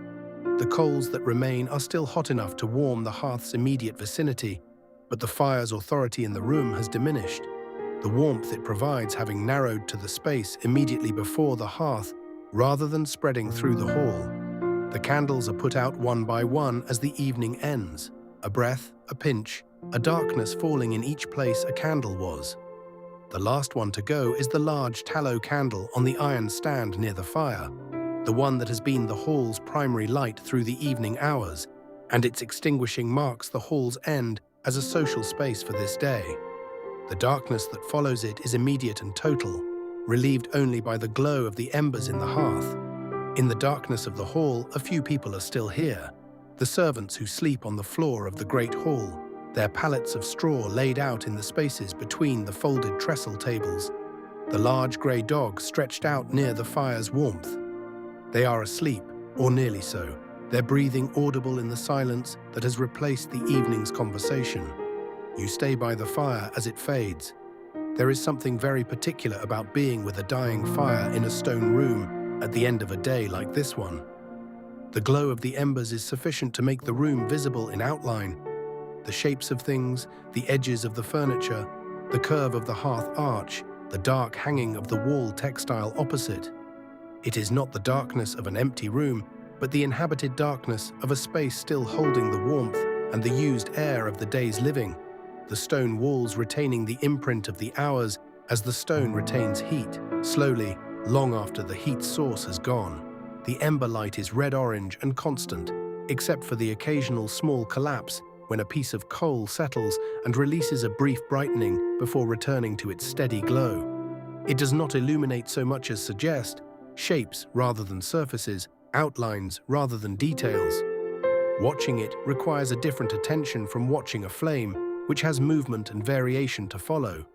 The coals that remain are still hot enough to warm the hearth's immediate vicinity, but the fire's authority in the room has diminished, the warmth it provides having narrowed to the space immediately before the hearth rather than spreading through the hall. The candles are put out one by one as the evening ends, a breath, a pinch, a darkness falling in each place a candle was. The last one to go is the large tallow candle on the iron stand near the fire, the one that has been the hall's primary light through the evening hours, and its extinguishing marks the hall's end as a social space for this day. The darkness that follows it is immediate and total, relieved only by the glow of the embers in the hearth. In the darkness of the hall, a few people are still here, the servants who sleep on the floor of the great hall, their pallets of straw laid out in the spaces between the folded trestle tables, the large grey dog stretched out near the fire's warmth. They are asleep, or nearly so, their breathing audible in the silence that has replaced the evening's conversation. You stay by the fire as it fades. There is something very particular about being with a dying fire in a stone room at the end of a day like this one. The glow of the embers is sufficient to make the room visible in outline. The shapes of things, the edges of the furniture, the curve of the hearth arch, the dark hanging of the wall textile opposite. It is not the darkness of an empty room, but the inhabited darkness of a space still holding the warmth and the used air of the day's living, the stone walls retaining the imprint of the hours as the stone retains heat. Slowly, long after the heat source has gone, the ember light is red-orange and constant, except for the occasional small collapse when a piece of coal settles and releases a brief brightening before returning to its steady glow. It does not illuminate so much as suggest, shapes rather than surfaces, outlines rather than details. Watching it requires a different attention from watching a flame, which has movement and variation to follow.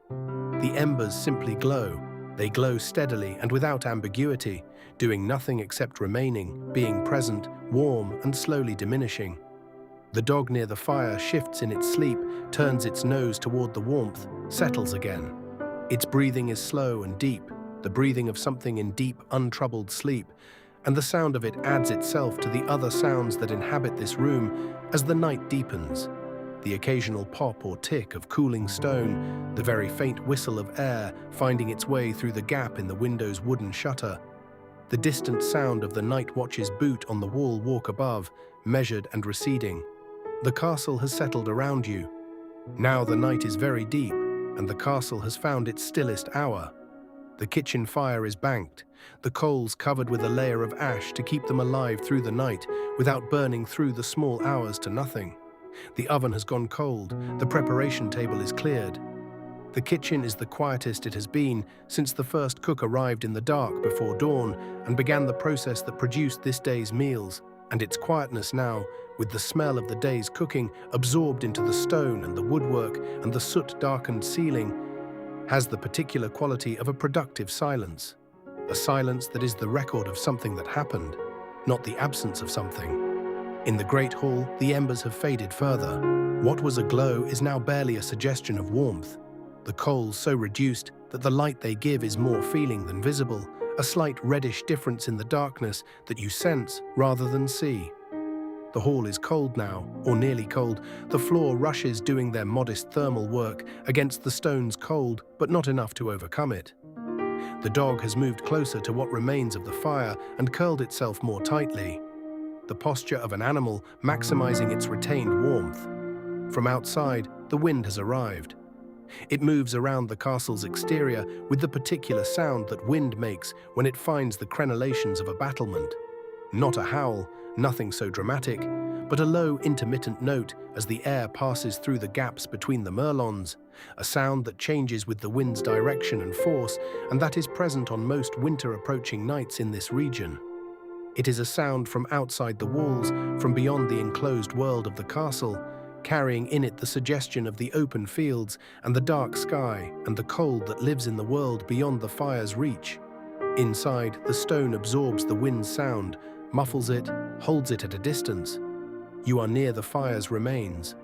The embers simply glow. They glow steadily and without ambiguity, doing nothing except remaining, being present, warm and slowly diminishing. The dog near the fire shifts in its sleep, turns its nose toward the warmth, settles again. Its breathing is slow and deep, the breathing of something in deep, untroubled sleep, and the sound of it adds itself to the other sounds that inhabit this room as the night deepens. The occasional pop or tick of cooling stone, the very faint whistle of air finding its way through the gap in the window's wooden shutter, the distant sound of the night watch's boot on the wall walk above, measured and receding. The castle has settled around you. Now the night is very deep, and the castle has found its stillest hour. The kitchen fire is banked, the coals covered with a layer of ash to keep them alive through the night without burning through the small hours to nothing. The oven has gone cold, the preparation table is cleared. The kitchen is the quietest it has been since the first cook arrived in the dark before dawn and began the process that produced this day's meals, and its quietness now, with the smell of the day's cooking absorbed into the stone and the woodwork and the soot-darkened ceiling, has the particular quality of a productive silence. A silence that is the record of something that happened, not the absence of something. In the great hall, the embers have faded further. What was aglow is now barely a suggestion of warmth. The coals so reduced that the light they give is more feeling than visible, a slight reddish difference in the darkness that you sense rather than see. The hall is cold now, or nearly cold. The floor rushes doing their modest thermal work against the stone's cold, but not enough to overcome it. The dog has moved closer to what remains of the fire and curled itself more tightly. The posture of an animal maximizing its retained warmth. From outside, the wind has arrived. It moves around the castle's exterior with the particular sound that wind makes when it finds the crenellations of a battlement. Not a howl, nothing so dramatic, but a low, intermittent note as the air passes through the gaps between the merlons, a sound that changes with the wind's direction and force, and that is present on most winter-approaching nights in this region. It is a sound from outside the walls, from beyond the enclosed world of the castle, carrying in it the suggestion of the open fields and the dark sky and the cold that lives in the world beyond the fire's reach. Inside, the stone absorbs the wind's sound, muffles it, holds it at a distance. You are near the fire's remains.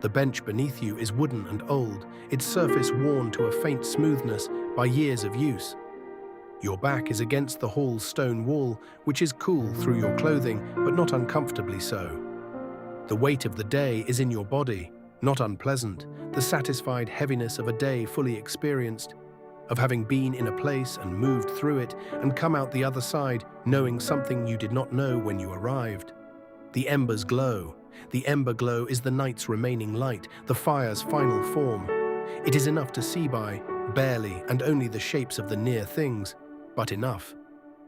The bench beneath you is wooden and old, its surface worn to a faint smoothness by years of use. Your back is against the hall's stone wall, which is cool through your clothing, but not uncomfortably so. The weight of the day is in your body, not unpleasant, the satisfied heaviness of a day fully experienced, of having been in a place and moved through it and come out the other side knowing something you did not know when you arrived. The embers glow. The ember glow is the night's remaining light, the fire's final form. It is enough to see by, barely, and only the shapes of the near things, but enough.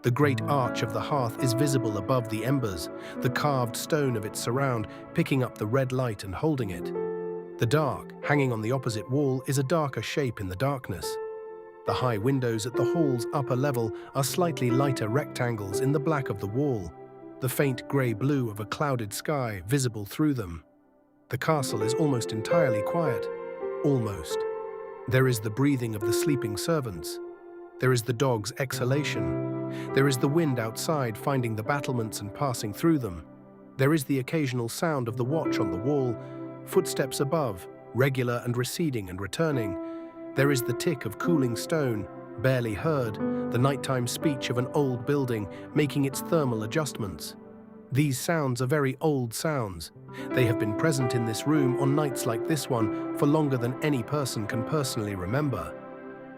The great arch of the hearth is visible above the embers, the carved stone of its surround picking up the red light and holding it. The dark, hanging on the opposite wall, is a darker shape in the darkness. The high windows at the hall's upper level are slightly lighter rectangles in the black of the wall, the faint grey-blue of a clouded sky visible through them. The castle is almost entirely quiet. Almost. There is the breathing of the sleeping servants. There is the dog's exhalation. There is the wind outside finding the battlements and passing through them. There is the occasional sound of the watch on the wall, footsteps above, regular and receding and returning. There is the tick of cooling stone, barely heard, the nighttime speech of an old building making its thermal adjustments. These sounds are very old sounds. They have been present in this room on nights like this one for longer than any person can personally remember.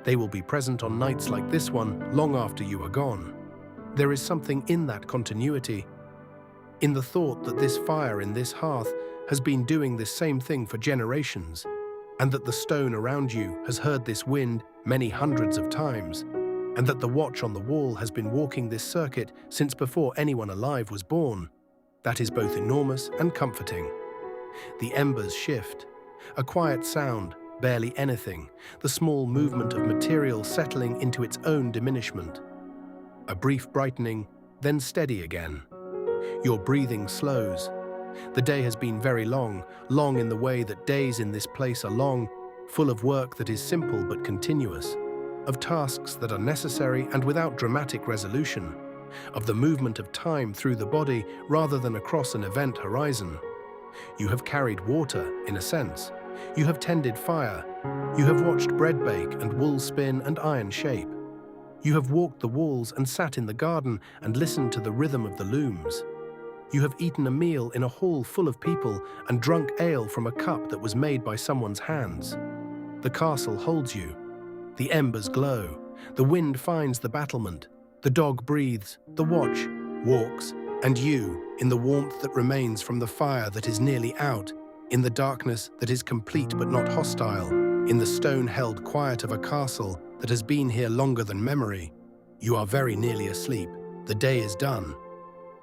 They will be present on nights like this one long after you are gone. There is something in that continuity, in the thought that this fire in this hearth has been doing this same thing for generations, and that the stone around you has heard this wind many hundreds of times, and that the watch on the wall has been walking this circuit since before anyone alive was born. That is both enormous and comforting. The embers shift. A quiet sound, barely anything, the small movement of material settling into its own diminishment. A brief brightening, then steady again. Your breathing slows. The day has been very long, long in the way that days in this place are long, full of work that is simple but continuous, of tasks that are necessary and without dramatic resolution, of the movement of time through the body rather than across an event horizon. You have carried water, in a sense. You have tended fire. You have watched bread bake and wool spin and iron shape. You have walked the walls and sat in the garden and listened to the rhythm of the looms. You have eaten a meal in a hall full of people and drunk ale from a cup that was made by someone's hands. The castle holds you. The embers glow. The wind finds the battlement. The dog breathes. The watch walks. And you, in the warmth that remains from the fire that is nearly out, in the darkness that is complete but not hostile, in the stone-held quiet of a castle that has been here longer than memory, you are very nearly asleep. The day is done.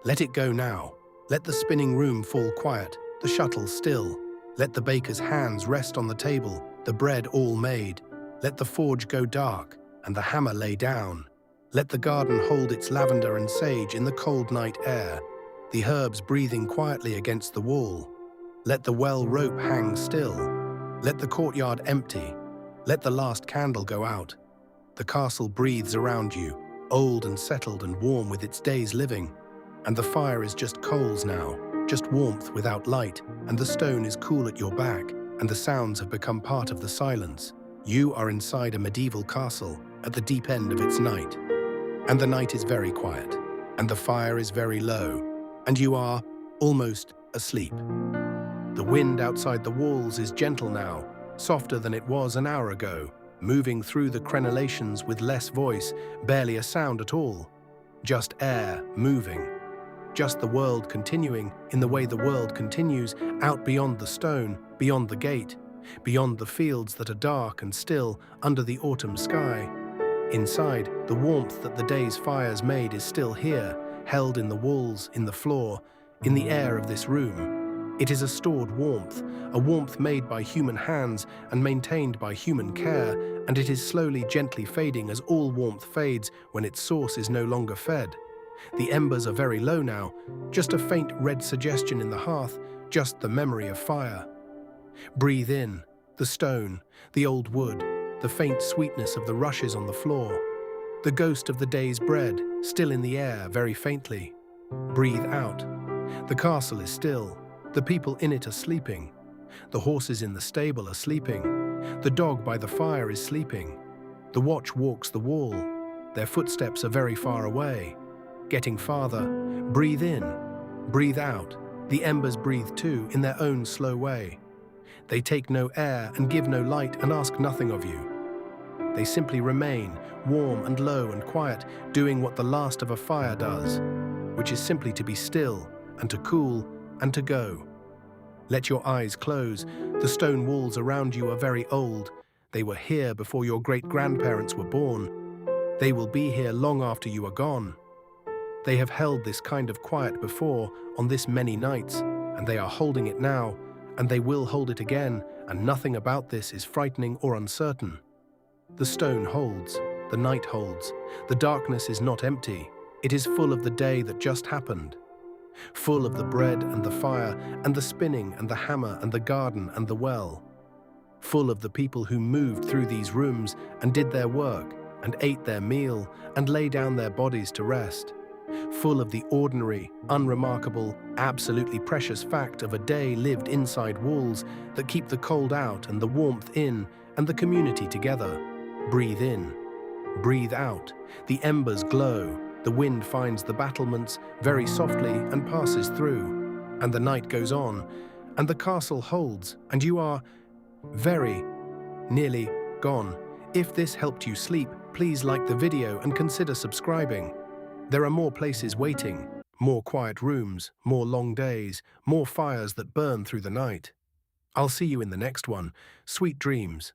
Let it go now. Let the spinning room fall quiet, the shuttle still. Let the baker's hands rest on the table, the bread all made. Let the forge go dark, and the hammer lay down. Let the garden hold its lavender and sage in the cold night air, the herbs breathing quietly against the wall. Let the well rope hang still. Let the courtyard empty. Let the last candle go out. The castle breathes around you, old and settled and warm with its day's living. And the fire is just coals now, just warmth without light, and the stone is cool at your back, and the sounds have become part of the silence. You are inside a medieval castle at the deep end of its night. And the night is very quiet, and the fire is very low, and you are almost asleep. The wind outside the walls is gentle now, softer than it was an hour ago, moving through the crenellations with less voice, barely a sound at all. Just air moving. Just the world continuing in the way the world continues, out beyond the stone, beyond the gate, beyond the fields that are dark and still under the autumn sky. Inside, the warmth that the day's fires made is still here, held in the walls, in the floor, in the air of this room. It is a stored warmth, a warmth made by human hands and maintained by human care, and it is slowly, gently fading as all warmth fades when its source is no longer fed. The embers are very low now, just a faint red suggestion in the hearth, just the memory of fire. Breathe in, the stone, the old wood, the faint sweetness of the rushes on the floor, the ghost of the day's bread, still in the air, very faintly. Breathe out. The castle is still. The people in it are sleeping. The horses in the stable are sleeping. The dog by the fire is sleeping. The watch walks the wall. Their footsteps are very far away. Getting farther. Breathe in. Breathe out. The embers breathe too, in their own slow way. They take no air and give no light and ask nothing of you. They simply remain, warm and low and quiet, doing what the last of a fire does, which is simply to be still and to cool and to go. Let your eyes close. The stone walls around you are very old. They were here before your great-grandparents were born. They will be here long after you are gone. They have held this kind of quiet before, on this many nights, and they are holding it now, and they will hold it again, and nothing about this is frightening or uncertain. The stone holds, the night holds, the darkness is not empty, it is full of the day that just happened. Full of the bread and the fire, and the spinning and the hammer and the garden and the well. Full of the people who moved through these rooms and did their work, and ate their meal, and lay down their bodies to rest. Full of the ordinary, unremarkable, absolutely precious fact of a day lived inside walls that keep the cold out and the warmth in and the community together. Breathe in. Breathe out. The embers glow. The wind finds the battlements very softly and passes through. And the night goes on. And the castle holds. And you are very nearly gone. If this helped you sleep, please like the video and consider subscribing. There are more places waiting, more quiet rooms, more long days, more fires that burn through the night. I'll see you in the next one. Sweet dreams.